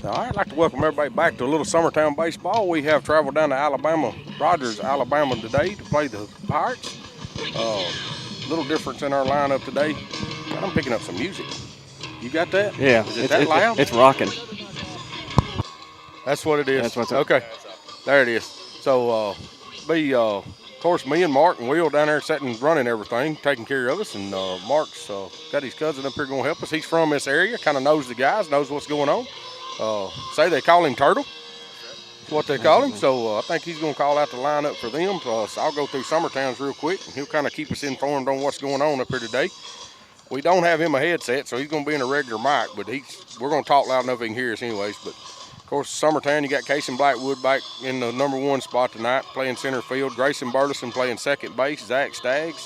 All right, I'd like to welcome everybody back to a little Summertown baseball. We have traveled down to Alabama, Rogers, Alabama today to play the Pirates. Little difference in our lineup today. God, I'm picking up some music. You got that? Yeah, Is it that loud? it's rocking. That's what it That's is. what's Okay, there it is. So, of course, me and Mark and Will down there sitting, running everything, taking care of us. And Mark's got his cousin up here going to help us. He's from this area, kind of knows the guys, knows what's going on. Say they call him Turtle. That's what they call him. So I think he's going to call out the lineup for them. So I'll go through Summertowns real quick, and he'll kind of keep us informed on what's going on up here today. We don't have him a headset, so he's going to be in a regular mic, but we're going to talk loud enough he can hear us anyways. But, of course, Summertown, you got Casey Blackwood back in the #1 spot tonight, playing center field. Grayson Burleson playing second base. Zach Staggs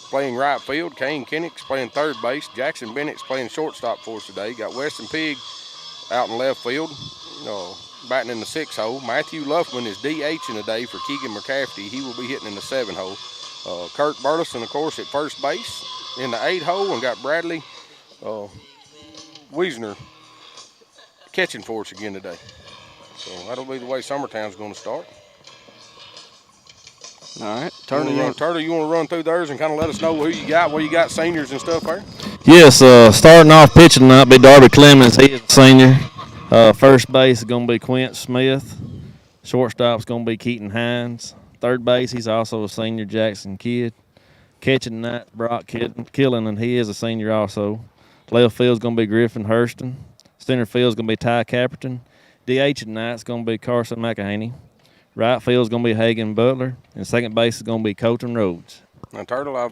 playing right field. Kane Kennicks playing third base. Jackson Bennett's playing shortstop for us today. Got Weston Pigg out in left field, batting in the 6 hole. Matthew Luffman is DHing today for Keegan McCafferty. He will be hitting in the 7 hole. Kirk Burleson, of course, at first base in the 8 hole, and got Bradley Wiesner catching for us again today. So that'll be the way Summertown's going to start. All right. Turtle, you want to run through theirs and kind of let us know who you got, where you got seniors and stuff there? Yes, starting off pitching tonight be Darby Clemens. He is a senior. First base is going to be Quint Smith. Shortstop's going to be Keaton Hines. Third base, he's also a senior, Jackson Kidd. Catching tonight, Brock Killen, and he is a senior also. Left field's going to be Griffin Hurston. Center field's going to be Ty Caperton. DH tonight's going to be Carson McEhaney. Right field's going to be Hagan Butler. And second base is going to be Colton Rhodes. Now, Turtle, I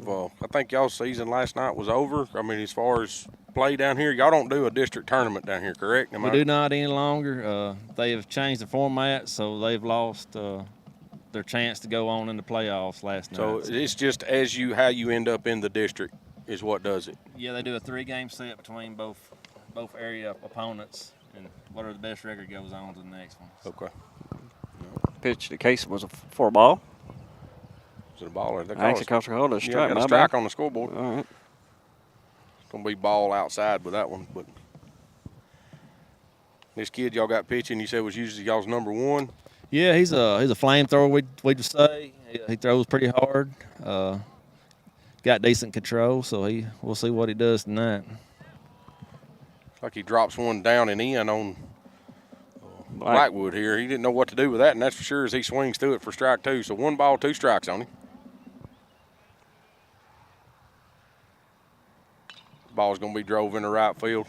think y'all's season last night was over. I mean, as far as play down here, y'all don't do a district tournament down here, correct? We do not any longer. They have changed the format, so they've lost their chance to go on in the playoffs last night. So it's just how you end up in the district is what does it. Yeah, they do a 3-game set between both area opponents, and whatever the best record goes on to the next one. Okay. Pitch the case was a 4-ball. Is it a ball or they Actually, cost a strike. Yeah, got a strike on the scoreboard. All right. It's going to be ball outside with that one. But this kid y'all got pitching, you said was usually y'all's #1. Yeah, he's a flamethrower, we just say. He throws pretty hard. Got decent control, so we'll see what he does tonight. Like he drops one down and in on Blackwood here. He didn't know what to do with that, and that's for sure as he swings through it for strike 2. So 1 ball, 2 strikes on him. Ball's going to be drove into right field.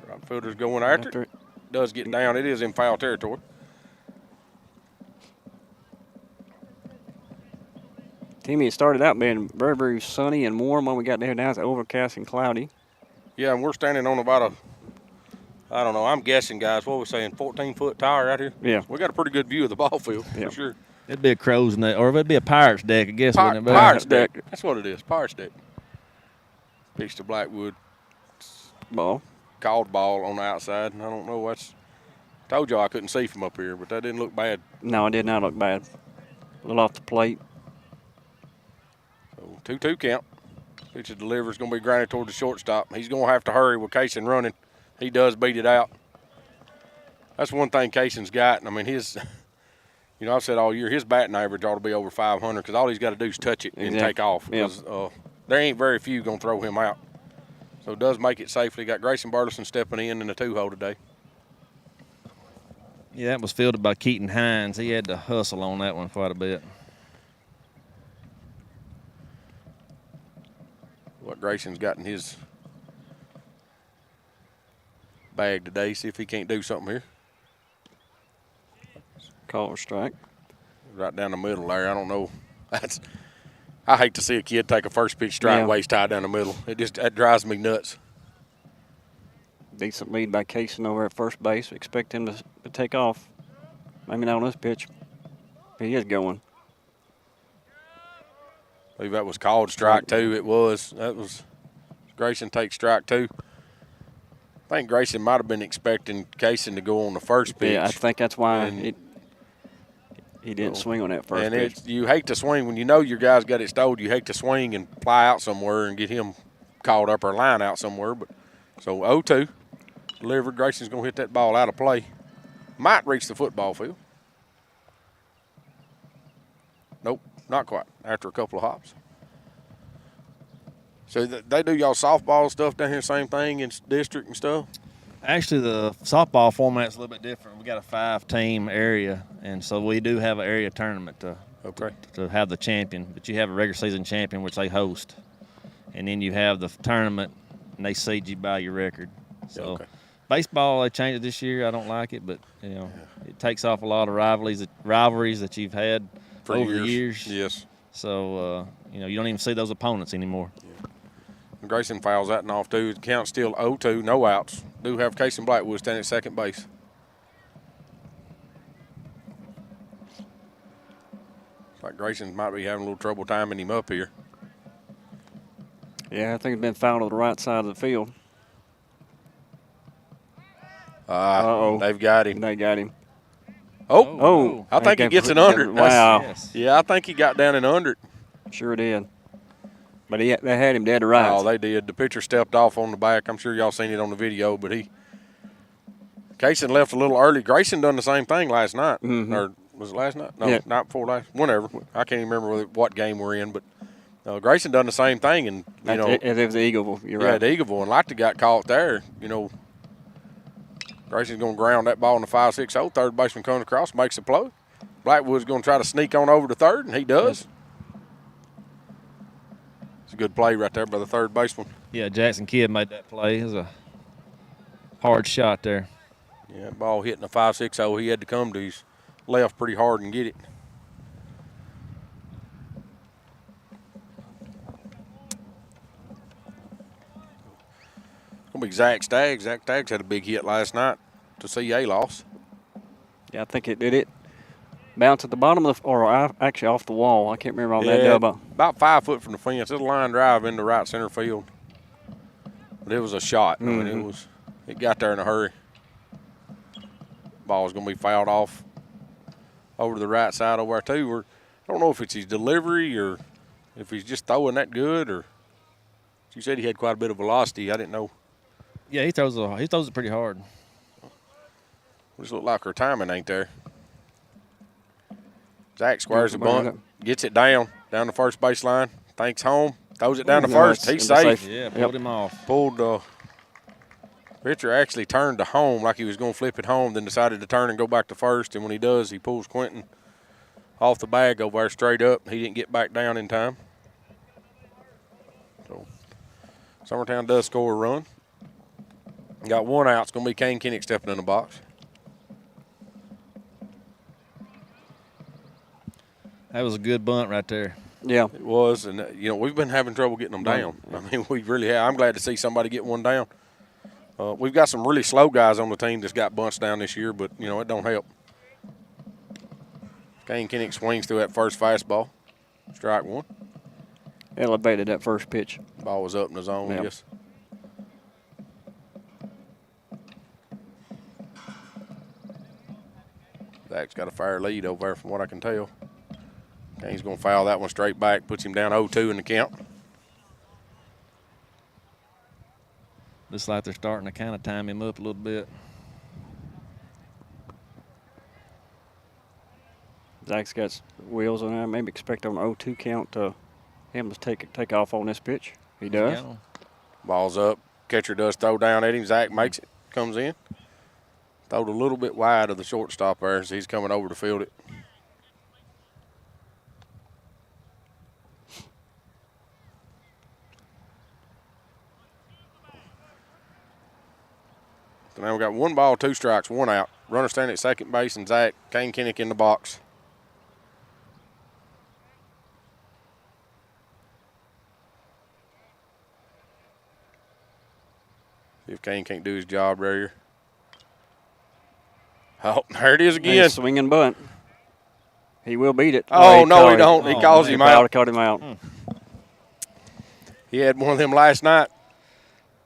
Right fielder's going after it. Does get down. It is in foul territory. Timmy, it started out being very, very sunny and warm when we got there. Now it's overcast and cloudy. Yeah, and we're standing on about I don't know, I'm guessing, guys, what we're saying, 14-foot tower out here? Yeah. We got a pretty good view of the ball field, for sure. It'd be a crow's nest, or it'd be a pirate's deck, I guess, wouldn't it? Pirate's deck. That's what it is, pirate's deck. Pitch to Blackwood. Ball. Called ball on the outside. I don't know. Told y'all I couldn't see from up here, but that didn't look bad. No, it did not look bad. A little off the plate. So 2-2 count. Pitch delivers going to be grounded toward the shortstop. He's going to have to hurry with Kaysen running. He does beat it out. That's one thing Kaysen's got. I mean, I've said all year, his batting average ought to be over 500 because all he's got to do is touch it and take off. Because there ain't very few going to throw him out. So it does make it safely. Got Grayson Burleson stepping in the 2-hole today. Yeah, that was fielded by Keaton Hines. He had to hustle on that one quite a bit. What Grayson's got in his bag today. See if he can't do something here. Call or strike. Right down the middle there. I don't know. I hate to see a kid take a first pitch strike waist tie down the middle. That drives me nuts. Decent lead by Kaysen over at first base. Expect him to take off. Maybe not on this pitch. He is going. I believe that was called strike 2. It was. That was Grayson takes strike 2. I think Grayson might have been expecting Kaysen to go on the first pitch. Yeah, I think that's why he didn't swing on that first pitch. You hate to swing when you know your guy's got it stowed. You hate to swing and fly out somewhere and get him caught up or line out somewhere. But so 0-2. delivered. Grayson's going to hit that ball out of play. Might reach the football field. Nope, not quite. After a couple of hops. So they do y'all softball stuff down here, same thing in district and stuff? Actually, the softball format's a little bit different. We got a 5-team area, and so we do have an area tournament to have the champion. But you have a regular season champion, which they host, and then you have the tournament, and they seed you by your record. So baseball, they changed it this year. I don't like it, but it takes off a lot of rivalries that you've had over the years. Yes. So you don't even see those opponents anymore. Yeah. Grayson fouls that and off too. The count's still 0-2, no outs. Do have Casey Blackwood standing at second base. Looks like Grayson might be having a little trouble timing him up here. Yeah, I think it's been fouled to the right side of the field. They've got him. They got him. Oh. I think he gets it under it. Wow. Yes. Yeah, I think he got down and under it. Sure did. But they had him dead to rights. Oh, they did. The pitcher stepped off on the back. I'm sure y'all seen it on the video, but Kaysen left a little early. Grayson done the same thing last night. Mm-hmm. Or was it last night? No, Yeah. night before last. Whenever. I can't even remember what game we're in, but Grayson done the same thing. And, it was the Eagleville. You're right. right. The Eagleville. And Lighty got caught there. Grayson's going to ground that ball in the 5-6-0. Third baseman comes across, makes a play. Blackwood's going to try to sneak on over to third, and he does. It's a good play right there by the third baseman. Yeah, Jackson Kidd made that play. It was a hard shot there. Yeah, that ball hitting a 5-6-0. He had to come to his left pretty hard and get it. It's going to be Zach Staggs. Zach Staggs had a big hit last night to CA loss. Yeah, I think it did it. Bounce at the bottom of actually off the wall. I can't remember on that double. About 5 foot from the fence. It's a line drive into right center field. But it was a shot. Mm-hmm. I mean, it got there in a hurry. Ball's going to be fouled off over to the right side over there too. I don't know if it's his delivery or if he's just throwing that good, or you said he had quite a bit of velocity. I didn't know. Yeah, he throws it pretty hard. Just look like her timing ain't there. Zach squares the bunt, gets it down the first baseline, thanks home, throws it down to first. He's safe. Yeah, pulled him off. Pulled pitcher actually turned to home like he was going to flip it home, then decided to turn and go back to first. And when he does, he pulls Quentin off the bag over there straight up. He didn't get back down in time. So Summertown does score a run. Got one out. It's going to be Kane Kinnick stepping in the box. That was a good bunt right there. Yeah. It was, and we've been having trouble getting them down. I mean, we really have. I'm glad to see somebody get one down. We've got some really slow guys on the team that's got bunts down this year, but, it don't help. Kane Kinnick swings through that first fastball. Strike one. Elevated that first pitch. Ball was up in the zone, Yep. yes. Zach's got a fair lead over there from what I can tell. Kane's going to foul that one straight back, puts him down 0-2 in the count. Looks like they're starting to kind of time him up a little bit. Zach's got wheels on there. Maybe expect on an 0-2 count to him to take off on this pitch. He does. Yeah. Ball's up. Catcher does throw down at him. Zach makes it, comes in. Throwed a little bit wide of the shortstop there as he's coming over to field it. So now we got 1 ball, 2 strikes, 1 out. Runner standing at second base, and Zach Kane Kinnick in the box. See if Kane can't do his job right here. Oh, there it is again. Nice swinging bunt. He will beat it. Oh, no, he don't. He calls him out. Caught him out. He had one of them last night.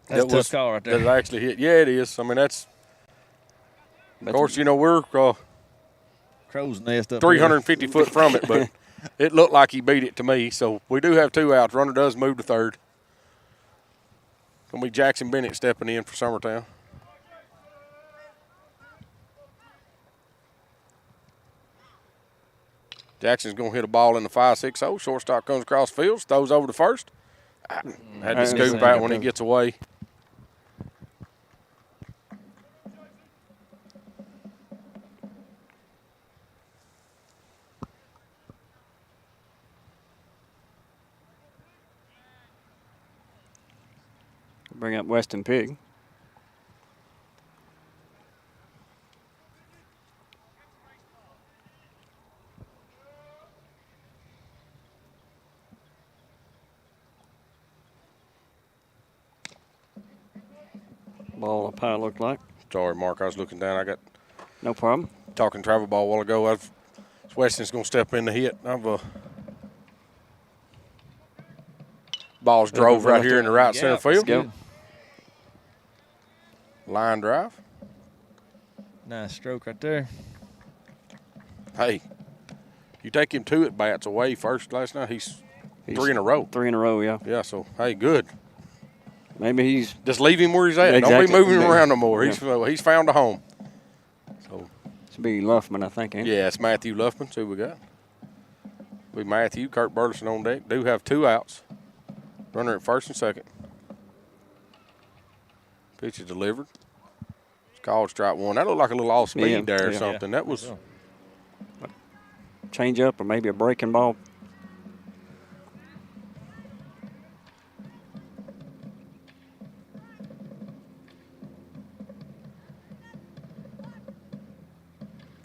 That's a tough call right there. That actually hit. Yeah, it is. I mean, that's of course, we're crow's nest up 350 foot from it, but it looked like he beat it to me. So we do have 2 outs. Runner does move to third. Going to be Jackson Bennett stepping in for Summertown. Jackson's going to hit a ball in the 5-6-0. Shortstop comes across field, throws over to first. Had to scoop out when he gets away. Bring up Weston Pig. Ball up high, looked like. Sorry, Mark, I was looking down. I got No problem. talking travel ball a while ago. Weston's going to step in the hit. Ball's drove right here in the right center field. Go. Line drive. Nice stroke right there. Hey, you take him 2 at-bats away first last night. He's 3 in a row. 3 in a row, yeah. Yeah, so, hey, good. Maybe he's Just leave him where he's at. Exactly. Don't be moving him around no more. He's found a home. So to be Luffman, I think. Ain't it? yeah, it's Matthew Luffman. See what we got. Be Matthew, Kurt Burleson on deck. Do have 2 outs. Runner at first and second. Pitch is delivered. It's called strike 1. That looked like a little off speed there or something. That was Change up or maybe a breaking ball.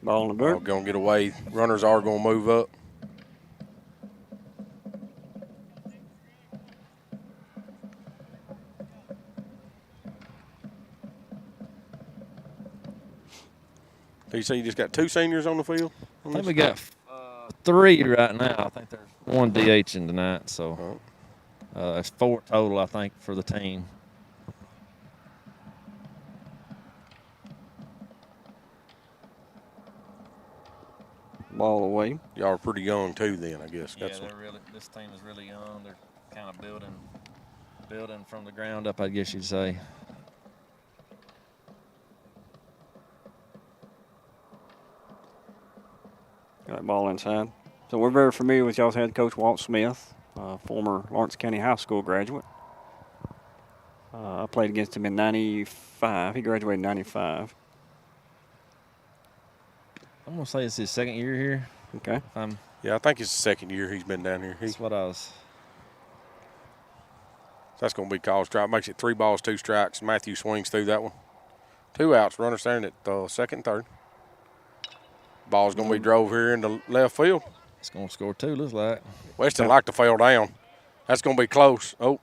Ball in the dirt. going to get away. Runners are going to move up. So you say you just got 2 seniors on the field? I think we got 3 right now. I think there's 1 DH in tonight, so it's 4 total, I think, for the team. Ball away. Y'all are pretty young too then, I guess. Yeah, this team is really young. They're kind of building from the ground up, I guess you'd say. Got ball inside. So we're very familiar with y'all's head coach, Walt Smith, former Lawrence County High School graduate. I played against him in 95. He graduated in 95. I'm going to say it's his 2nd year here. Okay. Yeah, I think it's the 2nd year he's been down here. That's what I was. That's going to be called strike. Makes it 3 balls, 2 strikes. Matthew swings through that one. 2 outs. Runner standing at second and third. Ball's going to be drove here into left field. It's going to score 2, looks like. Weston like to fail down. That's going to be close. Oh.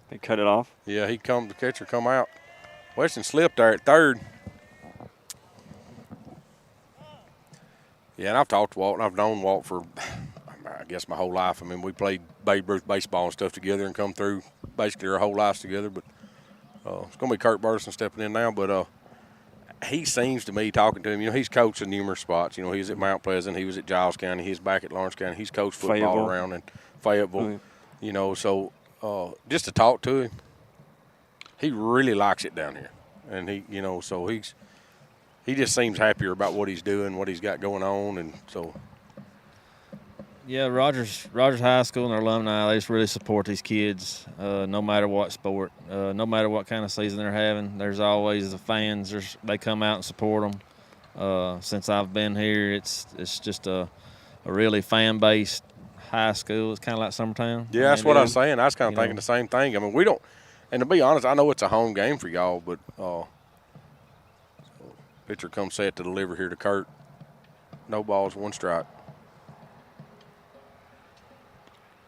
They cut it off. Yeah, the catcher come out. Weston slipped there at third. Yeah, and I've talked to Walt, and I've known Walt for, I guess, my whole life. I mean, we played Babe Ruth baseball and stuff together and come through basically our whole lives together. But it's going to be Kurt Burleson stepping in now. But he seems to me, talking to him, he's coached in numerous spots. He was at Mount Pleasant. He was at Giles County. He's back at Lawrence County. He's coached football around in Fayetteville. So just to talk to him, he really likes it down here. And so he just seems happier about what he's doing, what he's got going on, and so. Yeah, Rogers High School and their alumni, they just really support these kids, no matter what sport, no matter what kind of season they're having. There's always the fans. They come out and support them. Since I've been here, it's just a really fan-based high school. It's kind of like Summertown. Yeah, that's what I was saying. I was kind of thinking the same thing. I mean, we don't – and to be honest, I know it's a home game for y'all, but pitcher comes set to deliver here to Kurt. No balls, 1 strike.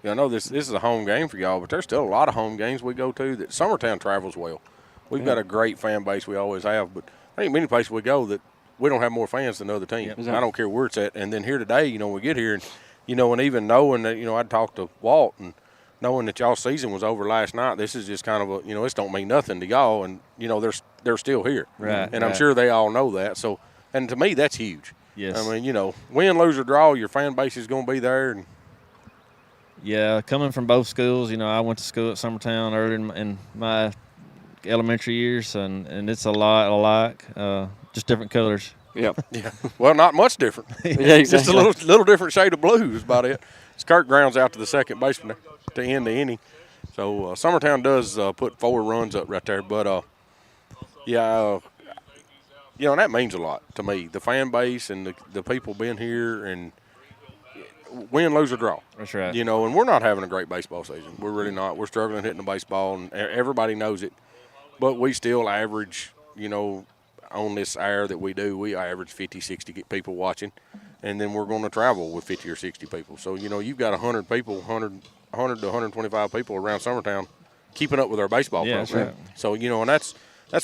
Yeah, I know this is a home game for y'all, but there's still a lot of home games we go to that Summertown travels well. We've got a great fan base. We always have, but I think many places we go that we don't have more fans than the other team. Yep. I don't care where it's at. And then here today, we get here and, and even knowing that, I'd talked to Walt and knowing that y'all's season was over last night, this is just kind of this don't mean nothing to y'all. And, they're still here. Right. And I'm sure they all know that. So, and to me, that's huge. Yes. I mean, win, lose, or draw, your fan base is going to be there. And yeah, coming from both schools, I went to school at Summertown early in my elementary years, and it's a lot alike, just different colors. Yep. Yeah. Well, not much different. Yeah, Just a exactly. little different shade of blue is about it. Kirk grounds out to the second baseman to end the inning. So Summertown does put 4 runs up right there. But, yeah, that means a lot to me. The fan base and the people being here and win, lose, or draw. That's right. And we're not having a great baseball season. We're really not. We're struggling hitting the baseball, and everybody knows it. But we still average, on this hour that we do, we average 50, 60 people watching. And then we're going to travel with 50 or 60 people. So, you've got 100 people, 100 to 125 people around Summertown keeping up with our baseball Yeah, that's program. right. So, and that's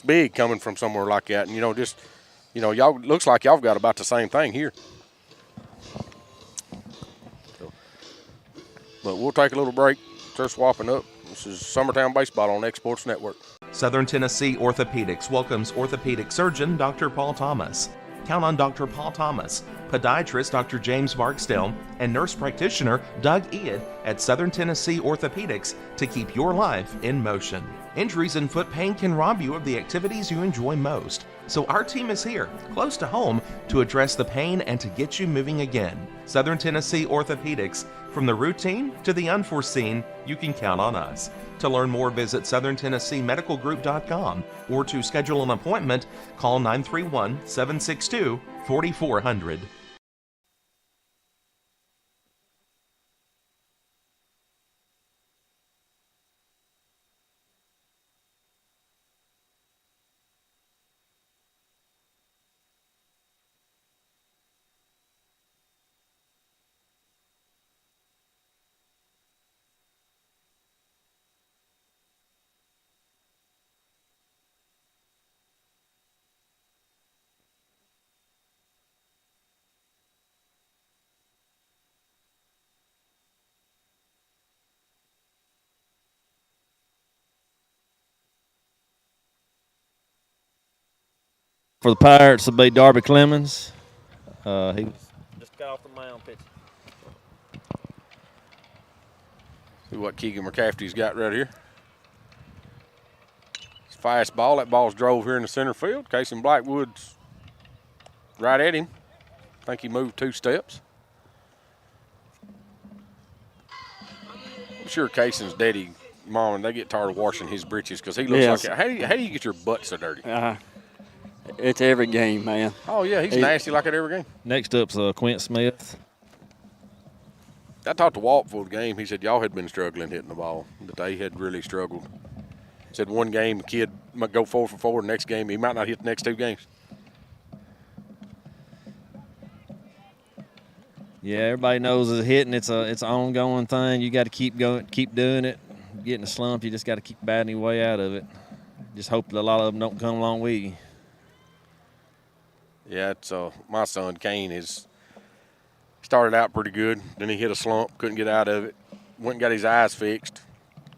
big coming from somewhere like that. And, y'all looks like y'all got about the same thing here. So, but we'll take a little break. Start swapping up. This is Summertown Baseball on X Sports Network. Southern Tennessee Orthopedics welcomes orthopedic surgeon Dr. Paul Thomas. Count on Dr. Paul Thomas, podiatrist Dr. James Barksdale, and nurse practitioner Doug Iad at Southern Tennessee Orthopedics to keep your life in motion. Injuries and foot pain can rob you of the activities you enjoy most. So our team is here, close to home, to address the pain and to get you moving again. Southern Tennessee Orthopedics, from the routine to the unforeseen, you can count on us. To learn more, visit SouthernTennesseeMedicalGroup.com or to schedule an appointment, call 931-762-4400. For the Pirates, it'll be Darby Clemens. He was just got off the mound pitching. See what Keegan McCafferty's got right here. It's a fast ball. That ball's drove here in the center field. Casey Blackwood's right at him. I think he moved 2 steps. I'm sure Casey's daddy, mom, and they get tired of washing his britches because he looks Yes. like how do you get your butt so dirty? It's every game, man. Oh, yeah, he's nasty like at every game. Next up's Quint Smith. I talked to Walt before the game. He said y'all had been struggling hitting the ball, that they had really struggled. Said one game the kid might go 4 for 4. The next game he might not hit the next 2 games. Yeah, everybody knows it's hitting. It's an ongoing thing. You got to keep going, keep doing it. Get in a slump, you just got to keep batting your way out of it. Just hope that a lot of them don't come along with you. Yeah, it's my son Kane started out pretty good. Then he hit a slump, couldn't get out of it. Went and got his eyes fixed.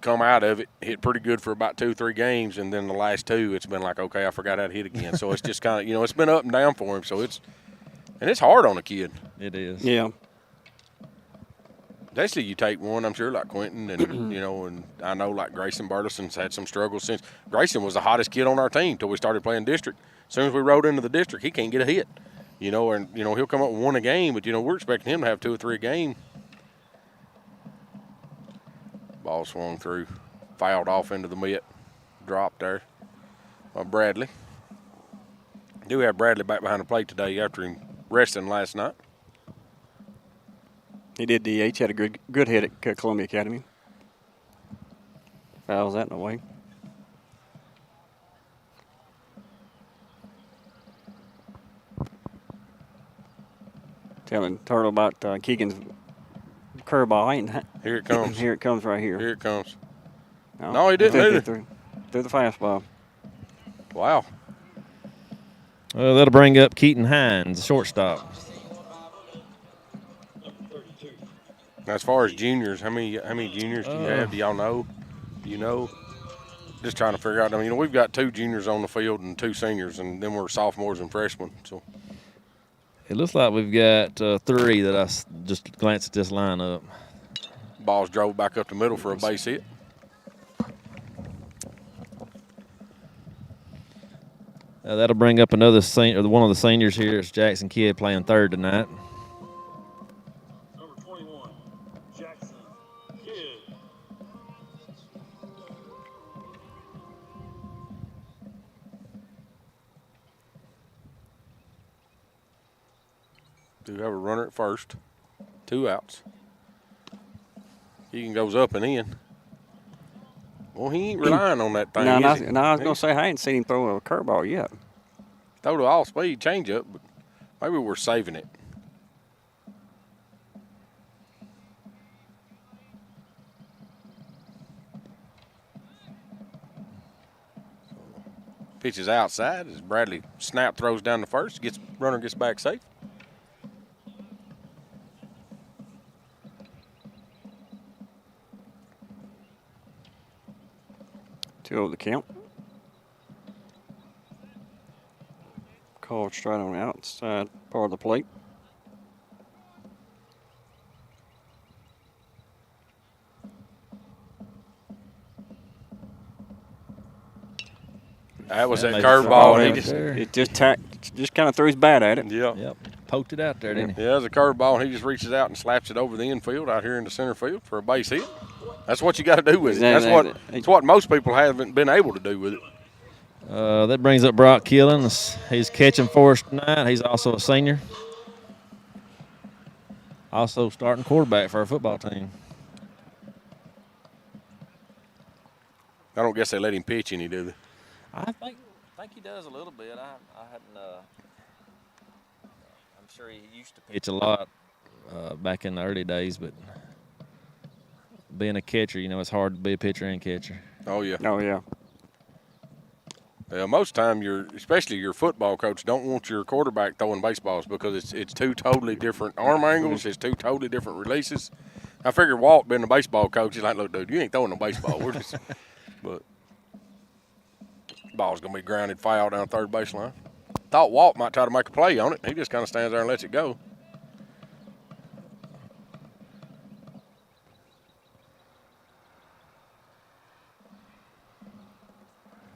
Come out of it, hit pretty good for about 2-3 games, and then the last 2, it's been like, okay, I forgot how to hit again. So it's just kind of, it's been up and down for him. So it's hard on a kid. It is. Yeah. Especially you take one, I'm sure, like Quentin, and and I know like Grayson Burleson's had some struggles since. Grayson was the hottest kid on our team till we started playing district. As soon as we rode into the district, he can't get a hit. And he'll come up with 1 a game, but we're expecting him to have 2 or 3 a game. Ball swung through, fouled off into the mitt, dropped there by Bradley. Do have Bradley back behind the plate today after him resting last night. He did DH. Had a good hit at Columbia Academy. Fouls that in a way. Telling Turtle about Keegan's curveball. Here it comes. Here it comes right here. Here it comes. No, he didn't either. Through the fastball. Wow. Well, that'll bring up Keaton Hines, shortstop. As far as juniors, how many juniors do you have? Do y'all know? Do you know? Just trying to figure out. We've got 2 juniors on the field and 2 seniors, and then we're sophomores and freshmen. So It looks like we've got 3 that I just glanced at this lineup. Ball's drove back up the middle for a base hit. That'll bring up another senior, one of the seniors here. It's Jackson Kidd playing third tonight. Number 21, Jackson Kidd. Do have a runner at first. 2 outs. Keegan goes up and in. Well, he ain't relying on that thing. No, is he? I was going to say, I ain't seen him throw a curveball yet. Throw the all-speed changeup, but maybe we're saving it. Pitch is outside as Bradley snap throws down the first. Runner gets back safe. 2-0 the count. Called straight on the outside part of the plate. That was that made curveball. it He right there. It just kind of threw his bat at it. Yeah. Yep. Poked it out there, didn't he? Yeah, it was a curveball. He just reaches out and slaps it over the infield out here in the center field for a base hit. That's what you got to do with it. That's what most people haven't been able to do with it. That brings up Brock Killen. He's catching for us tonight. He's also a senior. Also starting quarterback for our football team. I don't guess they let him pitch any, do they? I think he does a little bit. I hadn't. I'm sure he used to pitch a lot back in the early days, but being a catcher, it's hard to be a pitcher and catcher. Oh yeah. Oh, yeah. Most time, especially your football coach, don't want your quarterback throwing baseballs because it's 2 totally different arm angles. It's 2 totally different releases. I figure Walt being a baseball coach, he's like, look, dude, you ain't throwing no baseball. We're just, but ball's gonna be grounded foul down third baseline. Thought Walt might try to make a play on it. He just kind of stands there and lets it go.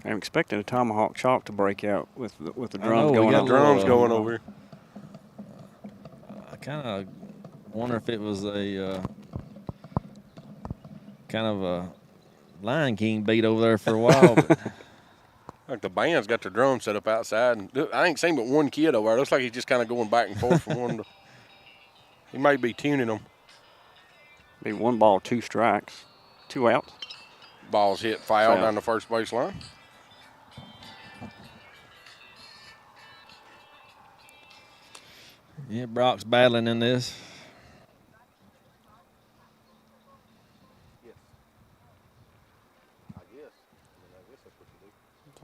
I'm expecting a tomahawk chop to break out with the I drums know, we going got up. Drums going over here. I kind of wonder if it was a kind of a Lion King beat over there for a while. But Like the band's got their drums set up outside, and I ain't seen but one kid over there. Looks like he's just kind of going back and forth from one to. He may be tuning them. Be 1 ball, 2 strikes, 2 outs. Ball's hit foul Foul. down the first baseline. yeah, Brock's battling in this.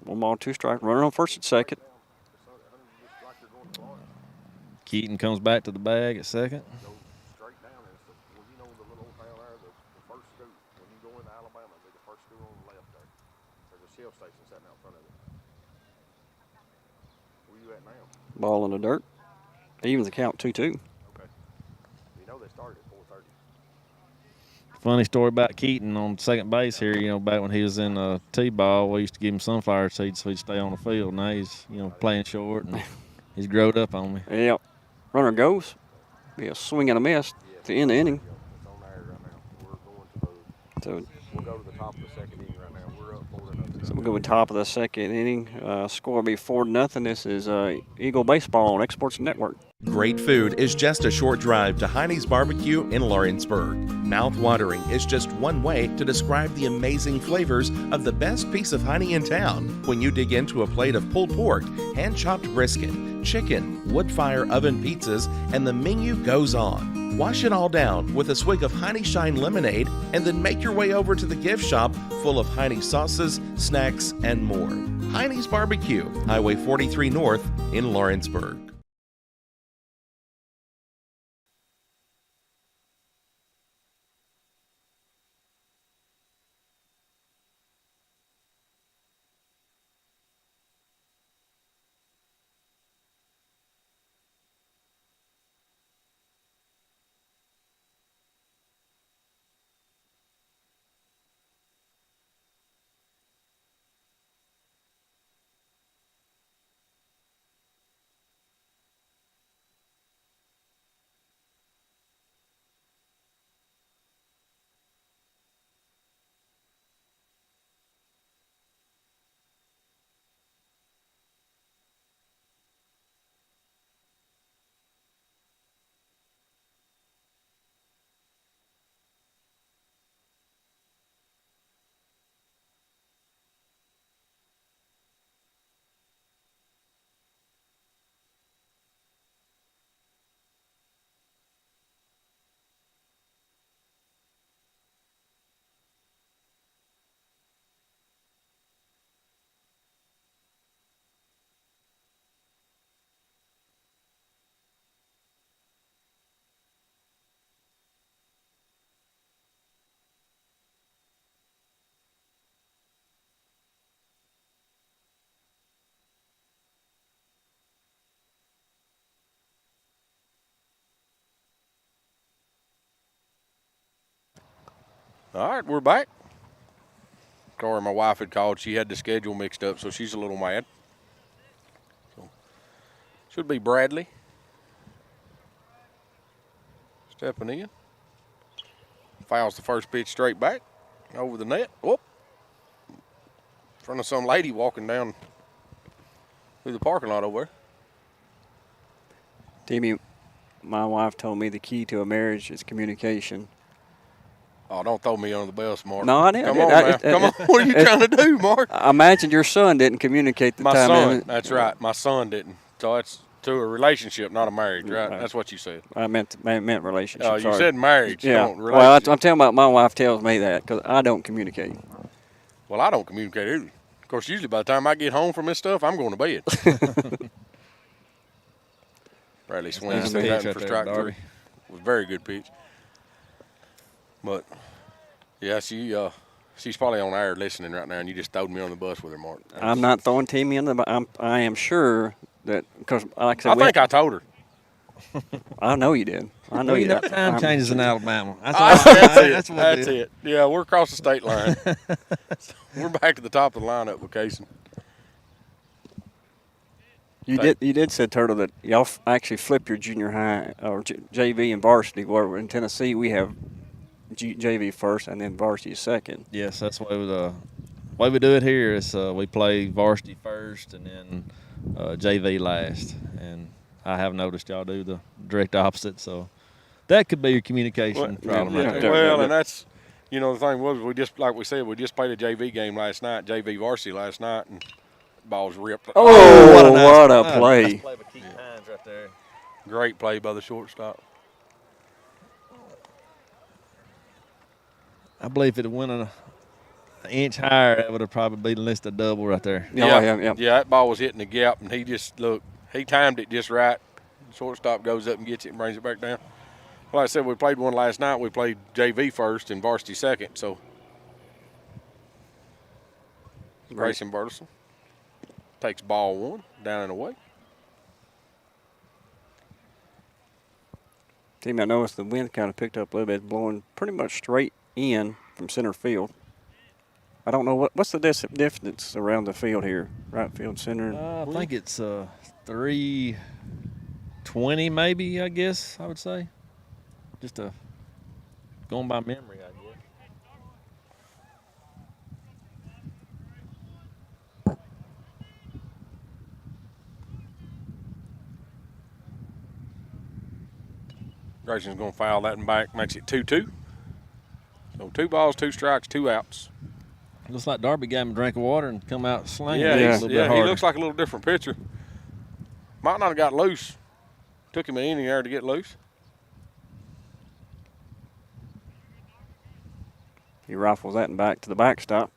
1 ball, 2 strikes. Runner on first and second. Keaton comes back to the bag at second. Straight down, and you know the little old town there, the first school. When you go into Alabama, it'll be the first school on the left there. There's a shell station sitting out front of it. Where you at now? Ball in the dirt. Evens the count 2-2. Okay. You know they started at 4:30. Funny story about Keaton on second base here. Back when he was in T-ball, we used to give him sunflower seeds so he'd stay on the field. Now he's, playing short and he's growed up on me. Yep. Runner goes. Be a swing and a miss at the end of the inning. It's on there right now. We're going to So we'll go to the top of the second inning right now. We're up 4-0. So we'll go with top of the second inning. Score will be 4-0. This is Eagle Baseball on Exports Network. Great food is just a short drive to Heine's Barbecue in Lawrenceburg. Mouth-watering is just one way to describe the amazing flavors of the best piece of Heine in town when you dig into a plate of pulled pork, hand-chopped brisket, chicken, wood-fire oven pizzas, and the menu goes on. Wash it all down with a swig of Heine Shine lemonade and then make your way over to the gift shop full of Heine sauces, snacks, and more. Heine's Barbecue, Highway 43 North in Lawrenceburg. All right, we're back. Sorry, my wife had called. She had the schedule mixed up, so she's a little mad. So, should be Bradley. Stepping in. Fouls the first pitch straight back. Over the net. Whoop. In front of some lady walking down through the parking lot over there. Timmy, my wife told me the key to a marriage is communication. Oh, don't throw me under the bus, Mark. No, I didn't. Come on, now. Come on. What are you trying to do, Mark? I imagine your son didn't communicate the My time. son. That's right. My son didn't. So it's to a relationship, not a marriage, right? That's what you said. I meant relationship. Oh, you sorry. said marriage. Yeah. Don't Well, I'm talking about my wife tells me that because I don't communicate. Well, I don't communicate either. Of course, usually by the time I get home from this stuff, I'm going to bed. Bradley swings Nice through pitch that right for there, strike Darby. 3. It was a very good pitch. But, yeah, she's probably on air listening right now, and you just throwed me on the bus with her, Mark. I'm not throwing Timmy in the. I am sure that because like I said, I think I told her. I know you did. I know you did. Time changes in Alabama. That's it. what That's it is. it. Yeah, we're across the state line. So we're back at the top of the lineup with Kaysen. You did say, Turtle, that y'all actually flip your junior high or JV and varsity. Where in Tennessee we have JV first and then varsity second. Yes, that's the way we do it here. Is we play varsity first and then JV last. And I have noticed y'all do the direct opposite. So that could be your communication problem right there. Well, and that's, the thing was we just, like we said, we just played a JV game last night, JV varsity last night, and ball's ripped. Oh, what a nice play. play by Keaton Hines right there. Great play by the shortstop. I believe if it went an inch higher, that would have probably been listed double right there. Yeah. That ball was hitting the gap, and he timed it just right. Shortstop goes up and gets it and brings it back down. Like I said, we played one last night. We played JV first and varsity second, so. Grayson Burleson takes ball 1, down and away. Team, I noticed the wind kind of picked up a little bit, blowing pretty much straight in from center field. I don't know what's the distance around the field here, right field, center. I think it's 320 maybe. I guess I would say. Just going by memory, I guess. Grayson's going to foul that and back, makes it 2-2. So 2 balls, 2 strikes, 2 outs. Looks like Darby gave him a drink of water and come out slinging Yeah, it a little bit harder. he looks like a little different pitcher. Might not have got loose. Took him an inning there to get loose. He rifles that and back to the backstop.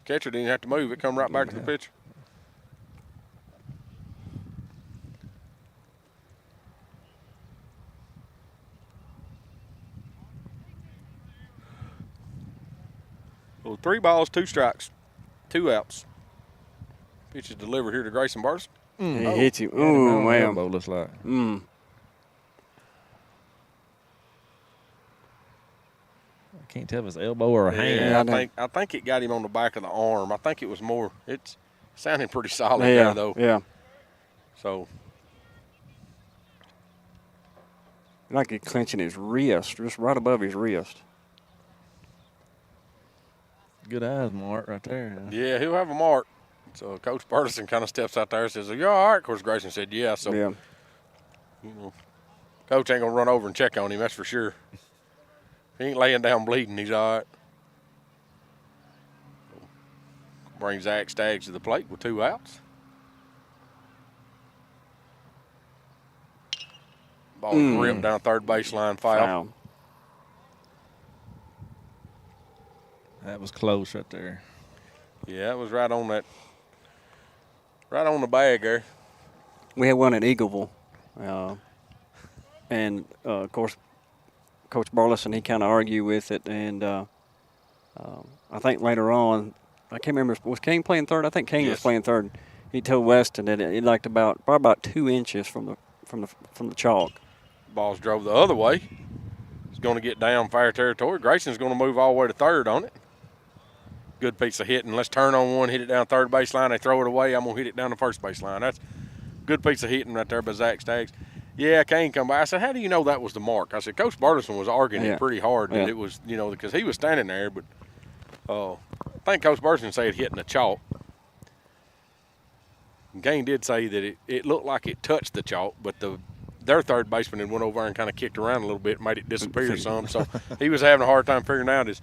Catcher didn't have to move. It come right back to the pitcher. Well, 3 balls, 2 strikes, 2 outs. Pitch is delivered here to Grayson Burleson. He hits you. Yeah, Ooh, man. elbow looks like. I can't tell if it's elbow or a hand. Yeah, I think it got him on the back of the arm. I think it was more. It's sounding pretty solid Yeah, there, though. yeah. So, Like he's clenching his wrist, just right above his wrist. Good eyes, Mark, right there. yeah, he'll have a mark. So, Coach Burleson kind of steps out there and says, "Are you all right?" Of course, Grayson said, "Yeah." So, Yeah. Coach ain't going to run over and check on him, that's for sure. He ain't laying down bleeding. He's all right. Brings Zach Staggs to the plate with 2 outs. Ball ripped down third baseline, foul. That was close right there. Yeah, it was right on that, right on the bag there. We had one at Eagleville. And, of course, Coach Burleson, he kind of argued with it. And I think later on, I can't remember, was Kane playing third? I think Kane was playing third. He told Weston that it liked probably about 2 inches from the chalk. Balls drove the other way. going to get down fair territory. Grayson's going to move all the way to third on it. Good piece of hitting. Let's turn on one, hit it down third baseline. They throw it away. I'm going to hit it down the first baseline. That's a good piece of hitting right there by Zach Staggs. Yeah, Kane come by. I said, how do you know that was the mark? I said, Coach Burleson was arguing it pretty hard that it was, because he was standing there. But I think Coach Burleson said hitting the chalk. And Kane did say that it looked like it touched the chalk, but their third baseman had went over there and kind of kicked around a little bit, made it disappear some. So he was having a hard time figuring out is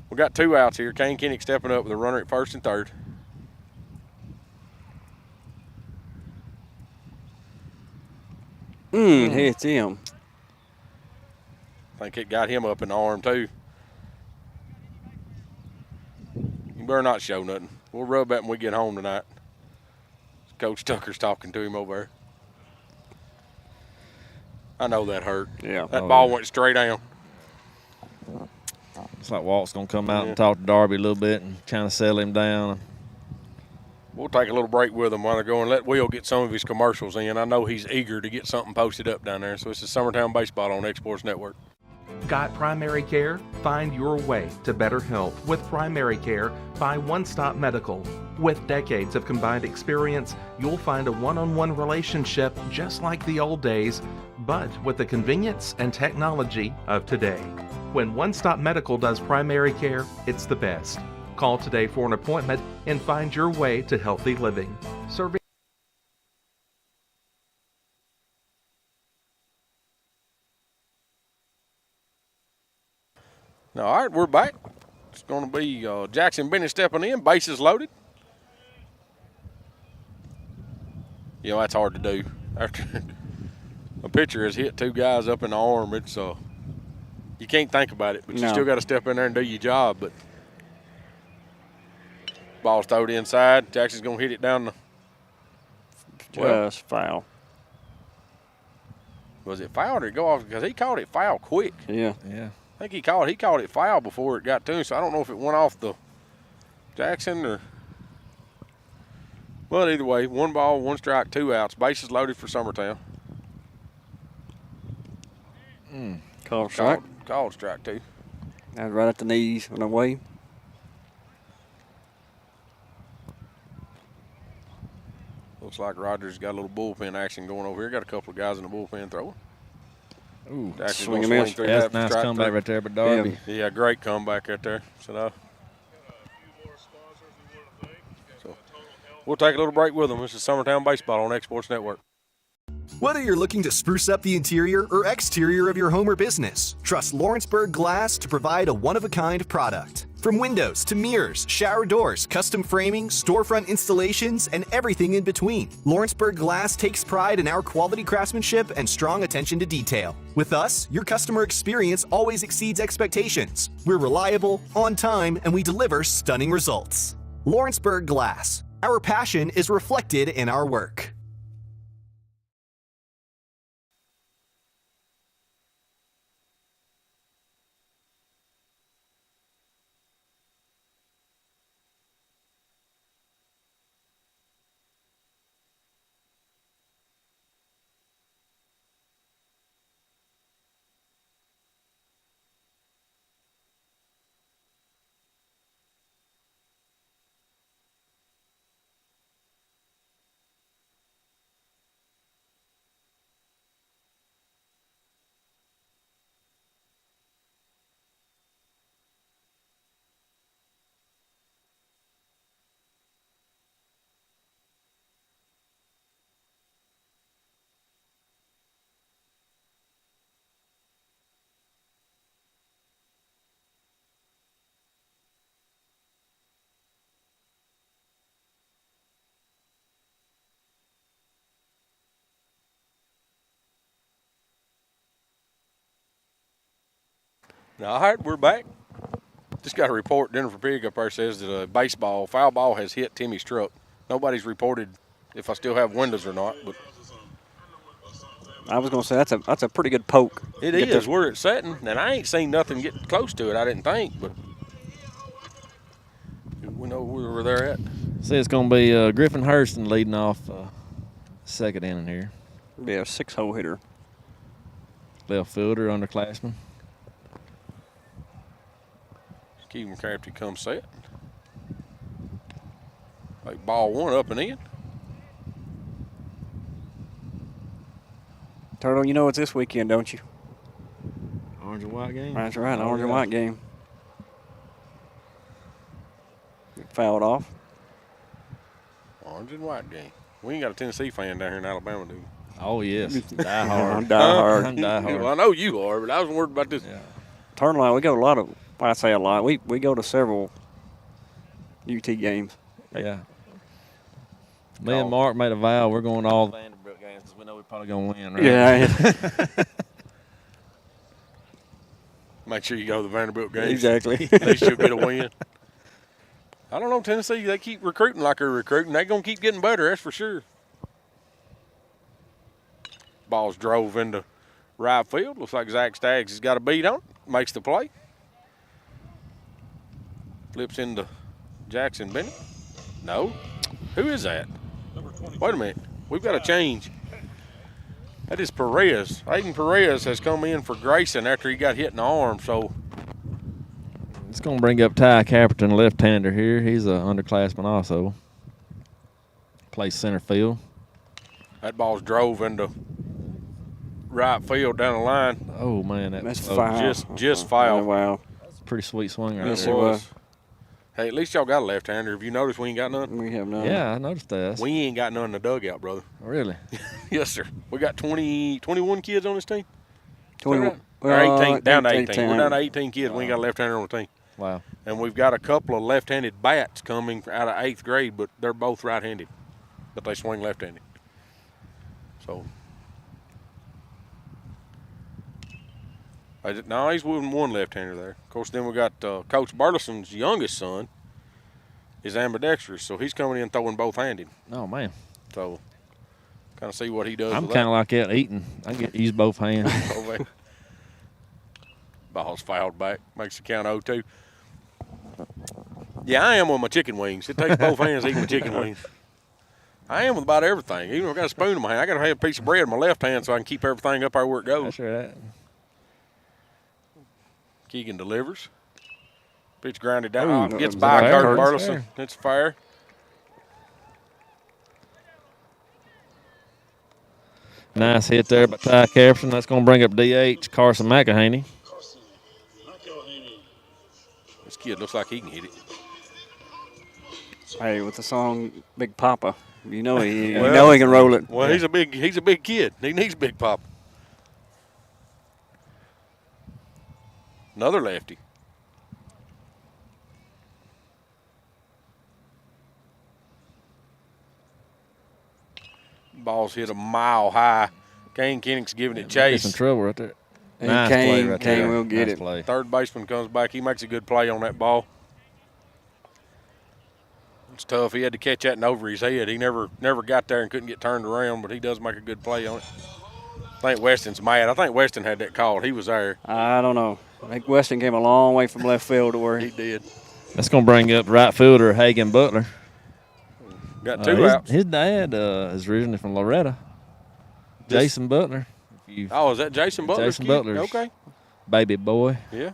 we got 2 outs here. Kane Kinnick stepping up with a runner at first and third. Hits him. I think it got him up in the arm too. You better not show nothing. We'll rub that when we get home tonight. Coach Tucker's talking to him over there. I know that hurt. Yeah. That ball went straight down. It's like Walt's going to come out and talk to Darby a little bit and kind of settle him down. We'll take a little break with him while they're going. Let Will get some of his commercials in. I know he's eager to get something posted up down there. So it's the Summertown Baseball on Exports Network. Got primary care? Find your way to better health with primary care by One Stop Medical. With decades of combined experience, you'll find a one-on-one relationship just like the old days, but with the convenience and technology of today. When One Stop Medical does primary care, it's the best. Call today for an appointment and find your way to healthy living. Serving All right, we're back. It's going to be Jackson Bennett stepping in, bases loaded. That's hard to do. After a pitcher has hit 2 guys up in the arm, it's you can't think about it, but you still got to step in there and do your job. But ball's throwed inside. Jackson's going to hit it down the. Just foul. Was it foul or did it go off? Because he called it foul quick. Yeah. I think he called it foul before it got to him, so I don't know if it went off the Jackson or. But either way, 1 ball, 1 strike, 2 outs. Bases loaded for Summertown. Called strike. Called strike 2. That was right at the knees and away. Looks like Rogers got a little bullpen action going over here. Got a couple of guys in the bullpen throwing. Ooh, swing and miss. That's a nice comeback right there by Darby. Yeah, great comeback right there. So we'll take a little break with them. This is Summertown Baseball on Exports Network. Whether you're looking to spruce up the interior or exterior of your home or business, trust Lawrenceburg Glass to provide a one-of-a-kind product. From windows to mirrors, shower doors, custom framing, storefront installations, and everything in between, Lawrenceburg Glass takes pride in our quality craftsmanship and strong attention to detail. With us, your customer experience always exceeds expectations. We're reliable, on time, and we deliver stunning results. Lawrenceburg Glass. Our passion is reflected in our work. All right, we're back. Just got a report. Jennifer Pig up there says that a foul ball has hit Timmy's truck. Nobody's reported if I still have windows or not, but I was going to say that's a pretty good poke. It is where it's sitting, and I ain't seen nothing get close to it. I didn't think, but we know where they're at. See, it's going to be Griffin Hurston leading off second inning here. Be a 6-hole hitter. Left fielder, underclassman. Keegan Crafty comes set. Like ball one up and in. Turtle, you know it's this weekend, don't you? Orange and white game? That's right, Oh, orange and yeah. white game. Fouled off. Orange and white game. We ain't got a Tennessee fan down here in Alabama, do we? Oh, yes. Die hard. I'm die hard. I'm die hard. Well, I know you are, but I was worried about this. Yeah. Turtle and I, we go to a lot of, I say a lot, we go to several UT games. Yeah. Me and Mark made a vow we're going to all Vanderbilt games because we know we're probably going to win, right? Yeah. Make sure you go to the Vanderbilt games. Exactly. At least you'll get a win. I don't know, Tennessee, they keep recruiting like they're recruiting. They're going to keep getting better, that's for sure. Ball's drove into right field. Looks like Zach Staggs has got a beat on it. Makes the play. Flips into Jackson Bennett. No. Who is that? Wait a minute. We've got a change. That is Perez. Aiden Perez has come in for Grayson after he got hit in the arm. So It's going to bring up Ty Caperton, left-hander here. He's an underclassman also. Plays center field. that ball's drove into right field down the line. Oh, man. That's was foul. Just foul. Oh, wow. a pretty sweet swing right Yes, there. it was. Hey, at least y'all got a left-hander. Have you noticed we ain't got none? We have none. Yeah, I noticed that. We ain't got none in the dugout, brother. Really? Yes, sir. We got 21 kids on this team. 21. Or 18, down to 18. 18. We're down to 18 kids. We ain't got a left-hander on the team. Wow. And we've got a couple of left-handed bats coming out of 8th grade, but they're both right-handed. But they swing left-handed. So. No, he's with one left-hander there. Of course, then we got Coach Burleson's youngest son is ambidextrous, so he's coming in throwing both-handed. Oh, man. So, kind of see what he does I'm with kind of like that eating. I get use both hands. that. Ball's fouled back. Makes the count 0-2. Yeah, I am with my chicken wings. It takes both hands to eat my chicken wings. I am with about everything. Even if I got a spoon in my hand, I got to have a piece of bread in my left hand so I can keep everything up there where it goes. That's right. Keegan delivers. Pitch grounded down. Ooh, Gets that by was Kurt fair. Burleson. It's fair. Nice hit there by Ty Caperton. That's going to bring up DH Carson McElhaney. This kid looks like he can hit it. Hey, with the song Big Papa, you know he Well, can roll it. Well, he's a big kid. He needs Big Pop. Another lefty. Ball's hit a mile high. Kane Kennick's giving it Get some chase. trouble right there. And Nice play Kane, right Kane there. will get Nice it. play. Third baseman comes back. He makes a good play on that ball. It's tough. He had to catch that and over his head. He never got there and couldn't get turned around, but he does make a good play on it. I think Weston's mad. I think Weston had that called. He was there. I don't know. I think Weston came a long way from left field to where He did. That's going to bring up right fielder Hagan Butler. Got two outs. His dad is originally from Loretta. Jason Butler. Oh, is that Jason Butler? Jason Butler's Okay. baby boy. Yeah.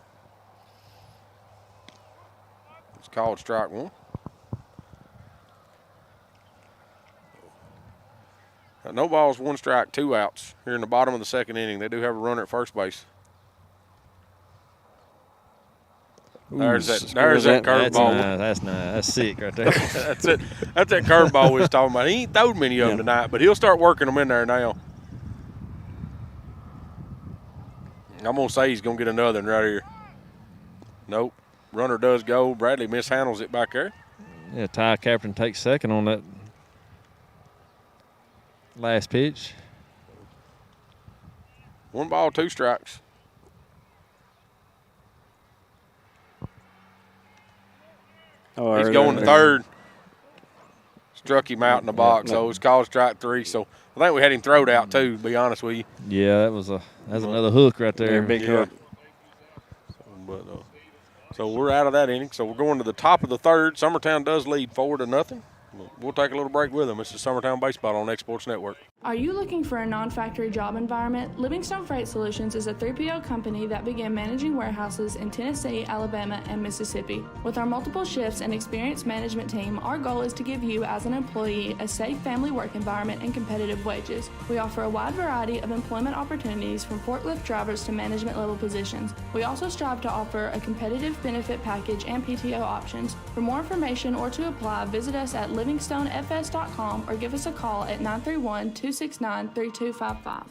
It's called strike one. No balls, one strike, 2 outs here in the bottom of the second inning. They do have a runner at first base. There's that curveball. That's nice. That's sick right there. That's it. That's that curveball we was talking about. He ain't throwed many of them tonight, but he'll start working them in there now. I'm going to say he's going to get another one right here. Nope. Runner does go. Bradley mishandles it back there. Yeah, Ty Caperton takes second on that last pitch. 1 ball, 2 strikes. Oh, He's going to third. Struck him out in the box, so it's called strike 3. So I think we had him throwed out too, to be honest with you. Yeah, that was another hook right there. Big hook. So we're out of that inning. So we're going to the top of the third. Summertown does lead 4-0. We'll take a little break with them. This is Summertown Baseball on X Sports Network. Are you looking for a non-factory job environment? Livingstone Freight Solutions is a 3PL company that began managing warehouses in Tennessee, Alabama, and Mississippi. With our multiple shifts and experienced management team, our goal is to give you, as an employee, a safe family work environment and competitive wages. We offer a wide variety of employment opportunities from forklift drivers to management level positions. We also strive to offer a competitive benefit package and PTO options. For more information or to apply, visit us at livingstonefs.com or give us a call at 931-269-3255.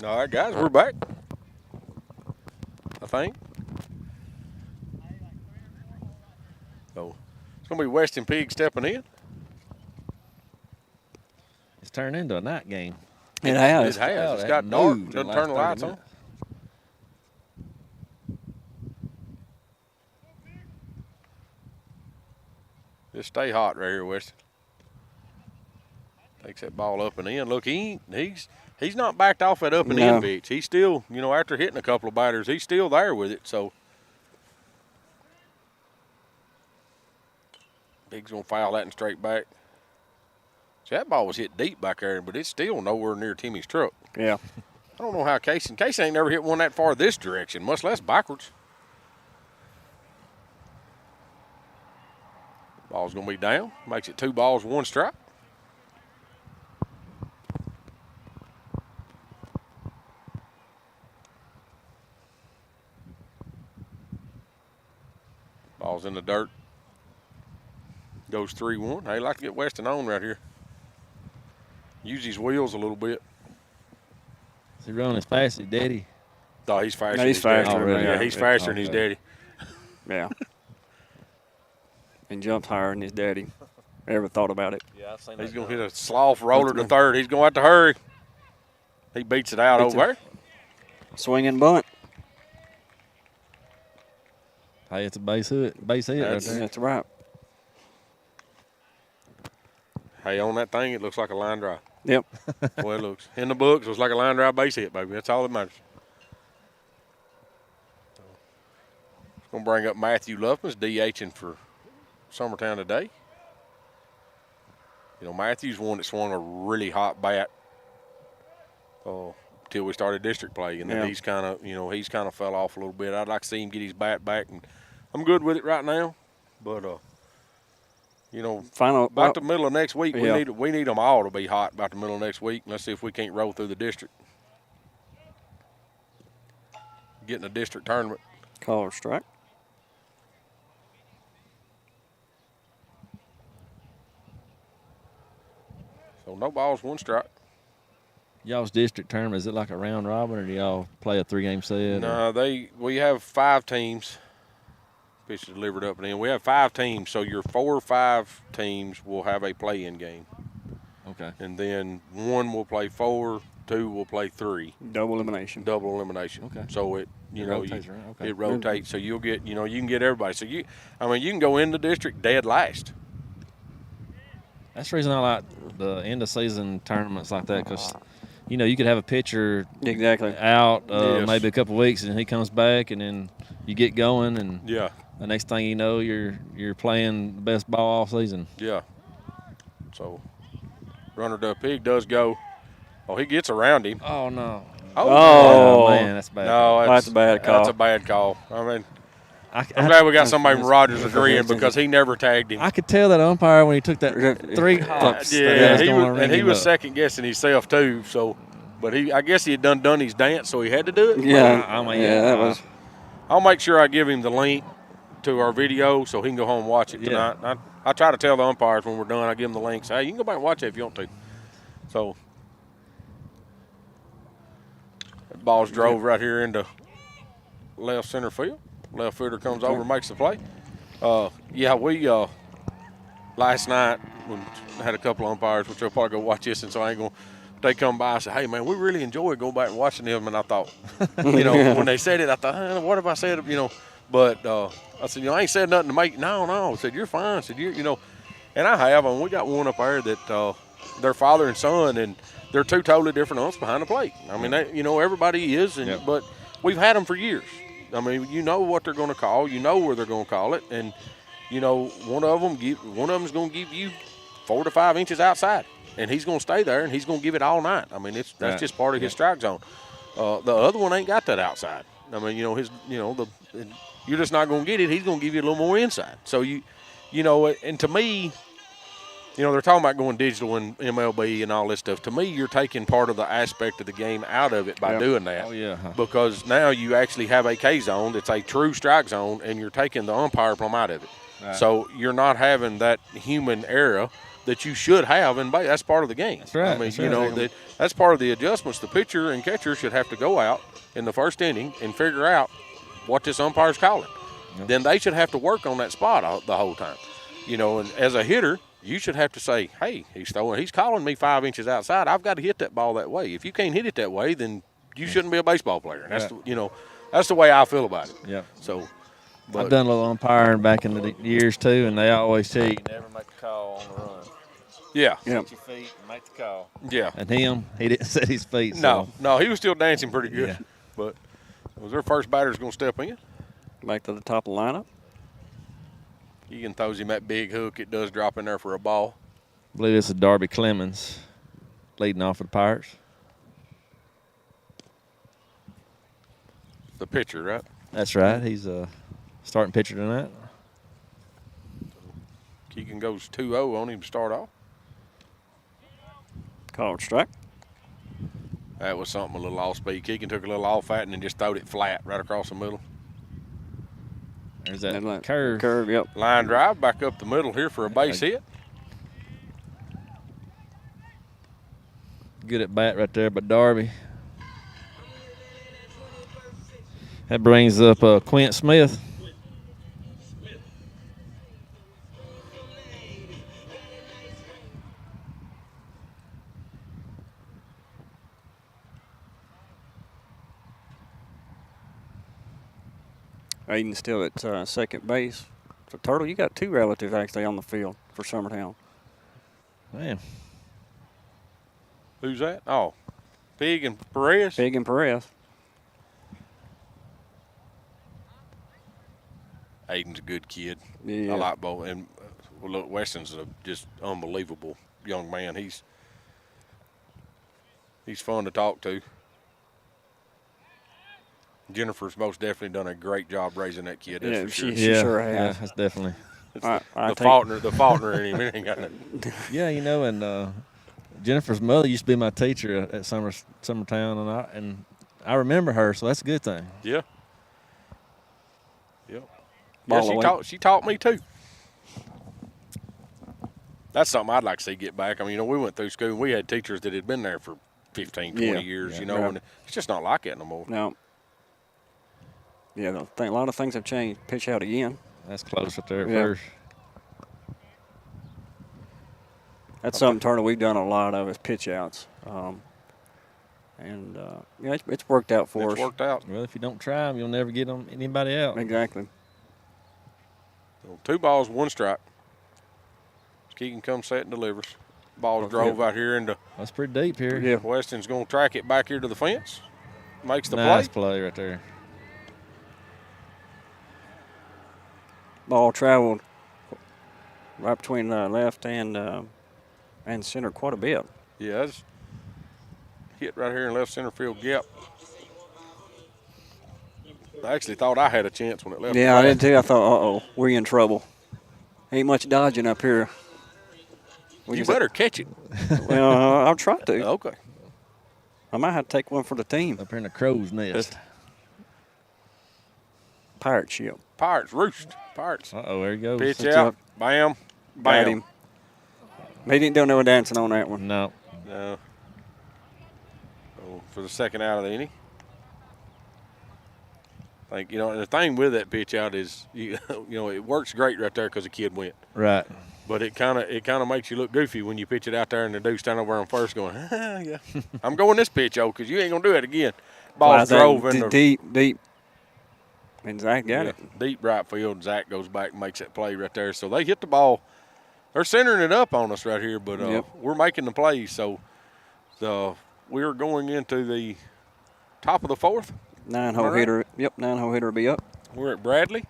All right, guys, we're back. I think. So it's going to be Weston Pig stepping in. It's turned into a night game. It has. It has. It's that got dark. moved in Doesn't the turn the last lights 30 on. Just stay hot right here, Weston. Takes that ball up and in. Look, he's not backed off that up and in pitch. He's still, after hitting a couple of batters, he's still there with it. So Big's gonna foul that and straight back. See, that ball was hit deep back there, but it's still nowhere near Timmy's truck. Yeah. I don't know how Casey ain't never hit one that far this direction, much less backwards. Ball's gonna be down. Makes it 2 balls, 1 strike. Ball's in the dirt. Goes 3-1. Hey, like to get Weston on right here. Use his wheels a little bit. Is he running as fast as his daddy? Oh, he's faster. No, he's faster. Oh, really? Yeah, he's faster than his Okay. daddy. Yeah. And jumped higher than his daddy. Ever thought about it? Yeah, I've seen He's going to hit a slough roller to third. He's going to have to hurry. He beats it out over there. Swing and bunt. Hey, it's a base hit right there. That's right. Hey, on that thing, it looks like a line drive. Yep. Well, it looks. In the books, it looks like a line drive base hit, baby. That's all that matters. It's going to bring up Matthew Luffman's DHing for Summertown today. Matthew's one that swung a really hot bat till we started district play, and then he's kind of fell off a little bit. I'd like to see him get his bat back, and I'm good with it right now. But about the middle of next week, we need them all to be hot about the middle of next week. Let's see if we can't roll through the district, get in a district tournament. Call or strike. So no balls, 1 strike. Y'all's district tournament, is it like a round robin, or do y'all play a 3-game set? No, we have 5 teams. Pitch is delivered up and in. We have 5 teams, so your 4 or 5 teams will have a play-in game. Okay. And then 1 will play 4, 2 will play 3. Double elimination. Double elimination. Okay. So it rotates around. Okay. It rotates, so you'll get you can get everybody. So you can go in the district dead last. That's the reason I like the end of season tournaments like that, because you could have a pitcher exactly out maybe a couple of weeks, and he comes back, and then you get going, and yeah, The next thing you know, you're playing the best ball all season. Yeah. So, runner to a pig does go. Oh, he gets around him. Oh no! Oh, man, that's bad. No, that's a bad call. That's a bad call. I mean, I'm I, glad we got somebody from Rogers that's- agreeing because he never tagged him. I could tell that umpire when he took that 3 hops. that Yeah, was he gonna was, ring and he him was up. second guessing himself too. So, but I guess he had done his dance, so he had to do it. Yeah, I mean, yeah, that was. I'll make sure I give him the link to our video so he can go home and watch it Yeah. tonight. I try to tell the umpires when we're done. I give them the links. Hey, you can go back and watch it if you want to. So, that ball's drove right here into left center field. Left fielder comes over and makes the play. Yeah, we last night when I had a couple of umpires, which I'll probably go watch this, and so I ain't going to. They come by and say, hey, man, we really enjoy going back and watching them. And I thought, when they said it, I thought, what have I said? But I said, I ain't said nothing to make. No. I said, you're fine. I said, and I have. And we got one up there that they're father and son, and they're two totally different umps behind the plate. I mean, everybody is, but we've had them for years. I mean, you know what they're going to call. You know where they're going to call it. And, one of them's going to give you 4 to 5 inches outside. And he's going to stay there, and he's going to give it all night. I mean, that's just part of his strike zone. The other one ain't got that outside. I mean, you're just not going to get it. He's going to give you a little more inside. So and to me, they're talking about going digital in MLB and all this stuff. To me, you're taking part of the aspect of the game out of it by doing that. Oh yeah. Because now you actually have a K zone that's a true strike zone, and you're taking the umpire from out of it. Right. So you're not having that human error that you should have, and that's part of the game. That's right. I mean, that's part of the adjustments. The pitcher and catcher should have to go out in the first inning and figure out what this umpire's calling. Yep. Then they should have to work on that spot the whole time. And as a hitter, you should have to say, hey, he's calling me 5 inches outside. I've got to hit that ball that way. If you can't hit it that way, then you shouldn't be a baseball player. And that's that's the way I feel about it. Yeah. So. I've done a little umpiring back in the years too, and they always tell you never make a call on the run. Yeah. Set your feet and make the call. Yeah. And he didn't set his feet. So. No, he was still dancing pretty good. Yeah. But was their first batter's going to step in? Back to the top of the lineup. Egan throws him that big hook. It does drop in there for a ball. I believe this is Darby Clemens leading off for the Pirates. The pitcher, right? That's right. He's a starting pitcher tonight. Keegan goes 2-0 on him to start off. Called strike. That was something a little off speed. Keegan took a little off at and then just throwed it flat right across the middle. There's that curve. Curve, yep. Line drive back up the middle here for a base hit. Good at bat right there by Darby. That brings up Quint Smith. Aiden's still at second base. So, Turtle, you got 2 relatives actually on the field for Summertown. Man. Who's that? Oh, Pig and Perez. Pig and Perez. Aiden's a good kid. Yeah. I like both. And look, Weston's a just unbelievable young man. He's fun to talk to. Jennifer's most definitely done a great job raising that kid. That's for sure. She sure has. Yeah, that's definitely. The Faulkner in him. It ain't got nothing. Yeah, and Jennifer's mother used to be my teacher at Summertown, and I remember her, so that's a good thing. Yeah. Yep. Yeah, she taught me too. That's something I'd like to see get back. I mean, we went through school and we had teachers that had been there for 15, 20 years, and it's just not like that no more. No. Yeah, a lot of things have changed. Pitch out again. That's close up there at first. That's something, Turner, we've done a lot of is pitch outs. It's worked out for us. It's worked out. Well, if you don't try them, you'll never get anybody out. Exactly. So 2 balls, 1 strike. Keegan comes, set, and delivers. Ball drove out here into. That's pretty deep here. Yeah. Weston's going to track it back here to the fence. Makes the nice play right there. ball traveled right between left and center quite a bit. Yeah, it's hit right here in left center field gap. I actually thought I had a chance when it left. Yeah, I did too. I thought, uh-oh, we're in trouble. Ain't much dodging up here. You better catch it. Well, I'll try to. Okay. I might have to take one for the team. Up here in the crow's nest. Pirate ship. Pirates, roost. Pirates. Uh-oh, there he goes. Pitch It's out. up. Bam. Got Bam. him. He didn't do no dancing on that one. No. No. So for the second out of the inning. I think, and the thing with that pitch out is, it works great right there because the kid went. Right. But it kind of makes you look goofy when you pitch it out there and the dude standing over on first going, yeah, I'm going this pitch, because you ain't going to do it again. Ball's drove in the deep. And Zach got it. Deep right field. Zach goes back and makes that play right there. So they hit the ball. They're centering it up on us right here, but we're making the plays. So we're going into the top of the fourth. 9-hole hitter. Yep, 9-hole hitter will be up. We're at Bradley.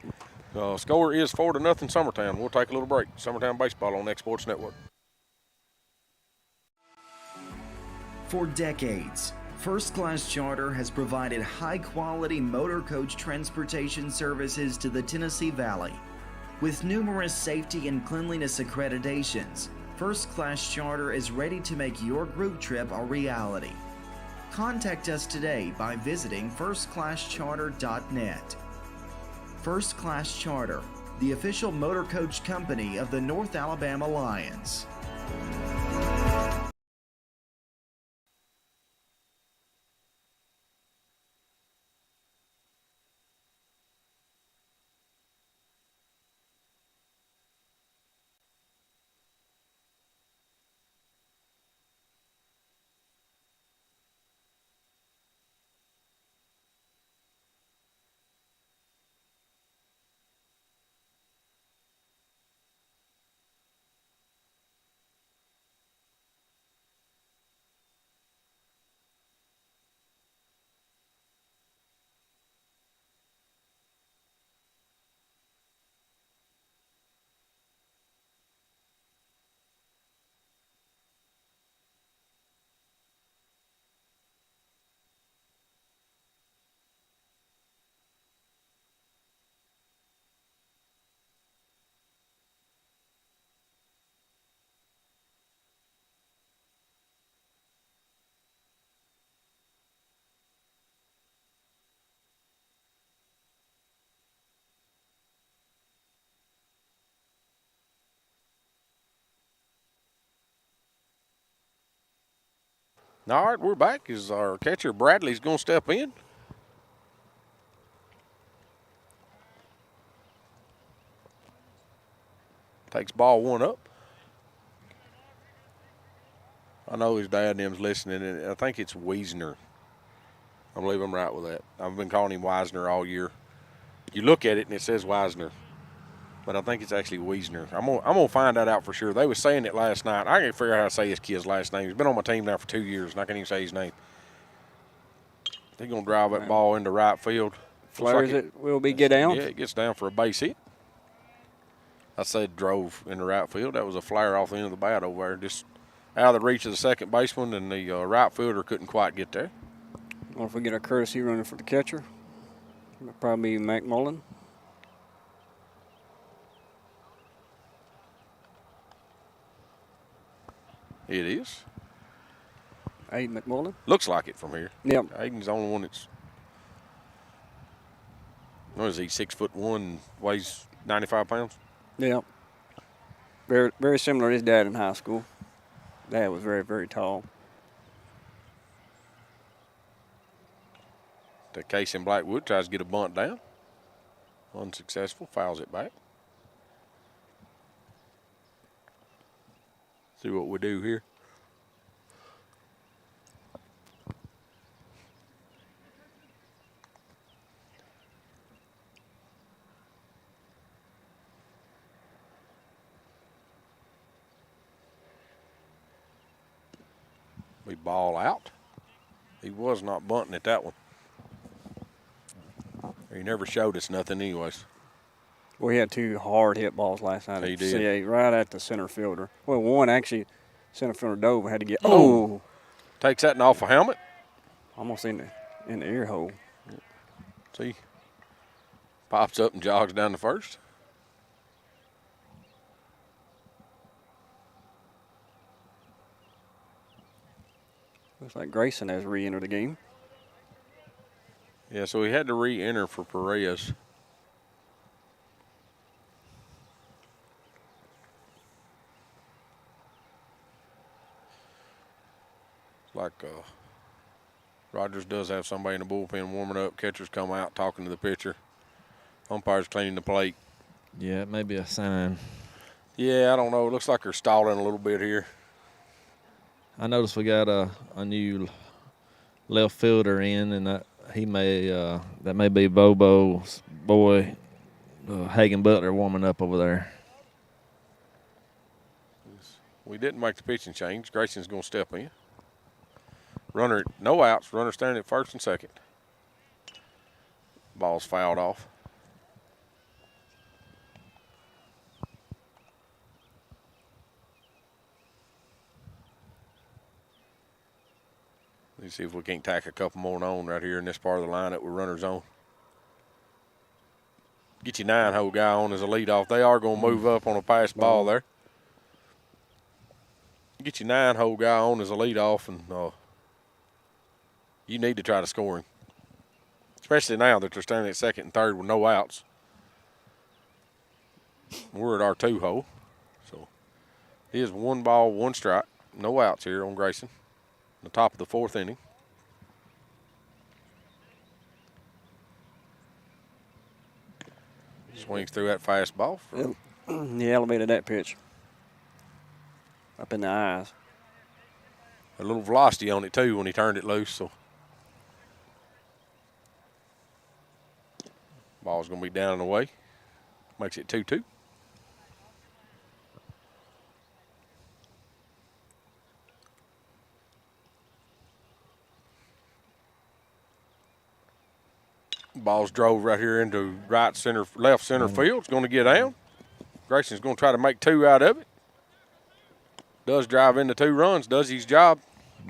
Score is 4-0 Summertown. We'll take a little break. Summertown Baseball on X Sports Network. For decades, First Class Charter has provided high-quality motor coach transportation services to the Tennessee Valley. With numerous safety and cleanliness accreditations, First Class Charter is ready to make your group trip a reality. Contact us today by visiting firstclasscharter.net. First Class Charter, the official motor coach company of the North Alabama Lions. All right, we're back. Is our catcher Bradley's going to step in? Takes ball one up. I know his dad and them's listening, and I think it's Wiesner. I believe I'm right with that. I've been calling him Wiesner all year. You look at it and it says Wiesner, but I think it's actually Wiesner. I'm gonna find that out for sure. They was saying it last night. I can't figure out how to say his kid's last name. He's been on my team now for 2 years, and I can't even say his name. He's gonna drive that ball into right field. Flares it. Will be get down. Yeah, it gets down for a base hit. I said drove into right field. That was a flare off the end of the bat over there, just out of the reach of the second baseman, and the right fielder couldn't quite get there. Or if we get a courtesy runner for the catcher, it'll probably be McMullen. It is. Aiden McMullen. Looks like it from here. Yep. Aiden's the only one that's, what is he, 6'1", weighs 95 pounds? Yep. Very, very similar to his dad in high school. Dad was very, very tall. The case in Blackwood tries to get a bunt down. Unsuccessful, fouls it back. See what we do here. We ball out. He was not bunting at that one. He never showed us nothing anyways. Well, he had 2 hard hit balls last night. He at did. CA, right at the center fielder. Well, one actually, center fielder dove and had to get. Oh. Takes that off a helmet. Almost in the ear hole. See, pops up and jogs down to first. Looks like Grayson has re-entered the game. Yeah, so he had to re-enter for Perez. Like Rogers does have somebody in the bullpen warming up. Catchers come out talking to the pitcher. Umpires cleaning the plate. Yeah, it may be a sign. Yeah, I don't know. It looks like they're stalling a little bit here. I noticed we got a new left fielder in, and that may be Bobo's boy, Hagen Butler, warming up over there. We didn't make the pitching change. Grayson's going to step in. Runner, no outs. Runner standing at first and second. Ball's fouled off. Let's see if we can't tack a couple more on right here in this part of the lineup with runners on. Get your 9-hole guy on as a leadoff. They are going to move up on a pass ball there. Get your 9-hole guy on as a leadoff, and you need to try to score him, especially now that they're standing at second and third with no outs. We're at our 2-hole, so it is 1 ball, 1 strike, no outs here on Grayson. The top of the 4th inning. Swings through that fastball. He elevated that pitch up in the eyes. A little velocity on it too when he turned it loose. So ball's going to be down and away. Makes it 2-2. Ball's drove right here into left center field. It's going to get down. Grayson's going to try to make 2 out of it. Does drive into 2 runs. Does his job.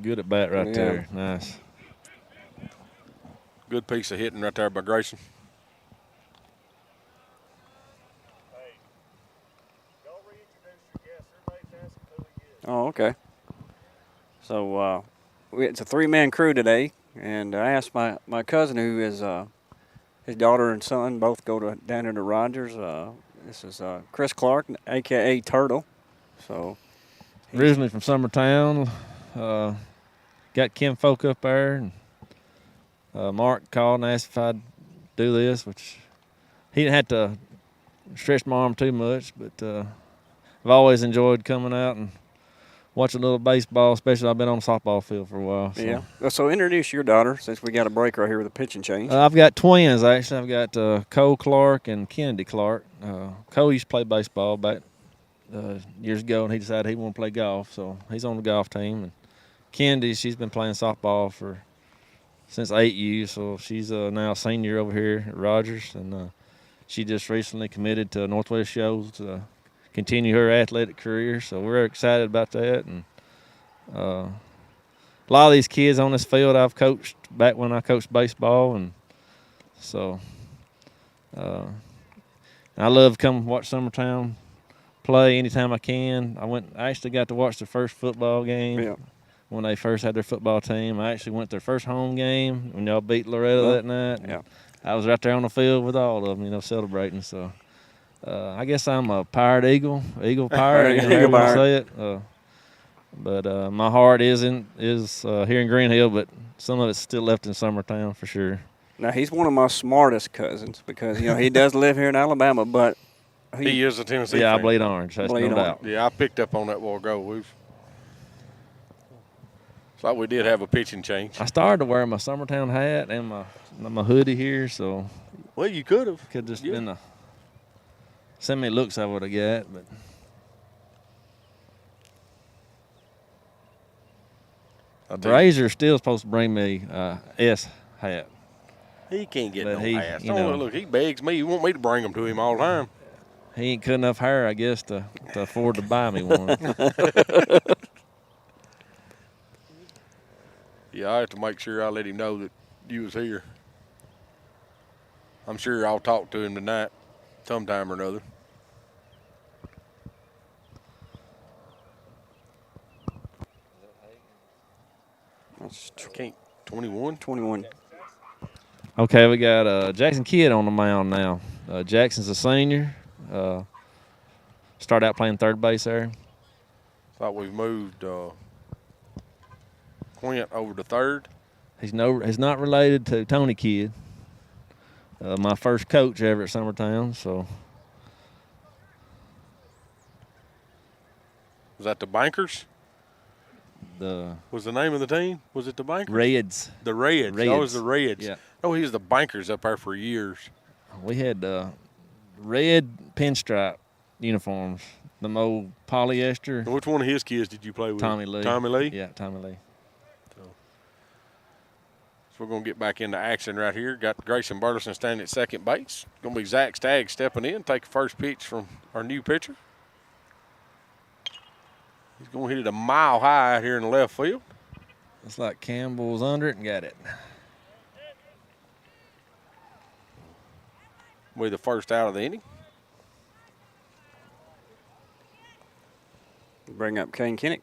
Good at bat right there. Nice. Good piece of hitting right there by Grayson. Oh, okay. So it's a 3-man crew today, and I asked my cousin, who is his daughter and son both go down here to Rogers. This is Chris Clark, a.k.a. Turtle. So originally from Summertown, got Kim folk up there, and Mark called and asked if I'd do this, which he didn't have to stretch my arm too much, but I've always enjoyed coming out and watching a little baseball, especially I've been on the softball field for a while. So. Yeah. So introduce your daughter, since we got a break right here with a pitching change. I've got twins, actually. I've got Cole Clark and Kennedy Clark. Cole used to play baseball back years ago, and he decided he wanted to play golf, so he's on the golf team. And Kennedy, she's been playing softball since 8U, so she's now a senior over here at Rogers, and she just recently committed to Northwest Shoals to continue her athletic career, so we're excited about that. And a lot of these kids on this field I've coached back when I coached baseball, and so I love coming watch Summertown play anytime I can. I actually got to watch the first football game when they first had their football team. I actually went to their first home game when y'all beat Loretto that night. Yeah. I was right there on the field with all of them, celebrating. So I guess I'm a pirate eagle pirate, Eagle pirate. Say it. But my heart is here in Green Hill, but some of it's still left in Summertown for sure. Now, he's one of my smartest cousins because, he does live here in Alabama, but he is a Tennessee fan. I fan. bleed orange. That's no doubt. Yeah, I picked up on that while ago. It's like we did have a pitching change. I started to wear my Summertown hat and my hoodie here, so. Well, you could have. Could just been the semi looks I would have got, but. Brazier's still supposed to bring me S hat. He can't get no hats. Look, he begs me. He want me to bring them to him all the time. He ain't cut enough hair, I guess, to afford to buy me one. Yeah, I have to make sure I let him know that you was here. I'm sure I'll talk to him tonight, sometime or another. That's I can't. 21. 21. Okay, we got Jackson Kidd on the mound now. Jackson's a senior. Started out playing third base there. Thought we've moved Quint over to third. He's not related to Tony Kidd. My first coach ever at Summertown. So Was that the Bankers? Was the name of the team? Was it the Bankers? Reds. The Reds. Reds. That was the Reds. Yeah. Oh, he was the Bankers up there for years. We had red pinstripe uniforms, them old polyester. And which one of his kids did you play with? Tommy Lee. Tommy Lee? Yeah, Tommy Lee. So we're going to get back into action right here. Got Grayson Burleson standing at second base. Going to be Zach Stagg stepping in, take the first pitch from our new pitcher. He's going to hit it a mile high out here in the left field. It's like Campbell's under it and got it. Will be the first out of the inning. Bring up Kane Kinnick,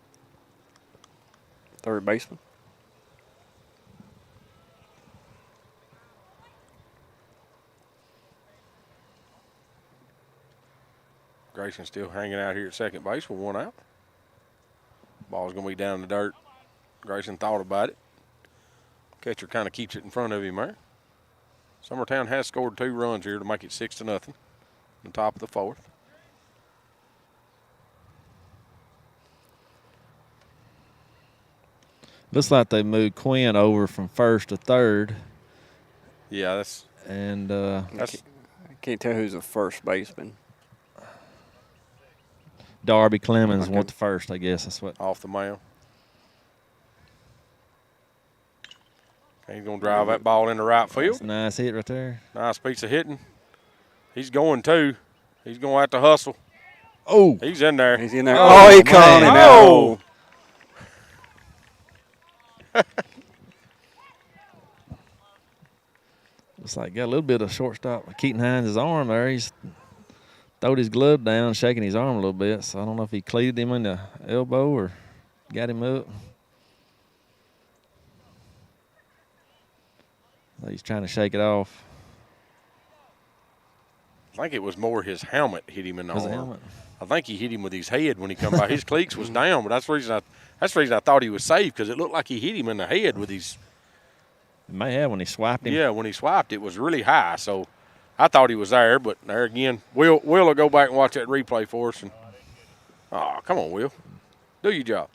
third baseman. Grayson still hanging out here at second base with one out. Ball's going to be down in the dirt. Grayson thought about it. Catcher kind of keeps it in front of him there. Summertown has scored 2 runs here to make it 6-0 on the top of the 4th. Looks like they moved Quinn over from first to third. Yeah, that's I can't tell who's the first baseman. Darby Clemens Okay. went to first, I guess. That's what. off the mound. He's going to drive that ball into right That's field. a nice hit right there. Nice piece of hitting. He's going too. He's going to have to hustle. Oh, He's in there. He's in there. Oh, Oh, he caught man. him Oh. out. looks like got a little bit of shortstop Keaton Hines' arm there. He's throwed his glove down, shaking his arm a little bit. So I don't know if he cleaved him in the elbow or got him up. He's trying to shake it off. I think it was more his helmet hit him in the Was arm. the helmet? I think he hit him with his head when he come by. His cleats was down, but that's the reason I thought he was safe, because it looked like he hit him in the head with his. He may have when he swiped him. Yeah, when he swiped, it was really high. So I thought he was there, but there again, Will will go back and watch that replay for us. And oh, come on, Will, do your job.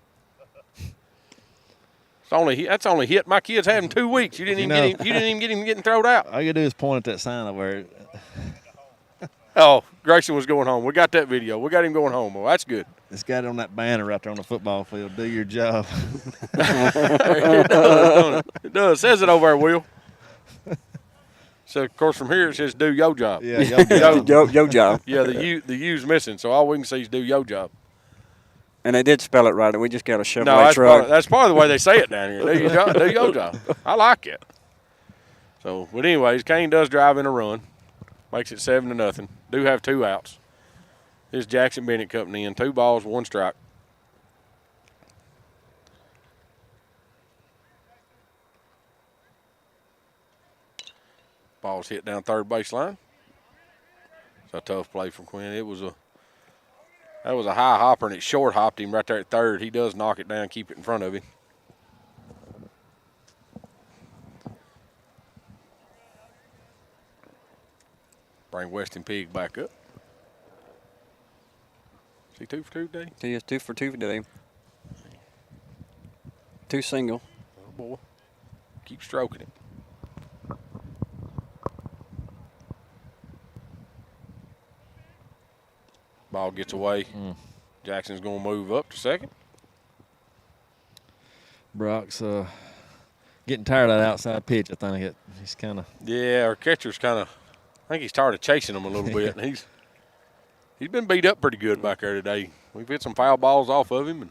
That's only hit. My kid's had him 2 weeks. You didn't even get him getting thrown out. All you do is point at that sign over there. Oh, Grayson was going home. We got that video. We got him going home. Well, that's good. It's got it on that banner right there on the football field. Do your job. It does, don't it? It does. It says it over there, Will. So, of course, from here it says do your job. Yeah, yo, Yo job. Yeah, the U's missing, so all we can see is do your job. And they did spell it right. We just got a Chevrolet No, truck. that's part of the way they say it down here. Do your job. Do your job. I like it. So, but anyways, Kane does drive in a run. Makes it 7-0. Do have 2 outs. This is Jackson Bennett coming in. 2 balls, 1 strike. Ball's hit down third baseline. It's a tough play from Quinn. That was a high hopper, and it short hopped him right there at third. He does knock it down, keep it in front of him. Bring Weston Pig back up. Is he 2 for 2 today? He is 2 for 2 today. 2 single. Oh boy. Keep stroking it. Ball gets away. Jackson's going to move up to second. Brock's getting tired of that outside pitch. I think he's kind of. Yeah, our catcher's kind of, I think he's tired of chasing him a little bit. And He's been beat up pretty good back there today. We've hit some foul balls off of him. And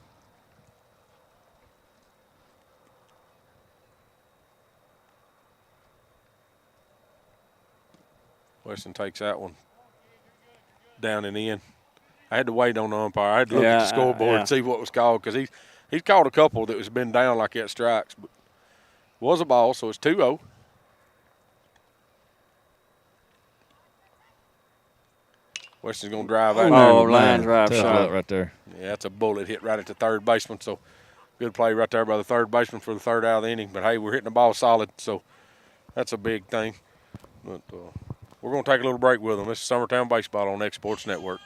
Weston takes that one down and in. I had to wait on the umpire. I had to look at the scoreboard and see what was called because he's called a couple that was been down like that strikes. But it was a ball, so it's 2-0. Weston's going to drive out. Line drive shot right there. Yeah, that's a bullet hit right at the third baseman. So good play right there by the third baseman for the third out of the inning. But, hey, we're hitting the ball solid, so that's a big thing. But we're going to take a little break with them. This is Summertown Baseball on X Sports Network.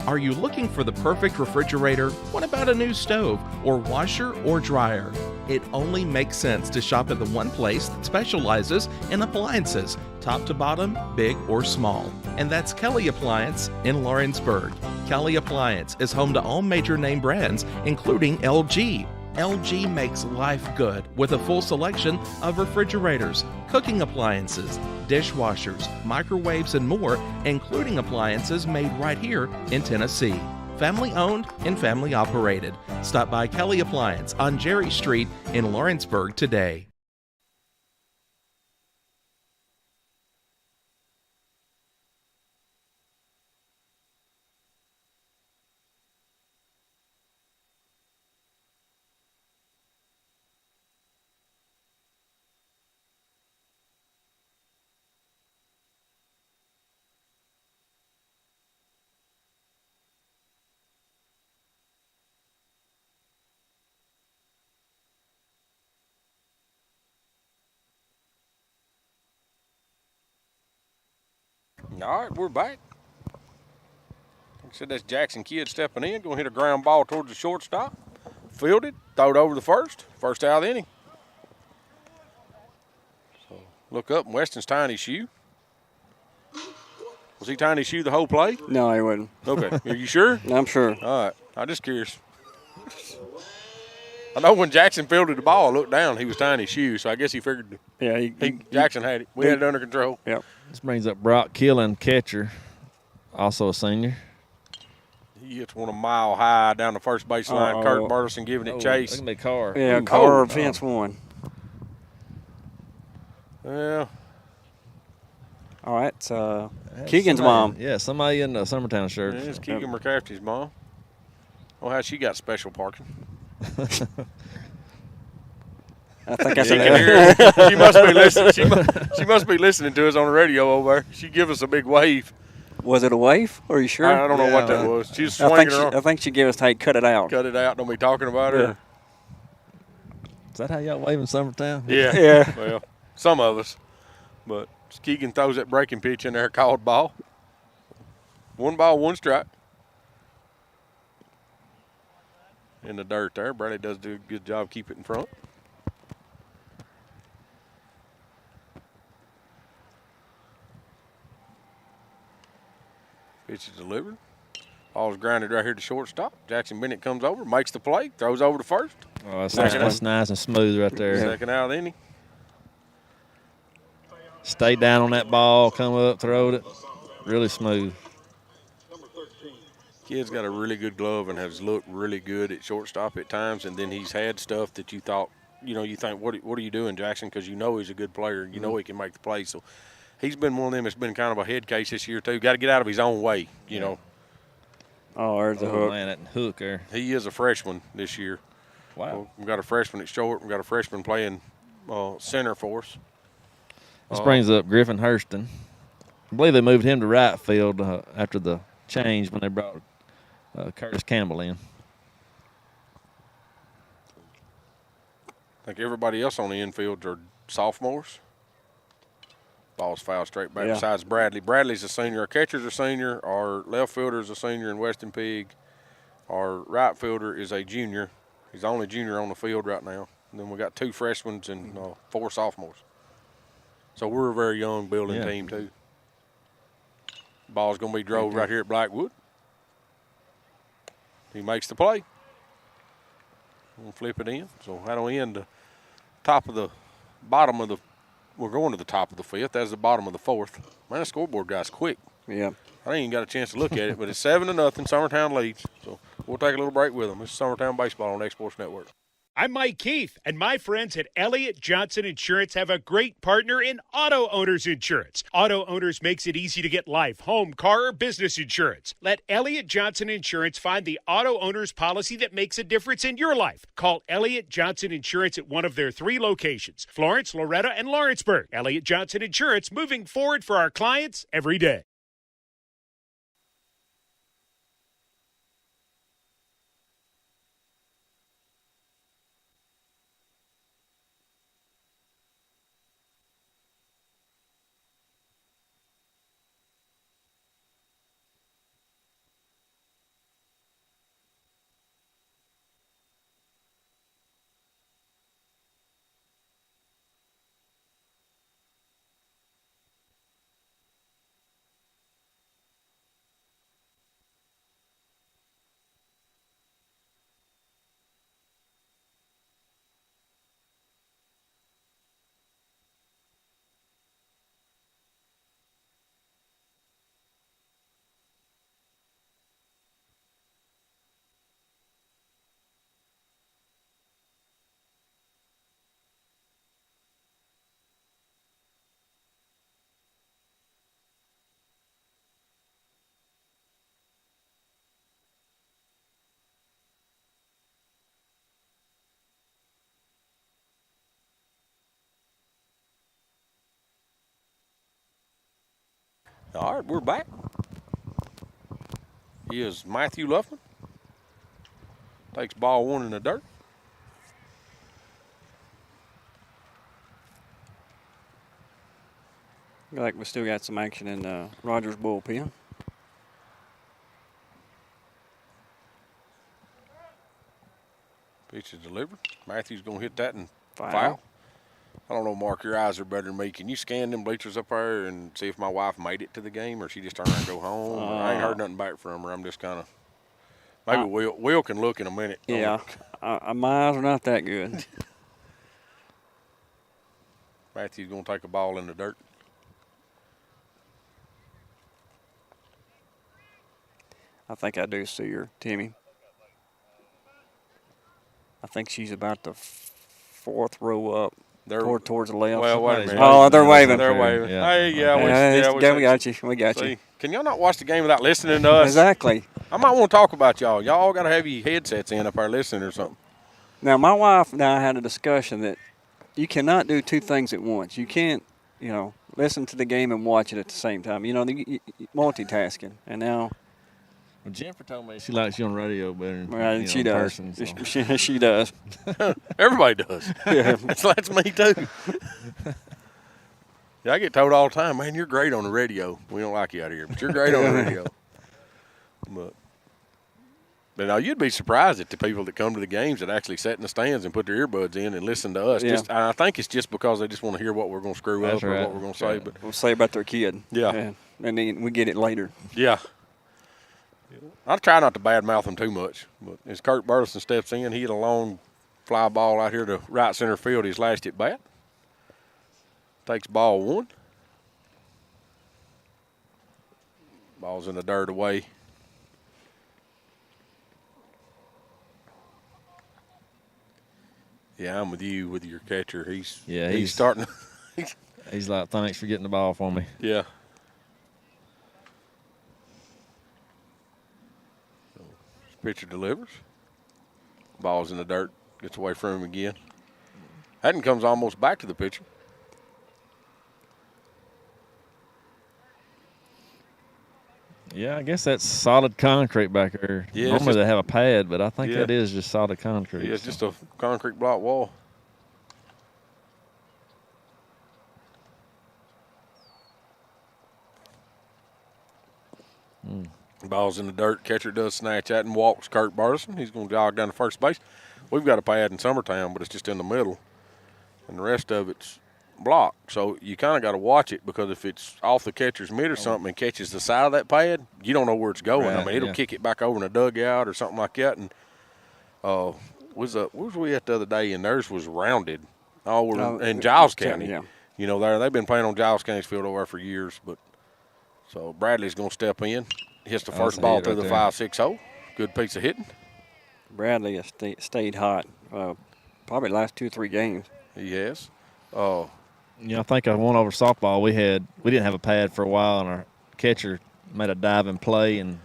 Are you looking for the perfect refrigerator? What about a new stove or washer or dryer? It only makes sense to shop at the one place that specializes in appliances, top to bottom, big or small. And that's Kelly Appliance in Lawrenceburg. Kelly Appliance is home to all major name brands, including LG. LG makes life good with a full selection of refrigerators, cooking appliances, dishwashers, microwaves, and more, including appliances made right here in Tennessee. Family owned and family operated. Stop by Kelly Appliance on Jerry Street in Lawrenceburg today. All right, we're back. Like I said, that's Jackson Kidd stepping in, going to hit a ground ball towards the shortstop. Fielded, throw it over the first out of the inning. So look up, and Weston's tying his shoe. Was he tying his shoe the whole play? No, he wasn't. Okay, are you sure? I'm sure. All right, I'm just curious. I know when Jackson fielded the ball, I looked down, he was tying his shoe, so I guess he figured Jackson had it. We had it under control. Yep. This brings up Brock Killen, catcher, also a senior. He hits one a mile high down the first baseline. Kurt Burleson giving it chase. Look at the car. Yeah, car fence one. Yeah. All right, Keegan's mom. Yeah, somebody in the Summertown shirt. Yeah, it's Keegan McCafferty's mom. Oh, how she got special parking. I think I She can hear us. She must be listening. She must be listening to us on the radio over there. She give us a big wave. Was it a wave? Are you sure? I don't know what that was. She was swinging her arm. I think she gave us, hey, cut it out. Cut it out. Don't be talking about her. Is that how y'all wave in Summertown? Yeah. Yeah. Well, some of us. But Keegan throws that breaking pitch in there, called ball. 1 ball, 1 strike. In the dirt there. Bradley does do a good job keep it in front. Pitch is delivered. Ball's grounded right here to shortstop. Jackson Bennett comes over, makes the play, throws over to first. Oh, that's nice and smooth right there. Second out of the inning. Stay down on that ball, come up, throw it. Really smooth. Kid's got a really good glove and has looked really good at shortstop at times, and then he's had stuff that you thought, you think, what are you doing, Jackson? Because you know he's a good player. You know he can make the play. So he's been one of them that's been kind of a head case this year, too. Got to get out of his own way, you know. Oh, there's a hook. Man, that hook there. He is a freshman this year. Wow. We've got a freshman at short. We've got a freshman playing center for us. This brings up Griffin Hurston. I believe they moved him to right field after the change when they brought Curtis Campbell in. I think everybody else on the infield are sophomores. Ball's fouled straight back besides Bradley. Bradley's a senior. Our catcher's a senior. Our left fielder's a senior in Weston Pig. Our right fielder is a junior. He's the only junior on the field right now. And then we got 2 freshmen and 4 sophomores. So we're a very young building team, too. Ball's going to be drove right here at Blackwood. He makes the play. We'll flip it in. So that'll end the bottom of the we're going to the top of the 5th. That's the bottom of the 4th. Man, the scoreboard guy's quick. Yeah. I ain't even got a chance to look at it, but it's 7-0. Summertown leads. So we'll take a little break with them. This is Summertown Baseball on X Sports Network. I'm Mike Keith, and my friends at Elliott Johnson Insurance have a great partner in Auto Owners Insurance. Auto Owners makes it easy to get life, home, car, or business insurance. Let Elliott Johnson Insurance find the auto owner's policy that makes a difference in your life. Call Elliott Johnson Insurance at one of their 3 locations, Florence, Loretta, and Lawrenceburg. Elliott Johnson Insurance, moving forward for our clients every day. All right, we're back. Here's Matthew Luffman. Takes ball 1 in the dirt. Like we still got some action in Rogers' bullpen. Pitch is delivered. Matthew's going to hit that and Foul. foul. I don't know, Mark, your eyes are better than me. Can you scan them bleachers up there and see if my wife made it to the game or she just turned around and go home? I ain't heard nothing back from her. I'm just kind of – maybe Will can look in a minute. Yeah, my eyes are not that good. Matthew's going to take a ball in the dirt. I think I do see her, Timmy. I think she's about the 4th row up. Towards the left. Well, wait a minute. Oh, they're waving. They're waving. Yeah. Hey, we got you. We got you. Can y'all not watch the game without listening to us? Exactly. I might want to talk about y'all. Y'all got to have your headsets in up there listening or something. Now, my wife and I had a discussion that you cannot do 2 things at once. You can't, listen to the game and watch it at the same time. Multitasking. And now – Well, Jennifer told me she likes you on radio better than she in does. person. So. She does. Everybody does. Yeah. That's me too. Yeah, I get told all the time, man, you're great on the radio. We don't like you out here, but you're great on the radio. But now you'd be surprised at the people that come to the games that actually sit in the stands and put their earbuds in and listen to us. Yeah. I think it's just because they just want to hear what we're going to screw up or what we're going to say. But we'll say about their kid. Yeah. And then we get it later. Yeah. I try not to badmouth him too much, but as Kurt Burleson steps in, he hit a long fly ball out here to right center field his last at bat. Takes ball 1. Ball's in the dirt away. Yeah, I'm with you with your catcher. He's starting. He's like, thanks for getting the ball for me. Yeah. Pitcher delivers. Ball's in the dirt. Gets away from him again. Haddon comes almost back to the pitcher. Yeah, I guess that's solid concrete back there. Yeah, normally they have a pad, but I think that is just solid concrete. Yeah, it's just a concrete block wall. Ball's in the dirt. Catcher does snatch at and walks Kurt Burleson. He's going to jog down to first base. We've got a pad in Summertown, but it's just in the middle. And the rest of it's blocked. So you kind of got to watch it because if it's off the catcher's mitt or something and catches the side of that pad, you don't know where it's going. Right, I mean, it'll kick it back over in a dugout or something like that. And where was we at the other day? And theirs was rounded. In Giles County. Yeah. You know, they've been playing on Giles County's field over there for years. But so Bradley's going to step in, hits the first ball through the 5-6 hole. Good piece of hitting. Bradley has stayed hot probably the last 2 or 3 games. He has. I think I won over softball. We didn't have a pad for a while, and our catcher made a diving play and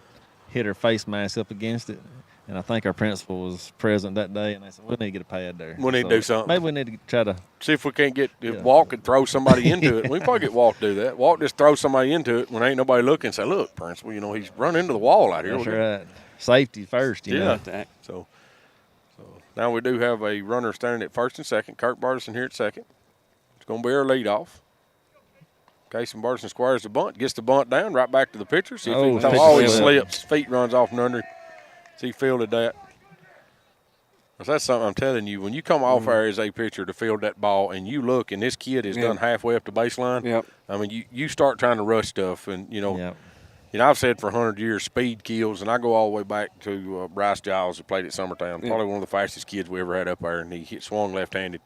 hit her face mask up against it. And I think our principal was present that day, and they said, we need to get a pad there. We need to do something. Maybe we need to try to see if we can't get Walt could throw somebody into it. We can probably get Walt to do that. Walt just throw somebody into it when ain't nobody looking and say, look, principal, he's run into the wall out here. That's right. Safety first, you know. So now we do have a runner standing at first and second. Kirk Bartison here at second. It's going to be our leadoff. Casey Bartison squares the bunt, gets the bunt down, right back to the pitcher. See if he always slips. Feet runs off and under. See, he fielded that. That's something I'm telling you. When you come off there as a pitcher to field that ball and you look and this kid is done halfway up the baseline, I mean, you start trying to rush stuff. And, I've said for 100 years, speed kills. And I go all the way back to Bryce Giles, who played at Summertown. Probably one of the fastest kids we ever had up there. And he swung left-handed.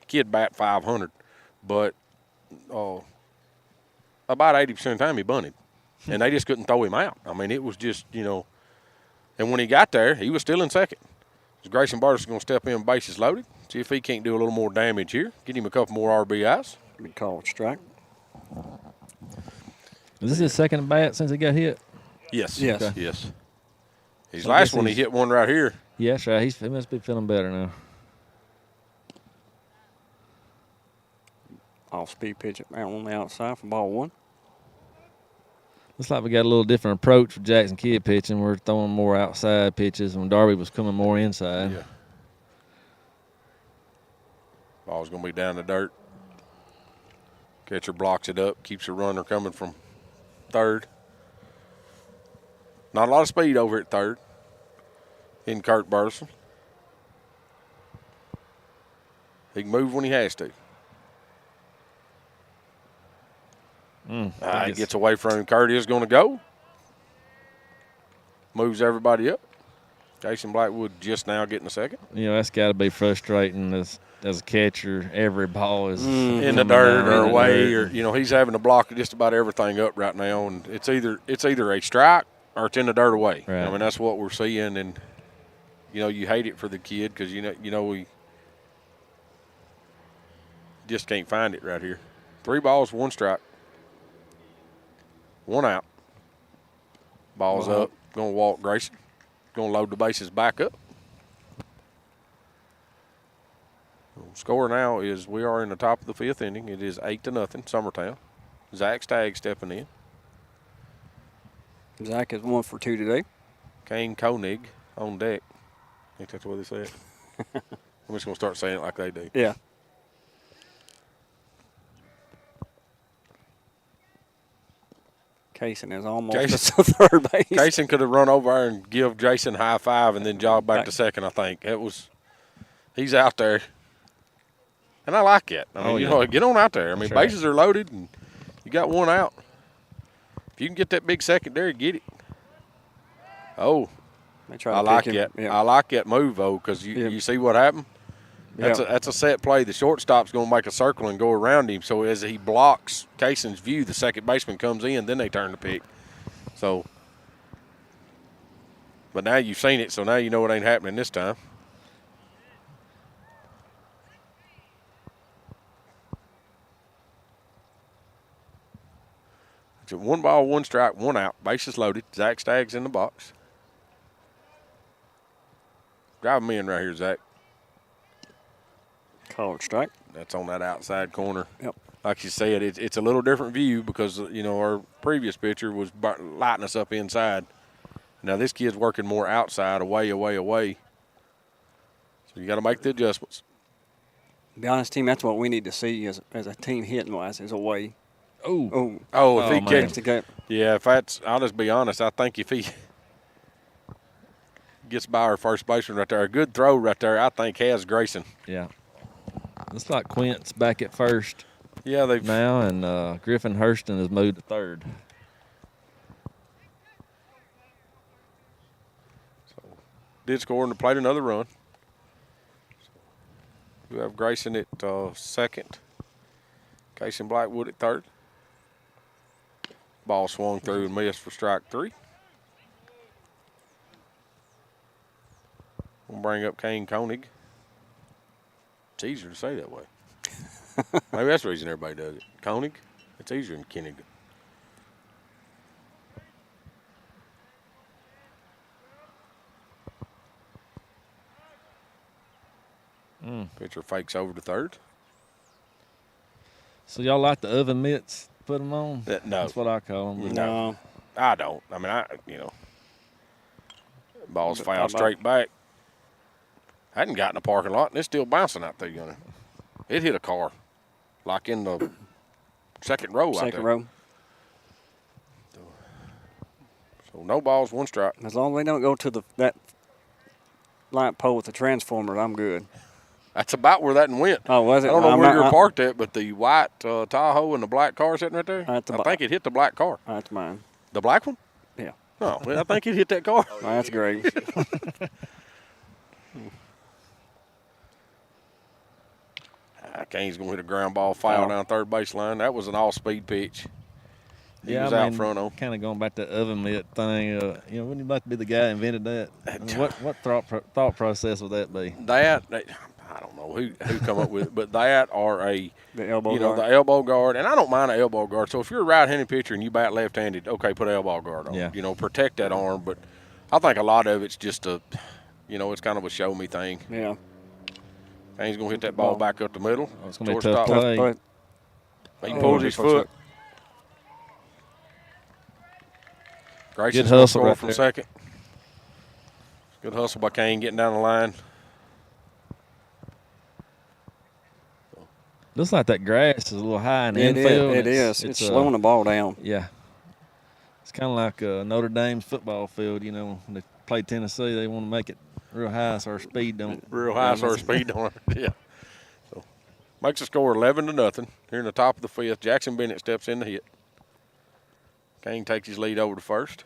Kid bat 500. But about 80% of the time he bunted. And they just couldn't throw him out. I mean, it was just, And when he got there, he was still in second. So Grayson Bartis going to step in, bases loaded, see if he can't do a little more damage here, get him a couple more RBIs. Good call, strike. Is this his second bat since he got hit? Yes. Okay. Yes. His last one, he hit one right here. Yeah, that's right. He must be feeling better now. Off-speed pitch on the outside for ball 1. Looks like we got a little different approach with Jackson Kidd pitching. We're throwing more outside pitches when Darby was coming more inside. Yeah. Ball's going to be down the dirt. Catcher blocks it up, keeps the runner coming from third. Not a lot of speed over at third in Kirk Burleson. He can move when he has to. He gets away from him. Kurt is going to go. Moves everybody up. Jason Blackwood just now getting a second. That's got to be frustrating as a catcher. Every ball is in the dirt or away, or he's having to block just about everything up right now, and it's either a strike or it's in the dirt away. Right. I mean, that's what we're seeing, and you hate it for the kid because we just can't find it right here. 3 balls, 1 strike. 1 out. Ball's up. Going to walk Grayson. Going to load the bases back up. Score now is we are in the top of the 5th inning. It is 8-0, Summertown. Zach Stagg stepping in. Zach is 1 for 2 today. Kane Koenig on deck. I think that's what they said. I'm just going to start saying it like they do. Yeah. Kaysen is almost to third base. Kaysen could have run over there and give Jason a high five and then jog back to second, I think. He's out there. And I like it. I mean, get on out there. I mean, bases are loaded and you got 1 out. If you can get that big secondary, get it. I like it. I like that move, though, because you see what happened? That's a set play. The shortstop's going to make a circle and go around him. So as he blocks Kaysen's view, the second baseman comes in, then they turn the pick. So, but now you've seen it, so now you know it ain't happening this time. It's a 1 ball, 1 strike, 1 out. Bases loaded. Zach Stagg's in the box. Drive him in right here, Zach. Call it strike. That's on that outside corner. Yep. Like you said, it's a little different view because, our previous pitcher was lighting us up inside. Now this kid's working more outside, away. So you got to make the adjustments. To be honest, team, that's what we need to see as a team hitting-wise is away. If he catches. Yeah, I'll just be honest. I think if he gets by our first baseman right there, a good throw right there, I think has Grayson. Yeah. Looks like Quint's back at first. Yeah, they've now, and Griffin Hurston has moved to third. So did score and played another run. We have Grayson at second. Casey Blackwood at third. Ball swung through and missed for strike 3. We'll bring up Kane Koenig. It's easier to say that way. Maybe that's the reason everybody does it. Koenig, it's easier than Koenig. Pitcher fakes over to third. So y'all like the oven mitts? Put them on? No. That's what I call them. No. I don't. I mean, ball's fouled straight back. I hadn't got in the parking lot, and it's still bouncing out there. It hit a car, like in the second row out there. Second row. So no balls, 1 strike. As long as they don't go to that light pole with the transformer, I'm good. That's about where that one went. Oh, was it? I don't know where you're parked at, but the white Tahoe and the black car sitting right there, I think it hit the black car. That's mine. The black one? Yeah. Oh, well, I think it hit that car. Oh, that's great. Kane's going to hit a ground ball foul down third baseline. That was an all-speed pitch. He was out front on. Kind of going back to the oven mitt thing. Wouldn't you like to be the guy that invented that? I mean, what thought process would that be? I don't know who come up with it, but that or the elbow guard. The elbow guard, and I don't mind an elbow guard. So if you're a right-handed pitcher and you bat left-handed, okay, put an elbow guard on. Yeah. Protect that arm. But I think a lot of it's just it's kind of a show me thing. Yeah. And he's gonna hit that ball back up the middle. Oh, it's gonna be a tough play. He pulls his foot. Grayson's Good hustle right from second. Good hustle by Kane getting down the line. Looks like that grass is a little high in the infield. It is. It's slowing the ball down. Yeah. It's kind of like Notre Dame's football field. When they play Tennessee, they want to make it real high so our speed don't. Real high so our speed don't. Yeah. So makes the score 11-0 here in the top of the 5th. Jackson Bennett steps in to hit. Kane takes his lead over to first.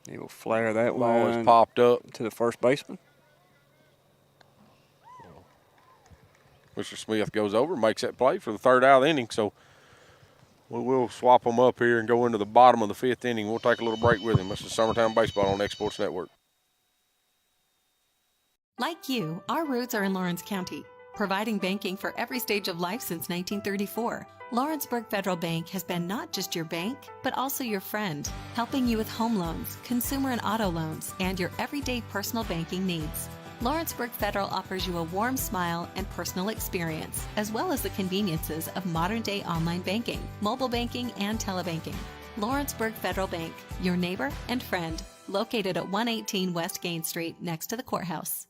He will flare that ball one. Is popped up to the first baseman. Mr. Smith goes over, makes that play for the 3rd out of the inning. So we will swap them up here and go into the bottom of the 5th inning. We'll take a little break with him. This is Summertown Baseball on Exports Network. Like you, our roots are in Lawrence County, providing banking for every stage of life since 1934. Lawrenceburg Federal Bank has been not just your bank, but also your friend, helping you with home loans, consumer and auto loans, and your everyday personal banking needs. Lawrenceburg Federal offers you a warm smile and personal experience, as well as the conveniences of modern-day online banking, mobile banking, and telebanking. Lawrenceburg Federal Bank, your neighbor and friend, located at 118 West Gain Street next to the courthouse.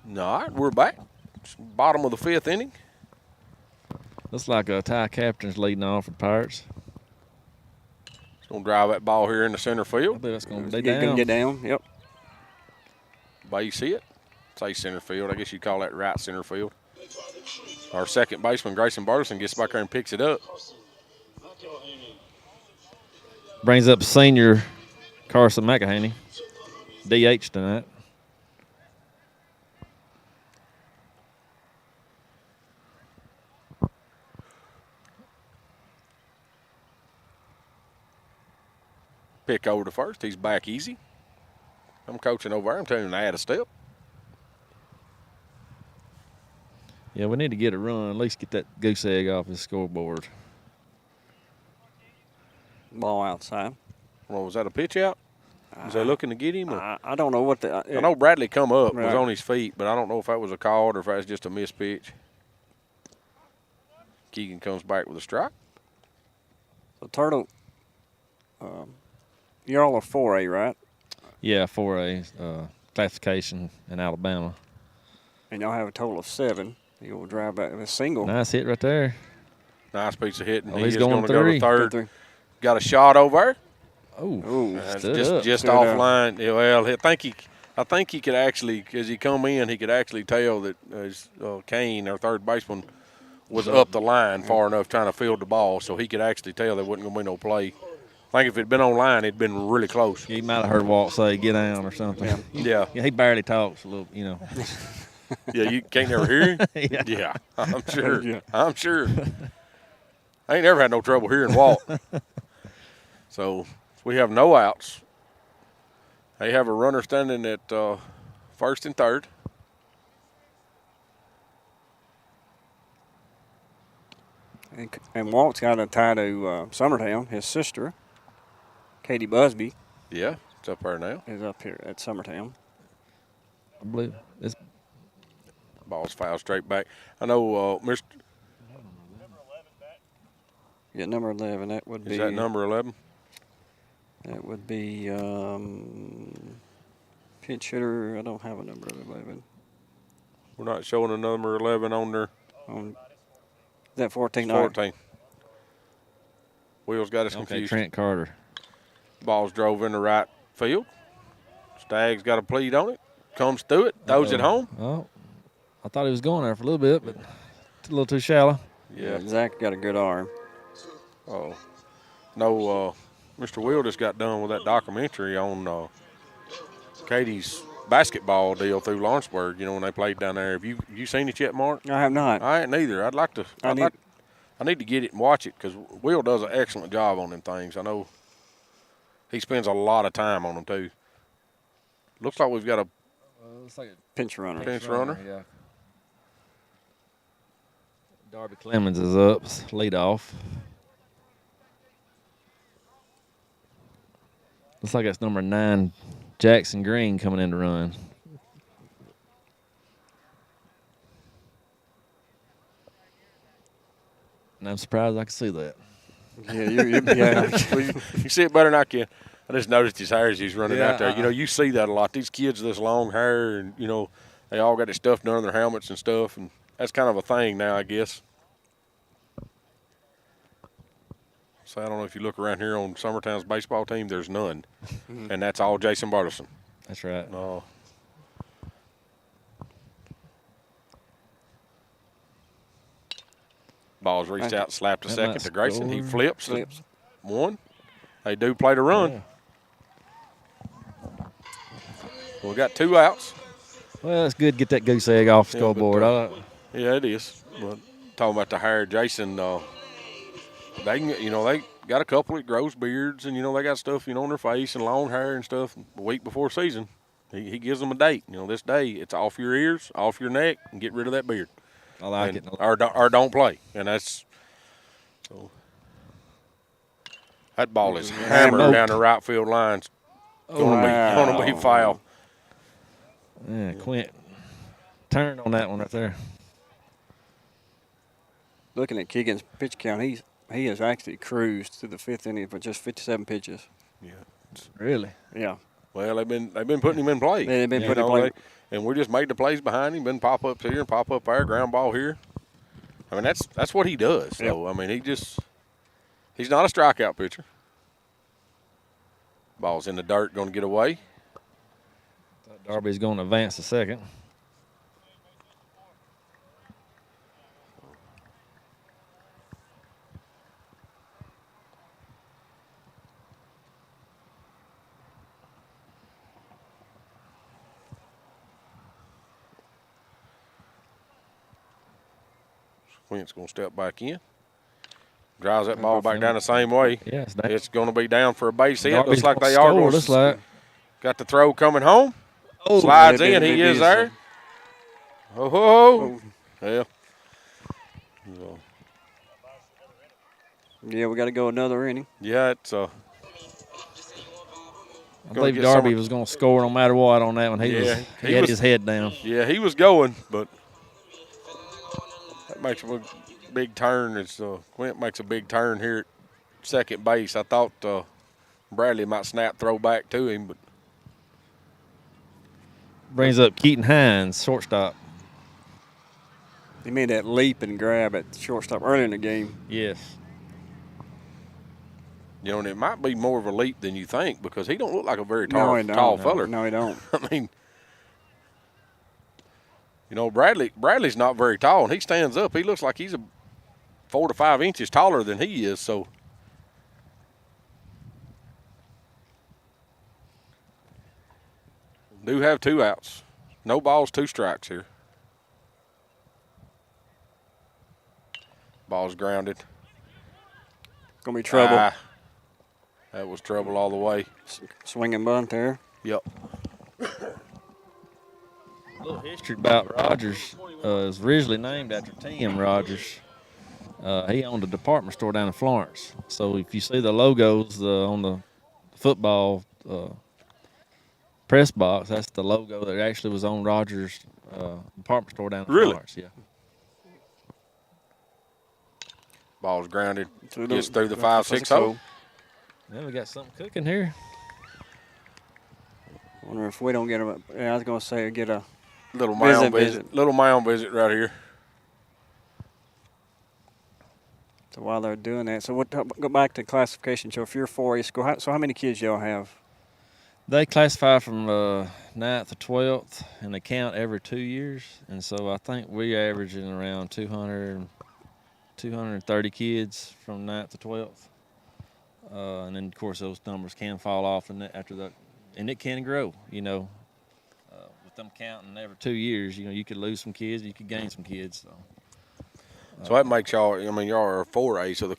All right, we're back. It's bottom of the 5th inning. Looks like Ty Captain's leading off for Pirates. He's going to drive that ball here in the center field. I believe that's going to get down. Yep. Base hit. Say center field. I guess you'd call that right center field. Our second baseman, Grayson Burleson, gets back there and picks it up. Brings up senior Carson McEhaney. DH tonight. Pick over to first. He's back easy. I'm coaching over there. I'm telling him to add a step. Yeah, we need to get a run. At least get that goose egg off his scoreboard. Ball outside. Well, was that a pitch out? Was they looking to get him? I don't know what the. I know Bradley come up, was Right. on his feet, but I don't know if that was a call or if that was just a missed pitch. Keegan comes back with a strike. So Turtle, you're all a 4A, right? Yeah, 4A classification in Alabama. And y'all have a total of 7. You'll drive back with a single. Nice hit right there. Nice piece of hitting. Oh, He he's is going going to go to three. third. Got a shot over. Oh, Just off line. Yeah, well, I think he could actually, as he come in, he could actually tell that Kane, our third baseman, was up the line far enough trying to field the ball, so he could actually tell there wasn't going to be no play. I think if it had been on line, it'd been really close. He might have heard Walt say, "Get down" or something. Yeah. He barely talks a little, Yeah, you can't never hear him? Yeah, I'm sure. I'm sure. I ain't never had no trouble hearing Walt. So we have no outs. They have a runner standing at first and third. And Walt's got a tie to Summertown. His sister, Katie Busby. Yeah, it's up there now. Is up here at Summertown. I believe this ball's fouled straight back. I know Mr. Yeah, number 11. That would be. Is that number 11? That would be pinch hitter. I don't have a number 11. We're not showing a number 11 on there. Is that 14? 14. Wheels got us confused. Trent Carter. Ball's drove in the right field. Staggs got a pleat on it. Comes through it. Throws it home. Oh, I thought he was going there for a little bit, but it's a little too shallow. Yeah, Zach got a good arm. Oh, no, Mr. Will just got done with that documentary on Katie's basketball deal through Lawrenceburg, when they played down there. Have you seen it yet, Mark? I have not. I ain't neither. I'd like to. I need to get it and watch it because Will does an excellent job on them things. I know he spends a lot of time on them too. Looks like we've got a looks like a pinch runner. Pinch runner. Yeah. Darby Clemens is up, lead off. Looks like it's number 9, Jackson Green, coming in to run. And I'm surprised I can see that. Yeah, you see it better than I can. I just noticed his hair as he's running out there. You see that a lot. These kids with this long hair, and they all got this stuff done on their helmets and stuff, and that's kind of a thing now, I guess. So I don't know if you look around here on Summertown's baseball team, there's none, and that's all Jason Bartleson. That's right. Ball's reached out, slapped a second to Grayson. He flips. One. They do play the run. Yeah. Well, we got 2 outs. Well, it's good to get that goose egg off the scoreboard. Yeah, it is. But talking about the hair, Jason, they can, they got a couple that grows beards and, they got stuff, on their face and long hair and stuff. A week before season, he gives them a date. This day, it's off your ears, off your neck, and get rid of that beard. I like it. Or don't play. And that's so. That ball is hammered down the right field line. It's going to be foul. Yeah, Quint turned on that one right there. Looking at Keegan's pitch count, he has actually cruised through the 5th inning for just 57 pitches. Yeah. Really? Yeah. Well, they've been putting him in play. They've been putting him in play. And we just made the plays behind him, been pop ups here and pop up there, ground ball here. I mean, that's what he does. So, I mean, he's not a strikeout pitcher. Ball's in the dirt, going to get away. Darby's going to advance a second. Quint's going to step back in. Drives that ball back down the same way. Yeah, it's going to be down for a base hit. Darby's Looks like they are going to. Got the throw coming home. Slides in. He is there. Oh. Yeah. So, Yeah, we got to go another inning. yeah, it's I believe Darby was going to score no matter what on that one. He had his head down. Yeah, he was going, but that makes a big turn. It's Quint makes a big turn here at second base. I thought Bradley might snap throw back to him, but Brings up Keaton Hines, shortstop. He made that leap and grab at shortstop early in the game. Yes. you know, and it might be more of a leap than you think because he don't look like a very tall feller. No, he don't. I mean, you know, Bradley's not very tall, and he stands up. He looks like he's 4 to 5 inches taller than he is. So, do have 2 outs, no balls, 2 strikes here. Ball's grounded. Gonna be trouble. That was trouble all the way. Swinging bunt there. Yep. A little history about Rogers. Is originally named after T.M. Rogers. He owned a department store down in Florence. So if you see the logos on the football press box, that's the logo that actually was on Rogers' department store down in Florence. Yeah. Ball's grounded. Gets through the 5-6 hole. Yeah, we got something cooking here. Wonder if we don't get a. Yeah, I was gonna say get a little mound visit. Little mound visit right here. So while they're doing that, so go back to classification. So if you're 4A school, so how many kids y'all have? They classify from 9th to 12th, and they count every 2 years. And so I think we're averaging around 230 kids from 9th to 12th. And then, of course, those numbers can fall off after that, and it can grow, you know. With them counting every 2 years, you know, you could lose some kids, you could gain some kids. So that makes y'all, I mean, y'all are 4A, so the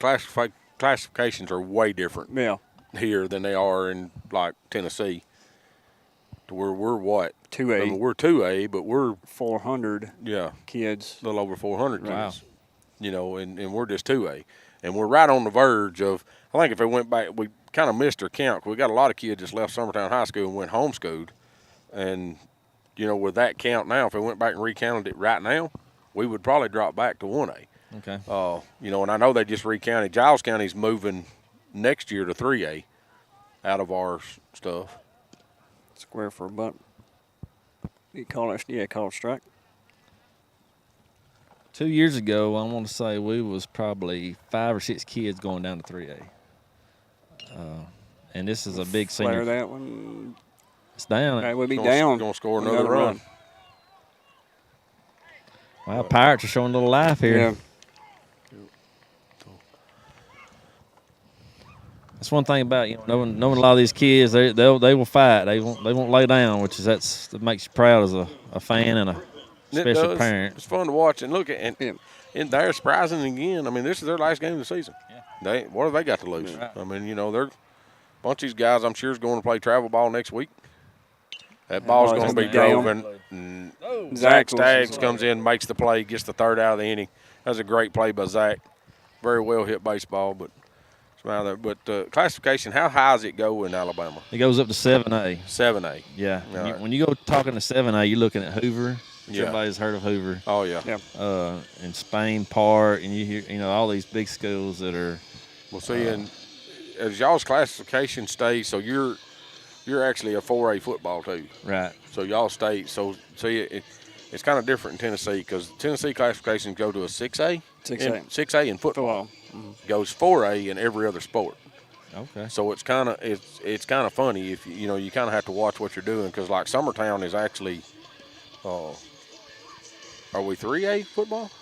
classifications are way different here than they are in, like, Tennessee. To where we're what? 2A. I mean, we're 2A, but we're 400 kids. A little over 400 kids. Wow. You know, and we're just 2A. And we're right on the verge of, I think if it went back, we kind of missed our count. We got a lot of kids that left Summertown High School and went homeschooled. And, you know, with that count now, if we went back and recounted it right now, we would probably drop back to 1A. Okay. You know, and I know they just recounted. Giles County's moving next year to 3A out of our stuff. Square for a bunt. You call it, call it strike. 2 years ago, I want to say we was probably 5 or 6 kids going down to 3A. And this is a big senior. Flare that one. It's down. It would be down. Going to score another run. Wow, Pirates are showing a little life here. Yeah. That's one thing about, you know, knowing a lot of these kids. They will fight. They won't lay down, which is that makes you proud as a fan and a special parent. It's fun to watch and look at, and they're surprising again. I mean, this is their last game of the season. Yeah. What have they got to lose? Right. I mean, you know, they're a bunch of these guys. I'm sure is going to play travel ball next week. That ball's going to be drove, and Zach Staggs comes in, makes the play, gets the 3rd out of the inning. That was a great play by Zach. Very well hit baseball, but. But classification, how high does it go in Alabama? It goes up to 7A. 7A. Yeah. When you go talking to 7A, you're looking at Hoover. Everybody's heard of Hoover. Oh, yeah. In Spain, Park, and you hear, you know, all these big schools that are. Well, see, and as y'all's classification stays, so you're actually a 4A football too. Right. So y'all stay. So see, it's kind of different in Tennessee because Tennessee classifications go to a 6A. 6A in football. Goes 4A in every other sport. Okay. So it's kind of funny if you know you kind of have to watch what you're doing because like Summertown is actually, are we 3A football?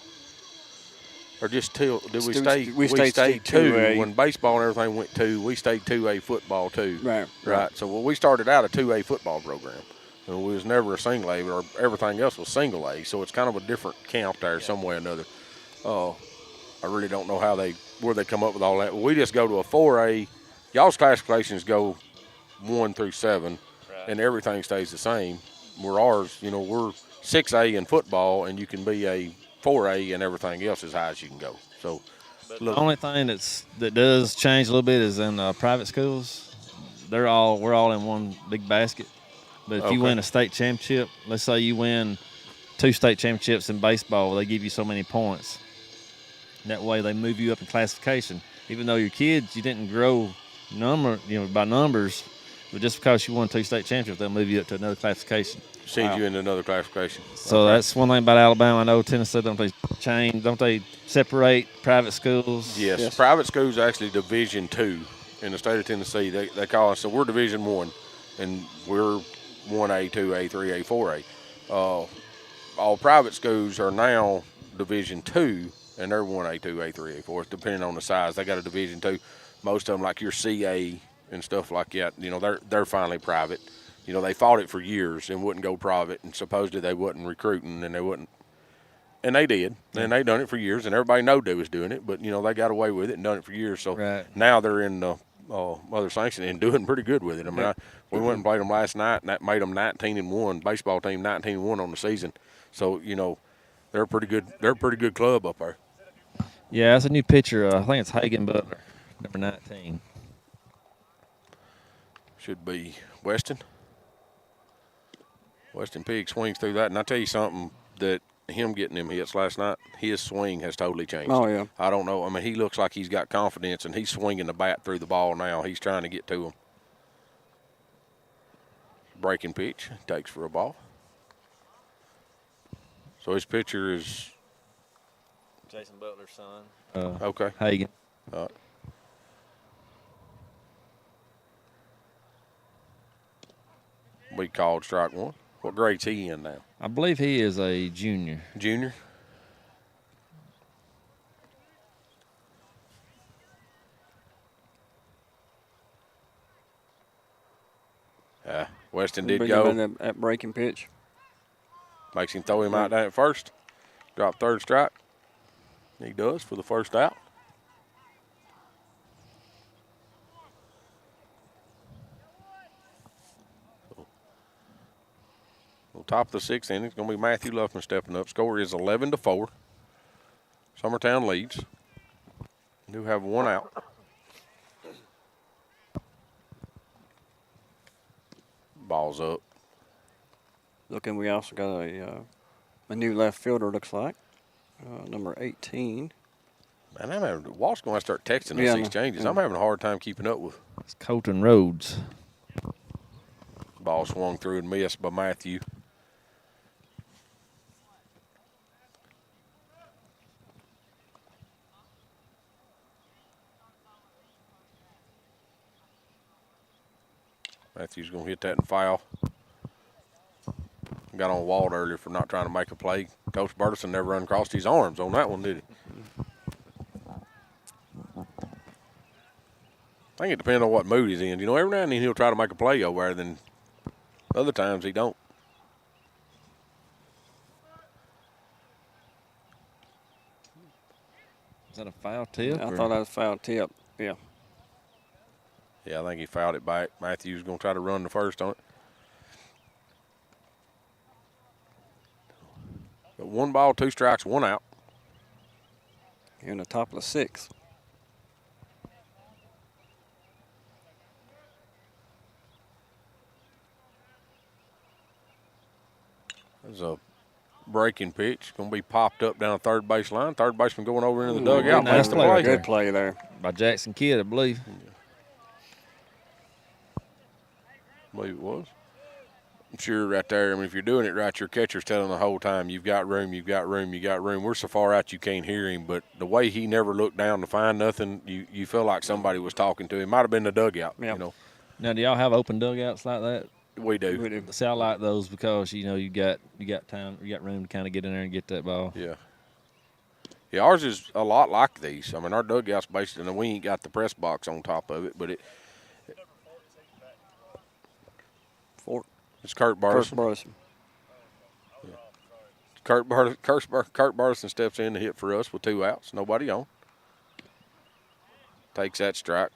Or just two? Did we stay? We stayed 2 when baseball and everything went 2. We stayed 2A football too. Right. So we started out a 2A football program. And we was never a single A, or everything else was single A. So it's kind of a different count there some way or another. I really don't know where they come up with all that. We just go to a 4A. Y'all's classifications go 1 through 7, and everything stays the same. Where ours, you know, we're 6A in football, and you can be a 4A, and everything else as high as you can go. So, The only thing that does change a little bit is in private schools. We're all in one big basket. But if you win a state championship, let's say you win 2 state championships in baseball, they give you so many points. That way, they move you up in classification. Even though your kids, you didn't grow by numbers, but just because you won 2 state championships, they'll move you up to another classification. Send you into another classification. So that's one thing about Alabama. I know Tennessee, don't they separate private schools? Yes. Private schools are actually Division II in the state of Tennessee. They call us, so we're Division I, and we're 1A, 2A, 3A, 4A. All private schools are now Division II, and they're 1A, 2A, 3A, 4A, depending on the size. They got a Division II. Most of them, like your CA and stuff like that, they're finally private. They fought it for years and wouldn't go private, and supposedly they wasn't recruiting, and they wouldn't. And they did, and they done it for years, and everybody knowed they was doing it, but, they got away with it and done it for years. So now they're in the other sanction and doing pretty good with it. I mean, we went and played them last night, and that made them 19-1, baseball team 19-1 on the season. So, they're a pretty good club up there. Yeah, that's a new pitcher. I think it's Hagen Butler, number 19. Should be Weston. Weston Pig swings through that. And I tell you something, that him getting them hits last night, his swing has totally changed. Oh, yeah. I don't know. I mean, he looks like he's got confidence, and he's swinging the bat through the ball now. He's trying to get to him. Breaking pitch, takes for a ball. So his pitcher is Jason Butler's son. Okay. Hagen. All right. We called strike one. What grade's he in now? I believe he is a junior. Junior? Weston did go. At breaking pitch. Makes him throw him out there at first. Drop third strike. He does for the first out. On top of the 6th inning, it's going to be Matthew Luffman stepping up. Score is 11-4. Summertown leads. Do have one out. Ball's up. Looking, we also got a new left fielder, looks like. Number 18. Man, Walt's going to start texting us these changes. I'm having a hard time keeping up with. It's Colton Rhodes. Ball swung through and missed by Matthew. Matthew's going to hit that and foul. Got on Walt earlier for not trying to make a play. Coach Burleson never uncrossed his arms on that one, did he? I think it depends on what mood he's in. Every now and then he'll try to make a play over there, then other times he don't. Is that a foul tip? I thought that was a foul tip, yeah. Yeah, I think he fouled it back. Matthew's going to try to run the first on it. But 1 ball, 2 strikes, 1 out. Here in the top of the 6th. There's a breaking pitch. Going to be popped up down the third base line. Third baseman going over into the dugout. Nice play. Good play there. By Jackson Kidd, I believe. I believe it was. I'm sure right there, I mean, if you're doing it right, your catcher's telling the whole time, you've got room, you've got room, you got room. We're so far out you can't hear him, but the way he never looked down to find nothing, you feel like somebody was talking to him. Might have been the dugout, Yeah. Now, do y'all have open dugouts like that? We do. We do. See, I like those because, you got time, you got room to kind of get in there and get that ball. Yeah. Yeah, ours is a lot like these. I mean, our dugout's basically, and we ain't got the press box on top of it, but it's Kurt Barson. Kurt Barson steps in to hit for us with 2 outs. Nobody on. Takes that strike.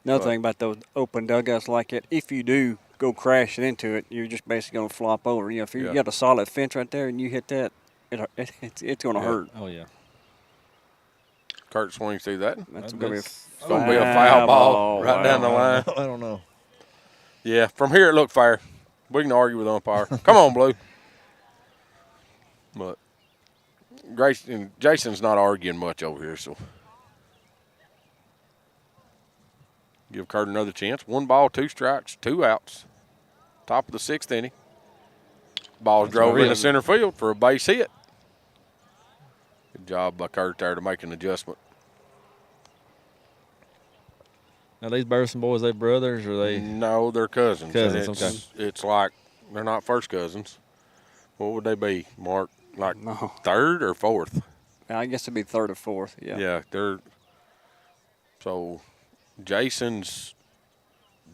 Another thing about those open dugouts like that, if you do go crashing into it, you're just basically going to flop over. If you got a solid fence right there and you hit that it's going to hurt. Oh, yeah. Kurt swings through that. That's going to be It's going to be a foul ball right down the line. I don't know. Yeah, from here it looked fair. We can argue with umpire. Come on, Blue. But Jason's not arguing much over here, so give Kurt another chance. 1 ball, 2 strikes, 2 outs. Top of the 6th inning. Ball's drove into center field for a base hit. Good job by Kurt there to make an adjustment. Now, these Burleson boys, they brothers or they? No, they're cousins. Cousins, okay. It's like they're not first cousins. What would they be, Mark? Like No. 3rd or 4th? I guess it'd be 3rd or 4th. Yeah. Yeah, they're so Jason's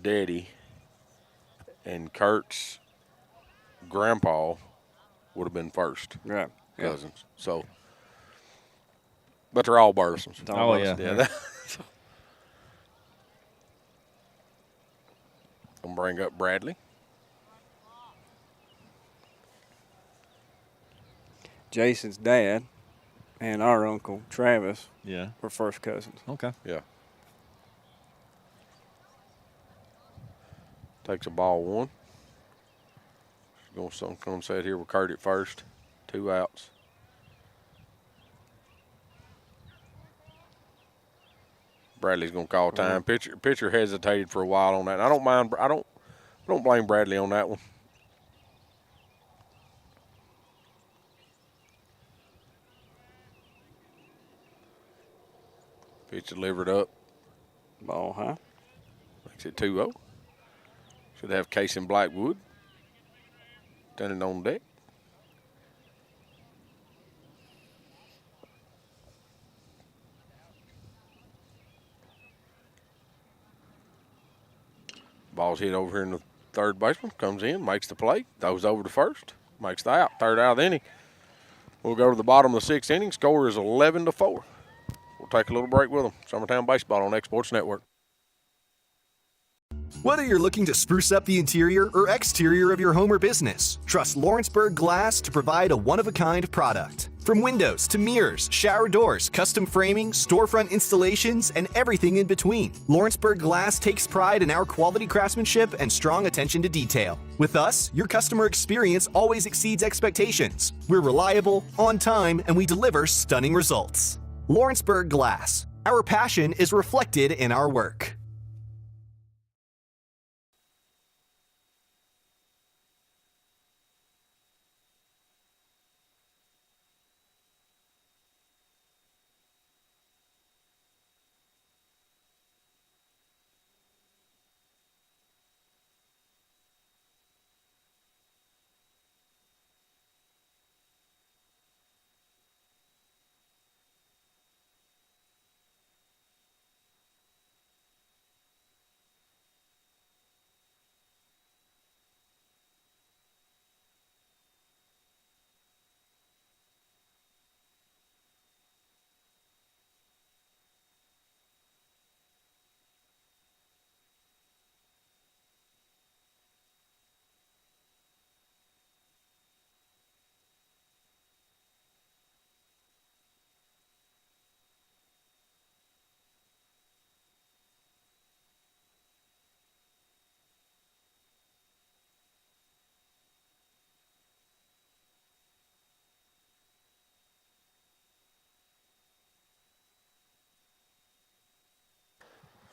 daddy and Kurt's grandpa would have been first Right. cousins. So, but they're all Burlesons. Oh, yeah. I'm gonna bring up Bradley. Jason's dad and our uncle Travis Yeah. were first cousins. Okay. Yeah. Takes a ball 1. Going to say it here with Kurt at first. 2 outs. Bradley's going to call time. Pitcher hesitated for a while on that. I don't mind. I don't blame Bradley on that one. Pitch delivered up. Ball high. Makes it 2-0. Should have Case in Blackwood. Standing on deck. Ball's hit over here in the third baseman. Comes in, makes the play, throws over to first, makes the out. 3rd out of the inning. We'll go to the bottom of the 6th inning. Score is 11-4. We'll take a little break with them. Summertown Baseball on Exports Network. Whether you're looking to spruce up the interior or exterior of your home or business, trust Lawrenceburg Glass to provide a one-of-a-kind product. From windows to mirrors, shower doors, custom framing, storefront installations, and everything in between, Lawrenceburg Glass takes pride in our quality craftsmanship and strong attention to detail. With us, your customer experience always exceeds expectations. We're reliable, on time, and we deliver stunning results. Lawrenceburg Glass. Our passion is reflected in our work.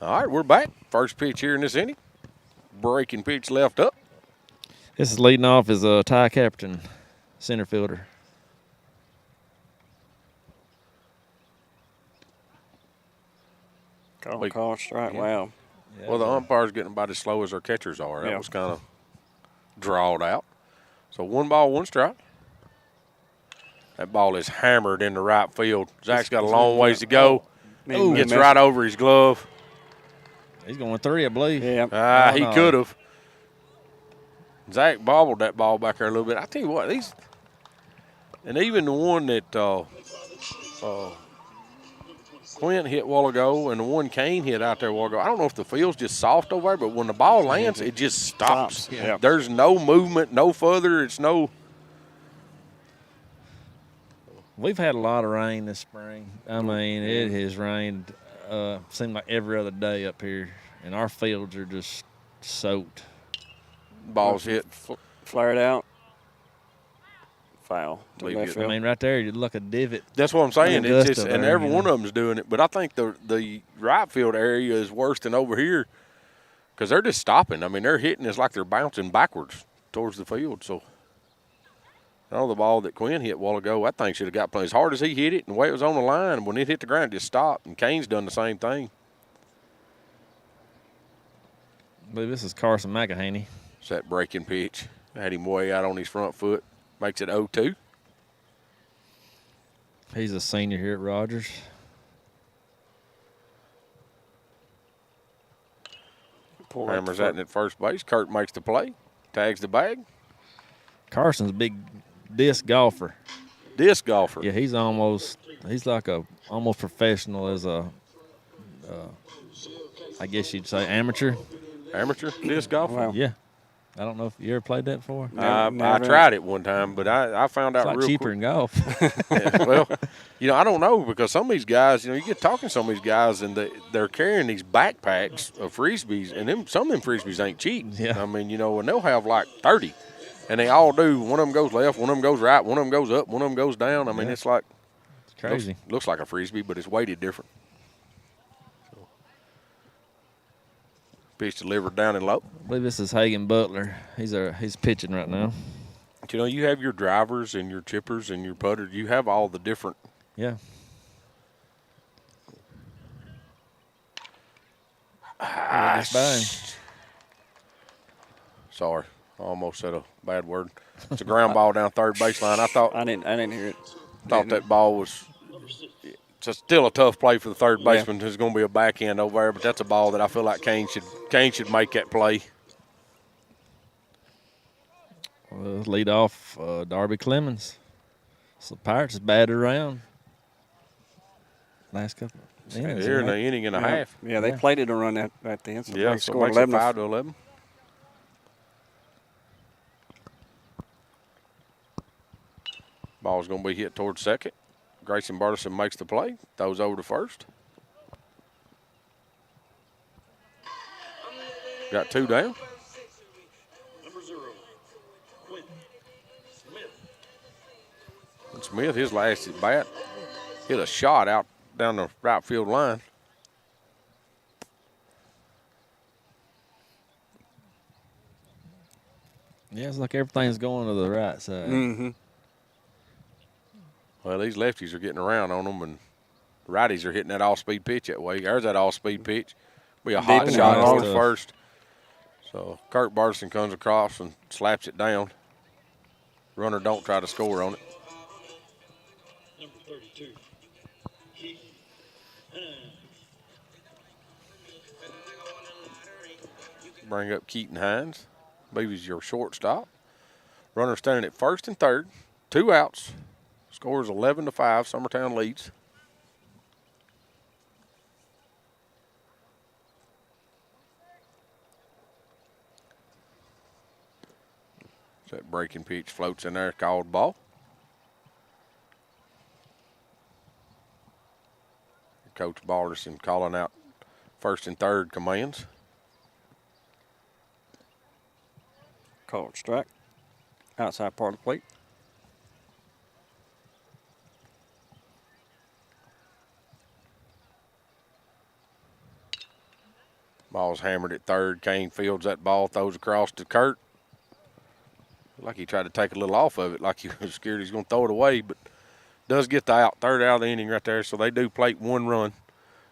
All right, we're back. First pitch here in this inning. Breaking pitch left up. This is leading off as Ty Caperton, center fielder. Call strike. Yeah. Wow. Yeah, well, the umpire's getting about as slow as our catchers are. That was kind of drawed out. So 1 ball, 1 strike. That ball is hammered into right field. Zach's got a long ways to go. Gets right over his glove. He's going 3, I believe. Yeah. He could have. Zach bobbled that ball back there a little bit. I tell you what, and even the one that Quint hit a while ago and the one Kane hit out there a while ago, I don't know if the field's just soft over there, but when the ball lands, it just stops. Yeah. There's no movement, no further. It's no. We've had a lot of rain this spring. I mean, it has rained, seemed like every other day up here, and our fields are just soaked. Balls hit. Flared out. Foul. To Leave left it. field. I mean, right there, you'd look a divot. That's what I'm saying. It's just, Augusta and there, every you one know. of them's doing it. But I think the right field area is worse than over here because they're just stopping. I mean, they're hitting it's like they're bouncing backwards towards the field. So, I know the ball that Quinn hit a while ago, that thing should have got played as hard as he hit it and the way it was on the line. When it hit the ground, it just stopped. And Kane's done the same thing. I believe this is Carson McEhaney. It's that breaking pitch. Had him way out on his front foot. Makes it 0-2. He's a senior here at Rogers. Hammers that in at first base. Kurt makes the play. Tags the bag. Carson's a big disc golfer. Disc golfer. Yeah, he's like a almost professional as a, I guess you'd say amateur. Amateur disc golfer? Wow. Yeah. I don't know if you ever played that before. I tried it one time, but I found out It's like real cheaper quick. in golf. Yeah, well, I don't know because some of these guys, you get talking to some of these guys and they're carrying these backpacks of Frisbees, and some of them Frisbees ain't cheap. Yeah. I mean, and they'll have like 30, and they all do. One of them goes left, one of them goes right, one of them goes up, one of them goes down. I mean, it's like It's crazy. Looks like a Frisbee, but it's weighted different. Pitch delivered down and low. I believe this is Hagen Butler. He's pitching right now. You have your drivers and your chippers and your putters. You have all the different. Yeah. Sorry, I almost said a bad word. It's a ground ball down third baseline. I didn't hear it. Thought that ball was. It's still a tough play for the third baseman. There's going to be a backhand over there, but that's a ball that I feel like Kane should make that play. Lead off Darby Clemens. So the Pirates is batted around. Last couple of innings. Here in an inning and a half. Yeah, they played it a run at the end. So Yeah, they so scored it makes 11 it 5-11. Ball's going to be hit towards second. Grayson Burleson makes the play. Throws over to first. Got two down. Number 0, Quinn Smith. And Smith, his last at bat, hit a shot out down the right field line. Yeah, it's like everything's going to the right side. Mm-hmm. Well, these lefties are getting around on them, and righties are hitting that all-speed pitch that way. There's that all-speed pitch. Be a hot Deep in shot the over ball. first. So Kurt Barson comes across and slaps it down. Runner don't try to score on it. Number 32, Keith Hines. Bring up Keaton Hines. Maybe he's your shortstop. Runner standing at first and third. 2 outs. Scores 11-5. Summertown leads. That breaking pitch floats in there, called ball. Coach Balderson calling out first and third commands. Called strike. Outside part of the plate. Ball's hammered at third. Kane fields that ball, throws across to Kurt. Like he tried to take a little off of it, like he was scared he's going to throw it away, but does get the out. Third out of the inning right there, so they do plate 1 run.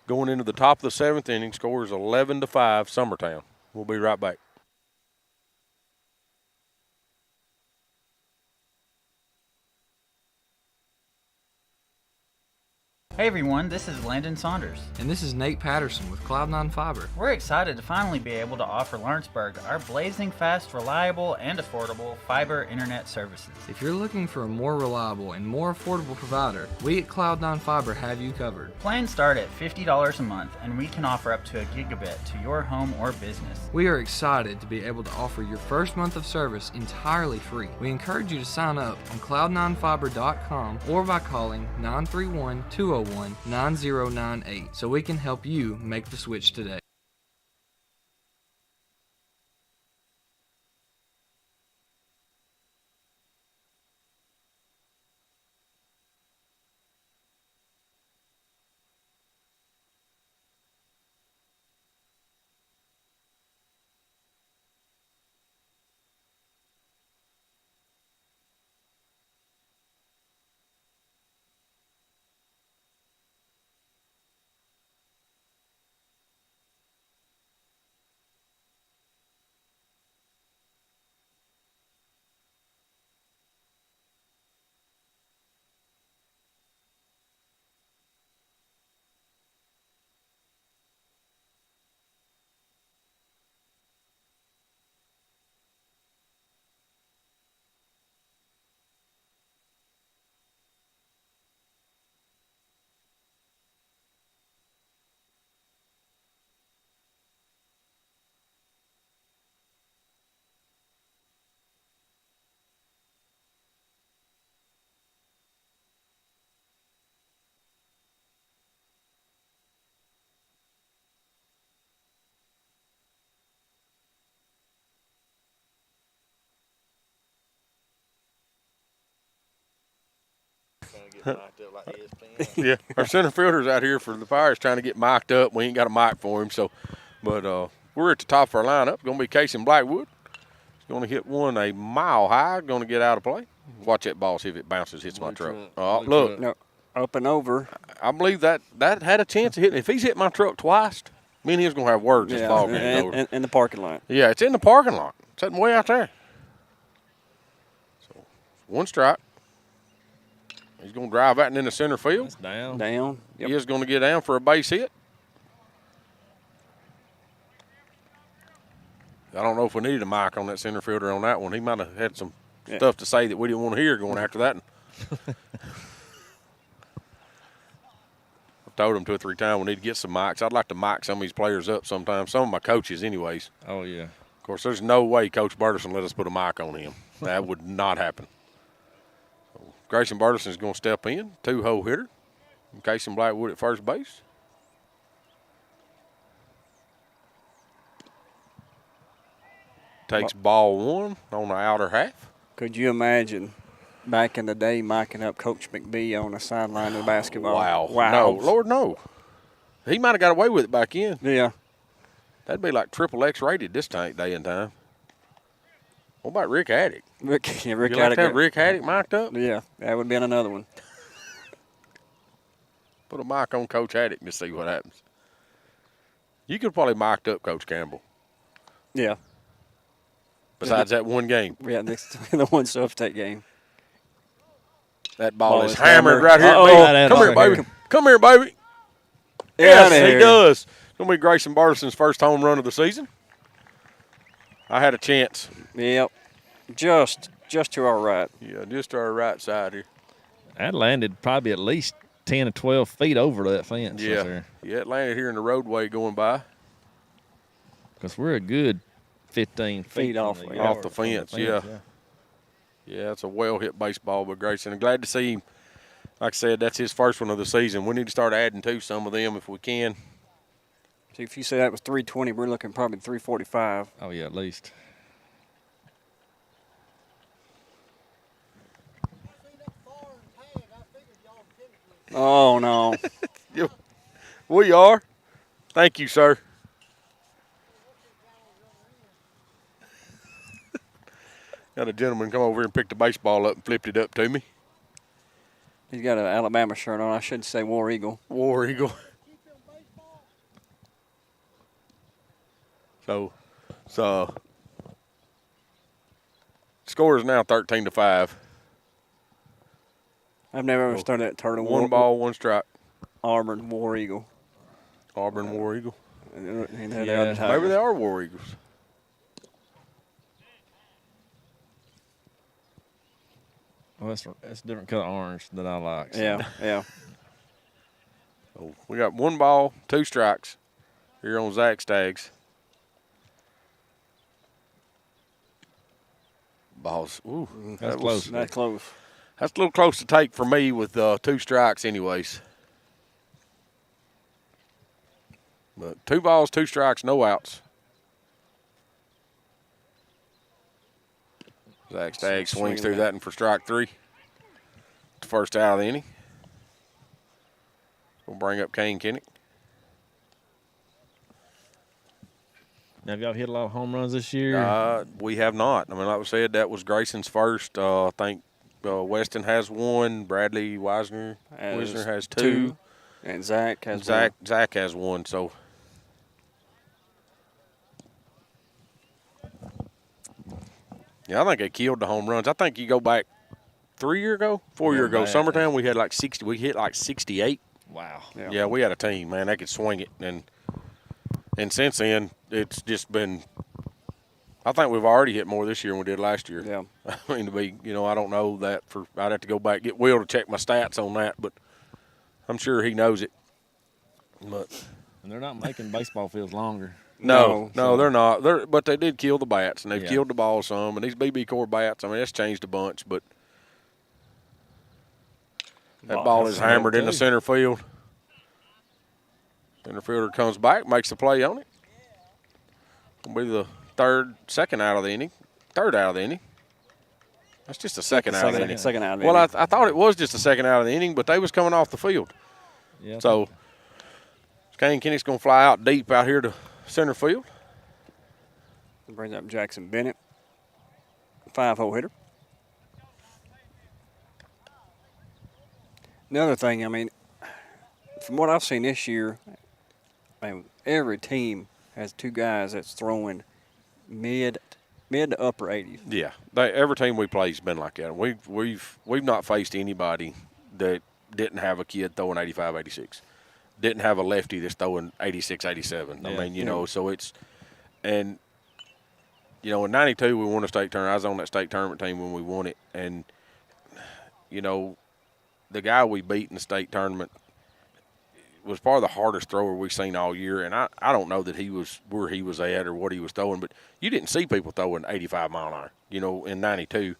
Going into the top of the 7th inning, scores 11-5 Summertown. We'll be right back. Hey everyone, this is Landon Saunders. And this is Nate Patterson with Cloud9 Fiber. We're excited to finally be able to offer Lawrenceburg our blazing fast, reliable, and affordable fiber internet services. If you're looking for a more reliable and more affordable provider, we at Cloud9 Fiber have you covered. Plans start at $50 a month, and we can offer up to a gigabit to your home or business. We are excited to be able to offer your first month of service entirely free. We encourage you to sign up on cloud9fiber.com or by calling 931-201-9098 so we can help you make the switch today. Yeah, our center fielder's out here for the Pirates trying to get mic'd up. We ain't got a mic for him, so. But we're at the top of our lineup. Going to be Casey Blackwood. He's going to hit one a mile high. Going to get out of play. Watch that ball, see if it bounces, hits my truck. Oh, look. No, up and over. I believe that had a chance of hitting. If he's hit my truck twice, me and him's going to have words this ball game over. In the parking lot. Yeah, it's in the parking lot. Sitting way out there. So, one strike. He's going to drive that and in the center field. That's down. Down. Yep. He is going to get down for a base hit. I don't know if we needed a mic on that center fielder on that one. He might have had some stuff to say that we didn't want to hear going after that. I've told him 2 or 3 times we need to get some mics. I'd like to mic some of these players up sometimes, some of my coaches anyways. Oh, yeah. Of course, there's no way Coach Burleson let us put a mic on him. That would not happen. So Grayson Burleson is going to step in, 2-hole hitter. And Casey Blackwood at first base. Takes ball 1 on the outer half. Could you imagine back in the day micing up Coach McBee on the sideline of basketball? Wow. No, Lord, no. He might have got away with it back in. Yeah. That'd be like XXX rated this day and time. What about Rick Haddock? Rick you like to have Rick Haddock mic'd up? Yeah, that would be another one. Put a mic on Coach Haddock to see what happens. You could probably mic'd up Coach Campbell. Yeah. Besides that one game. Yeah, the one State game. That ball is hammered right here. Come here, baby. Come here, baby. Yes, he does. It's going to be Grayson Bartison's first home run of the season. I had a chance. Yep. Just to our right. Yeah, just to our right side here. That landed probably at least 10 or 12 feet over that fence. Yeah. There. Yeah, it landed here in the roadway going by. Because we're a good 15 feet off the fence, yeah. Yeah, it's a well-hit baseball by Grayson. I'm glad to see him. Like I said, that's his first one of the season. We need to start adding to some of them if we can. See, if you say that was 320, we're looking probably 345. Oh, yeah, at least. Oh, no. We are. Thank you, sir. Got a gentleman come over here and picked the baseball up and flipped it up to me. He's got an Alabama shirt on. I should say War Eagle. War Eagle. So score is now 13-5. I've never ever started that turtle. 1 ball, 1 strike. Auburn War Eagle. Auburn War Eagle. And Yeah. Maybe they are War Eagles. Well, it's a different color orange that I like. So. Yeah. So we got 1 ball, 2 strikes here on Zach Staggs. Balls. Ooh, That's close. That's close. That's a little close to take for me with 2 strikes anyways. But 2 balls, 2 strikes, no outs. Zach Staggs swings through that and for strike 3. The first out of the inning. We'll bring up Kane Kinnick. Now, have y'all hit a lot of home runs this year? We have not. I mean, like we said, that was Grayson's first. I think Weston has 1. Bradley Wisner has 2. And Zach has 1. Zach has 1. So, yeah, I think they killed the home runs. I think you go back 4 year ago, Summertown, we had like 60. We hit like 68. Wow. Yeah, we had a team, man. They could swing it, and since then it's just been. I think we've already hit more this year than we did last year. Yeah. I mean, to be, I don't know that I'd have to go back get Will to check my stats on that, but I'm sure he knows it. But and they're not making baseball fields longer. No, they're not. But they did kill the bats, and they've killed the ball some. And these BB core bats, I mean, that's changed a bunch. But that ball is hammered in the center field. Center fielder comes back, makes the play on it. Gonna be the second out of the inning. Third out of the inning. That's just the second out of the inning. Second out of the inning. Well, I thought it was just the second out of the inning, but they was coming off the field. Yeah. So Kane Kinnick's gonna fly out deep out here to center field. Brings up Jackson Bennett, 5-hole hitter. Another thing, I mean, from what I've seen this year, I mean, every team has 2 guys that's throwing mid to upper 80s. Yeah, every team we play's been like that. We've not faced anybody that didn't have a kid throwing 85, 86. Didn't have a lefty that's throwing 86, 87. Yeah. I mean, so it's – and, in 92 we won a state tournament. I was on that state tournament team when we won it. And, the guy we beat in the state tournament was probably the hardest thrower we've seen all year. And I don't know that he was where he was at or what he was throwing, but you didn't see people throwing 85 mile an hour, in 92.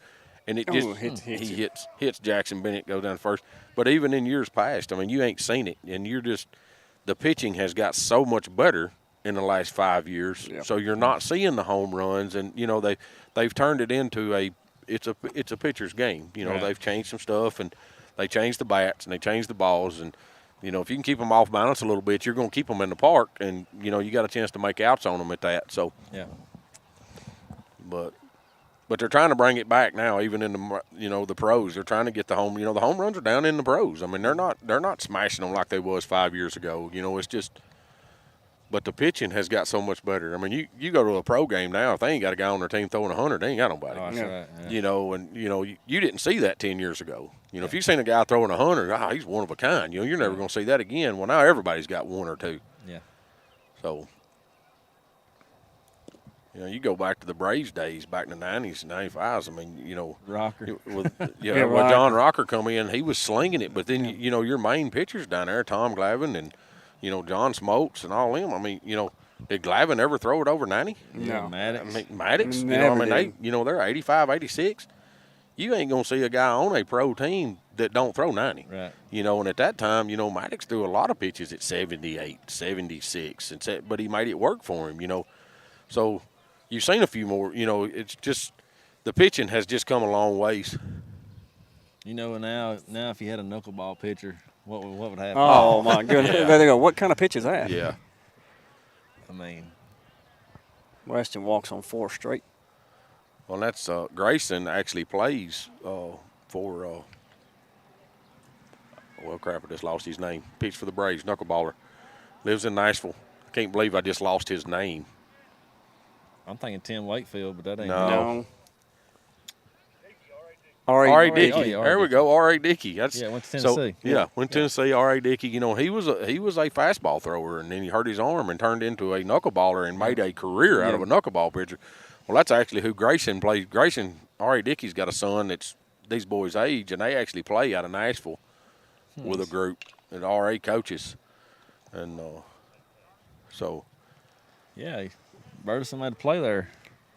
And it just he hits Jackson Bennett, goes down first. But even in years past, I mean, you ain't seen it, and the pitching has got so much better in the last 5 years. Yep. So you're not seeing the home runs, and they've turned it into it's a pitcher's game. Right. They've changed some stuff, and they changed the bats and they changed the balls, and if you can keep them off balance a little bit, you're going to keep them in the park, and you got a chance to make outs on them at that. So yeah, but they're trying to bring it back now, even in the the pros. They're trying to get the home. The home runs are down in the pros. I mean, they're not smashing them like they was 5 years ago. It's just. But the pitching has got so much better. I mean, you go to a pro game now, if they ain't got a guy on their team throwing 100, they ain't got nobody. Oh, that's right. Yeah. And you didn't see that 10 years ago. If you seen a guy throwing 100, he's one of a kind. You're never going to see that again. Well, now everybody's got 1 or 2. Yeah. So. You go back to the Braves days, back in the 90s and 95s. I mean, Rocker. When John Rocker come in, he was slinging it. But then, your main pitchers down there, Tom Glavine and, John Smoltz and all them. I mean, did Glavine ever throw it over 90? No. Maddox. Maddox. Never They're 85, 86. You ain't going to see a guy on a pro team that don't throw 90. Right. And at that time, Maddox threw a lot of pitches at 78, 76, but he made it work for him, So you've seen a few more, it's just the pitching has just come a long ways. Now if you had a knuckleball pitcher, what would happen? Oh, my goodness. Yeah. There they go. What kind of pitch is that? Yeah. I mean. Weston walks on 4 straight. Well, that's Grayson actually plays for well, crap, I just lost his name. Pitched for the Braves, knuckleballer. Lives in Nashville. I can't believe I just lost his name. I'm thinking Tim Wakefield, but that ain't No. R.A. Dickey. Oh, yeah, There we go. R.A. Dickey. That's Yeah, went to so. Tennessee. Yeah, went to Tennessee. R.A. Dickey. You know, he was a fastball thrower, and then he hurt his arm and turned into a knuckleballer and made a career out of a knuckleball pitcher. Well, that's actually who Grayson plays. R.A. Dickey's got a son that's these boys' age, and they actually play out of Nashville with a group that R.A. coaches, and so. Yeah, he brought somebody to play there.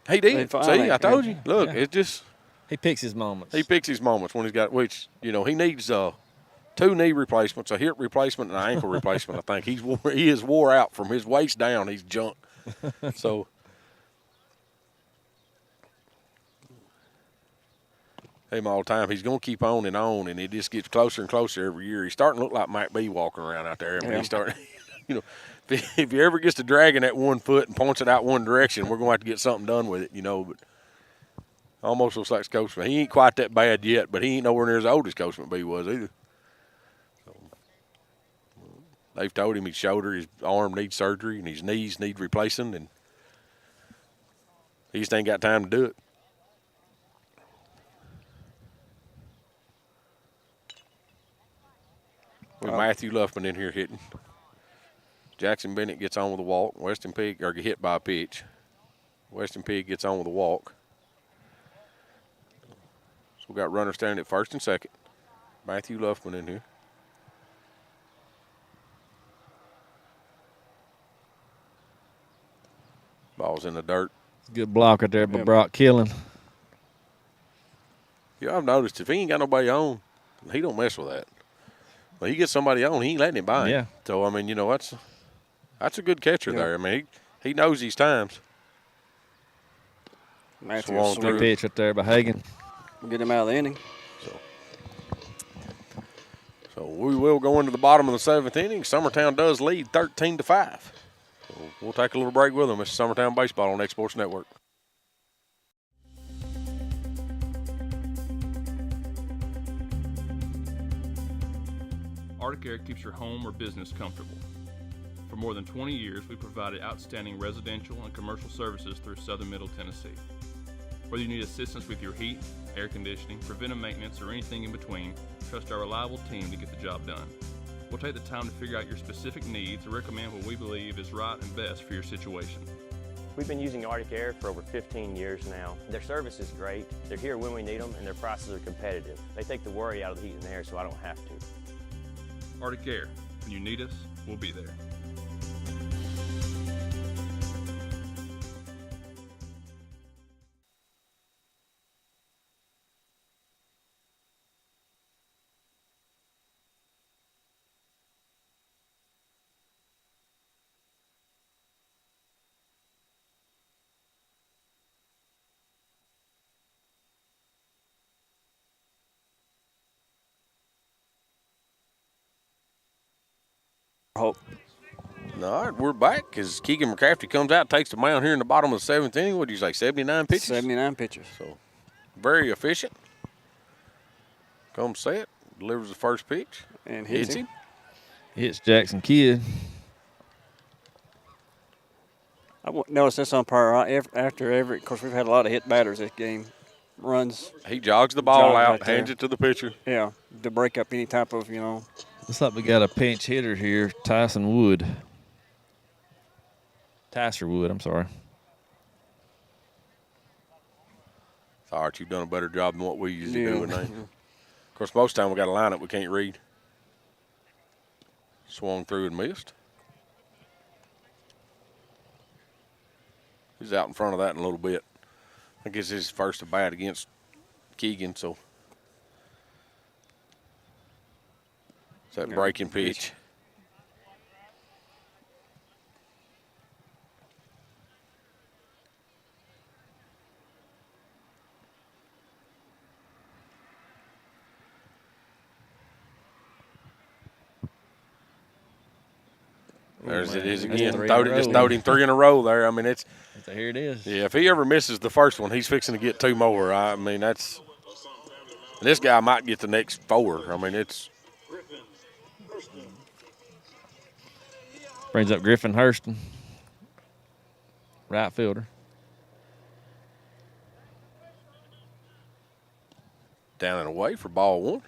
He did. See, I told you. Look, it's just. He picks his moments. He picks his moments when he's got, which, you know, he needs 2 knee replacements, a hip replacement, and an ankle replacement, I think. He is wore out from his waist down. He's junk. So, him all the time. He's going to keep on, and it just gets closer and closer every year. He's starting to look like Mike B walking around out there. I mean, he's starting, you know, if he ever gets to dragging that 1 foot and points it out one direction, we're going to have to get something done with it, you know, but. Almost looks like Coachman. He ain't quite that bad yet, but he ain't nowhere near as old as Coachman B was either. So, they've told him his shoulder, his arm needs surgery, and his knees need replacing, and he just ain't got time to do it. With Matthew Luffman in here hitting. Jackson Bennett gets on with a walk. Weston Pig, or get hit by a pitch. Weston Pig gets on with a walk. We got runners standing at first and second. Matthew Luffman in here. Ball's in the dirt. Good block right there by Brock Killen. Yeah, I've noticed if he ain't got nobody on, he don't mess with that. When he gets somebody on, he ain't letting him by him. Yeah. So, I mean, you know, that's a good catcher there. I mean, he knows these times. Matthew Good pitch right there by Hagan. Get him out of the inning. So we will go into the bottom of the 7th inning. Summertown does lead 13-5. So we'll take a little break with them. It's Summertown Baseball on X Sports Network. Arctic Air keeps your home or business comfortable. For more than 20 years, we provided outstanding residential and commercial services through southern Middle Tennessee. Whether you need assistance with your heat, air conditioning, preventive maintenance, or anything in between, trust our reliable team to get the job done. We'll take the time to figure out your specific needs and recommend what we believe is right and best for your situation. We've been using Arctic Air for over 15 years now. Their service is great, they're here when we need them, and their prices are competitive. They take the worry out of the heat and air so I don't have to. Arctic Air, when you need us, we'll be there. Hope. All right, we're back as Keegan McCrafty comes out, takes the mound here in the bottom of the 7th inning. What did you say, 79 pitches? 79 pitches. So very efficient. Comes set, delivers the first pitch, and hits him. Hits Jackson Kidd. I noticed this umpire after every. Of course, we've had a lot of hit batters this game. Runs. He jogs the ball out, hands it to the pitcher. Yeah, to break up any type of, you know. Looks like we got a pinch hitter here, Tyson Wood. Tyser Wood, I'm sorry. All right, you've done a better job than what we usually do. Of course, most of the time we got a lineup we can't read. Swung through and missed. He's out in front of that in a little bit. I guess this is his first at bat against Keegan, so. It's that breaking pitch. There's it is again. Just throwed him 3 in a row there. I mean, it's. Here it is. Yeah, if he ever misses the first one, he's fixing to get 2 more. I mean, that's. This guy might get the next 4. I mean, it's. Brings up Griffin Hurston, right fielder. down and away for ball one.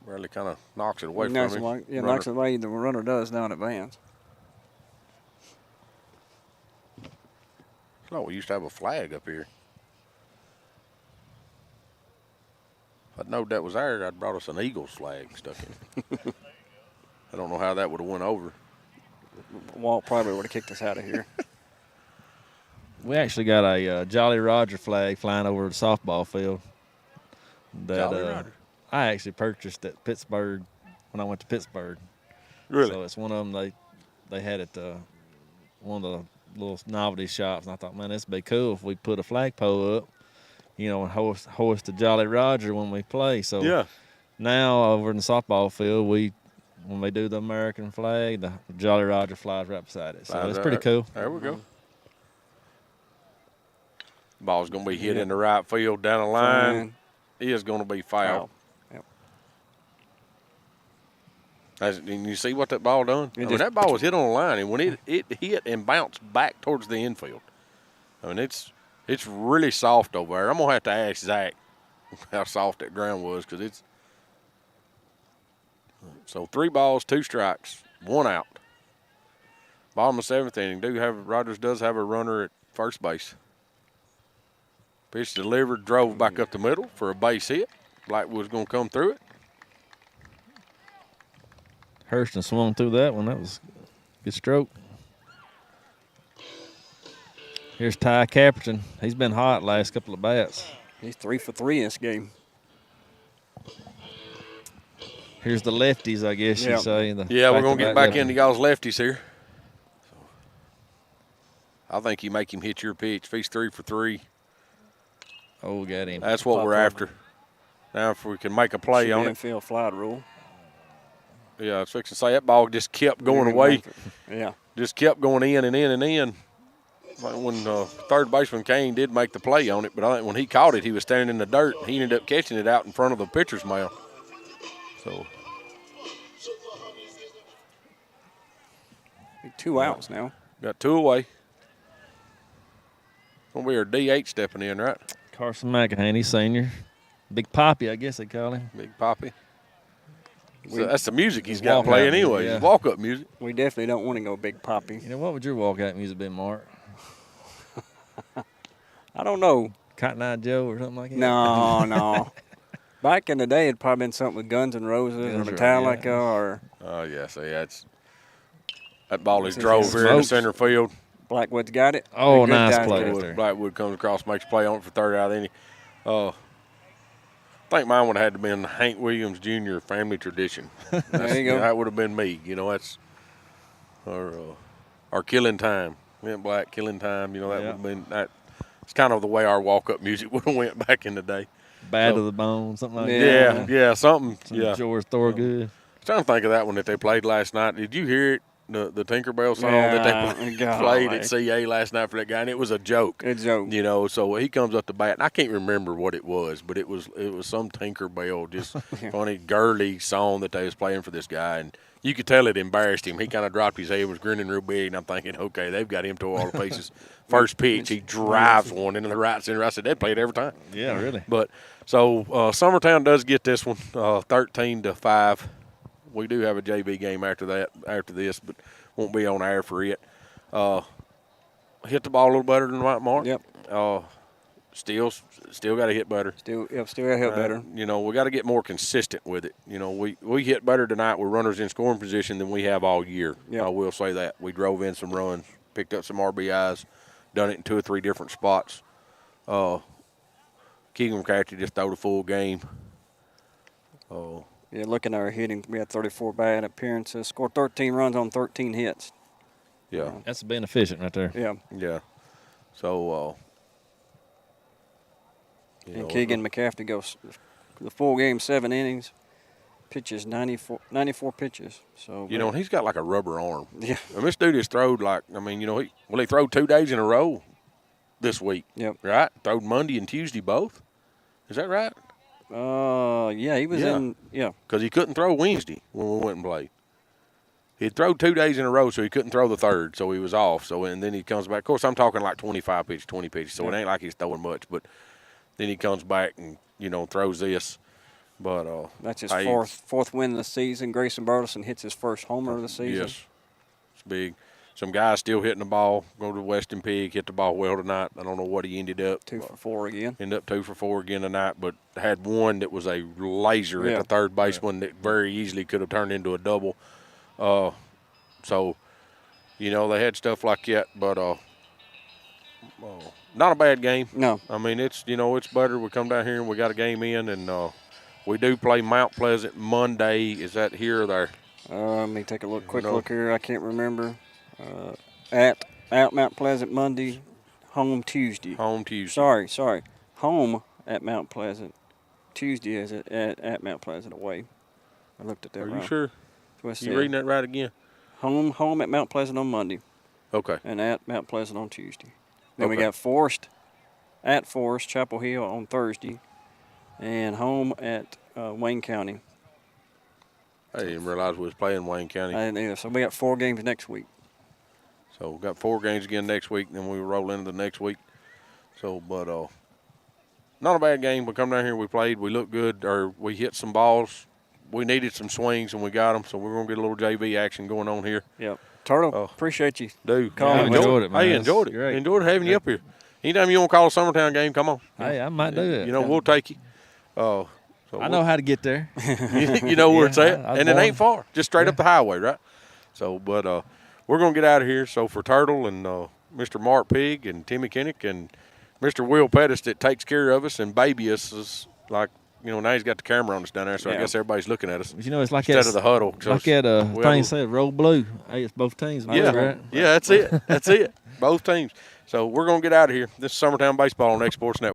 Bradley kind of knocks it away from him. Knocks it away. The runner does down advance. Oh, we used to have a flag up here. If I'd known that was there, I'd brought us an Eagles flag stuck in. I don't know how that would have went over. Walt probably would have kicked us out of here. We actually got a Jolly Roger flag flying over the softball field. Jolly Roger. I actually purchased at Pittsburgh when I went to Pittsburgh. Really? So it's one of them they had at one of the little novelty shops, and I thought, man, this would be cool if we put a flagpole up, and hoist the Jolly Roger when we play. So yeah. Now over in the softball field, when they do the American flag, the Jolly Roger flies right beside it. So it's pretty cool. There we go. Ball's going to be hit in the right field down the line. It is going to be foul. And you see what that ball done? That ball was hit on the line, and when it hit and bounced back towards the infield. It's really soft over there. I'm going to have to ask Zach how soft that ground was because it's – so 3 balls, 2 strikes, 1 out. Bottom of 7th inning. Rogers does have a runner at first base. Pitch delivered, drove back up the middle for a base hit. Blackwood's going to come through it. Hurston swung through that one. That was a good stroke. Here's Ty Caperton. He's been hot last couple of bats. He's 3 for 3 in this game. Here's the lefties, I guess you say. We're going to get back into y'all's lefties here. I think you make him hit your pitch. If he's 3 for 3. Oh, got him. That's what we're after. Now, if we can make a play on it. Infield fly rule. Yeah, I was fixing to say that ball just kept going away. Yeah. Just kept going in and in and in. Like when third baseman Kane did make the play on it, but I think when he caught it, he was standing in the dirt. He ended up catching it out in front of the pitcher's mound. So 2 outs now. Got 2 away. Gonna be our DH stepping in, right? Carson McEnany, senior. Big Poppy, I guess they call him. Big Poppy. So that's the music he's got playing anyway. Yeah. Walk-up music. We definitely don't want to go Big Poppy. What would your walk-out music be, Mark? I don't know. Cotton Eye Joe or something like that? No. Back in the day, it'd probably been something with Guns N' Roses or Metallica or. Oh, yeah. So, that ball is drove here in the center field. Blackwood's got it. Oh, nice play. Blackwood comes across, makes a play on it for third out of the inning. I think mine would have had to been Hank Williams Jr. family tradition. There you go. That would have been me. That's our killing time. Went black, killing time. That would have been that. It's kind of the way our walk-up music would have went back in the day. Bad to the bone, something like that. Yeah, something. Some George Thorogood. I'm trying to think of that one that they played last night. Did you hear it? The Tinkerbell song that they played at CA last night for that guy, and it was a joke. A joke. So he comes up to bat, and I can't remember what it was, but it was some Tinkerbell, just funny, girly song that they was playing for this guy, and you could tell it embarrassed him. He kind of dropped his head, was grinning real big, and I'm thinking, okay, they've got him to all the pieces. First pitch, he drives one into the right center. I said, they'd play it every time. Yeah, really. But so Summertown does get this one, 13-5. We do have a JV game after this, but won't be on air for it. Hit the ball a little better than Mark. Yep. Still got to hit better. Still got to hit better. We got to get more consistent with it. We hit better tonight with runners in scoring position than we have all year. Yep. I will say that. We drove in some runs, picked up some RBIs, done it in 2 or 3 different spots. Keegan McCarthy just threw the full game. Yeah, looking at our hitting, we had 34 bat appearances, scored 13 runs on 13 hits. Yeah. That's being efficient right there. Yeah. Yeah. So, and Keegan McCafferty goes the full game, 7 innings, pitches 94 pitches. So he's got like a rubber arm. Yeah. And this dude has thrown he throwed 2 days in a row this week. Yep. Right? Throwed Monday and Tuesday both. Is that right? Yeah, he was in. Yeah. Because he couldn't throw Wednesday when we went and played. He'd throw 2 days in a row, so he couldn't throw the third, so he was off. So and then he comes back. Of course, I'm talking like 25 pitches, 20 pitches, so it ain't like he's throwing much. But then he comes back and throws this. But that's his fourth win of the season. Grayson Burleson hits his first homer of the season. Yes, it's big. Some guys still hitting the ball. Go to Weston Pig, hit the ball well tonight. I don't know what he ended up. 2 for 4 again. Ended up 2 for 4 again tonight, but had one that was a laser at the third baseman that very easily could have turned into a double. So, they had stuff like that, but not a bad game. No. I mean, it's better. We come down here and we got a game in, and we do play Mount Pleasant Monday. Is that here or there? Let me take a quick look here. I can't remember. At Mount Pleasant Monday, home Tuesday. Home Tuesday. Sorry. Home at Mount Pleasant. Tuesday is at Mount Pleasant away. I looked at that Are wrong. you sure? You reading that right again? Home at Mount Pleasant on Monday. Okay. And at Mount Pleasant on Tuesday. Then we got Forest Chapel Hill on Thursday, and home at Wayne County. I didn't even realize we was playing Wayne County. I didn't either. So we got 4 games next week. So we got 4 games again next week, and then we roll into the next week. So, but not a bad game. We come down here, we played, we looked good, or we hit some balls. We needed some swings, and we got them. So we're gonna get a little JV action going on here. Yep. Turtle, appreciate you. Dude, I enjoyed it, man. Hey, enjoyed it. Great. Enjoyed having you up here. Anytime you want to call a Summertown game, come on. Hey, I might do it. We'll take you. So I know how to get there. you know where it's at, I and it ain't far, just straight up the highway, right? So, but we're gonna get out of here. So for Turtle and Mr. Mark Pig and Timmy Kinnick and Mr. Will Pettis that takes care of us and baby us is like. Now he's got the camera on us down there, so I guess everybody's looking at us. It's like instead of the huddle. Like that thing said, roll blue. Hey, it's both teams. Yeah, right? Yeah, that's it. That's it. Both teams. So we're going to get out of here. This is Summertown Baseball on X Sports Network.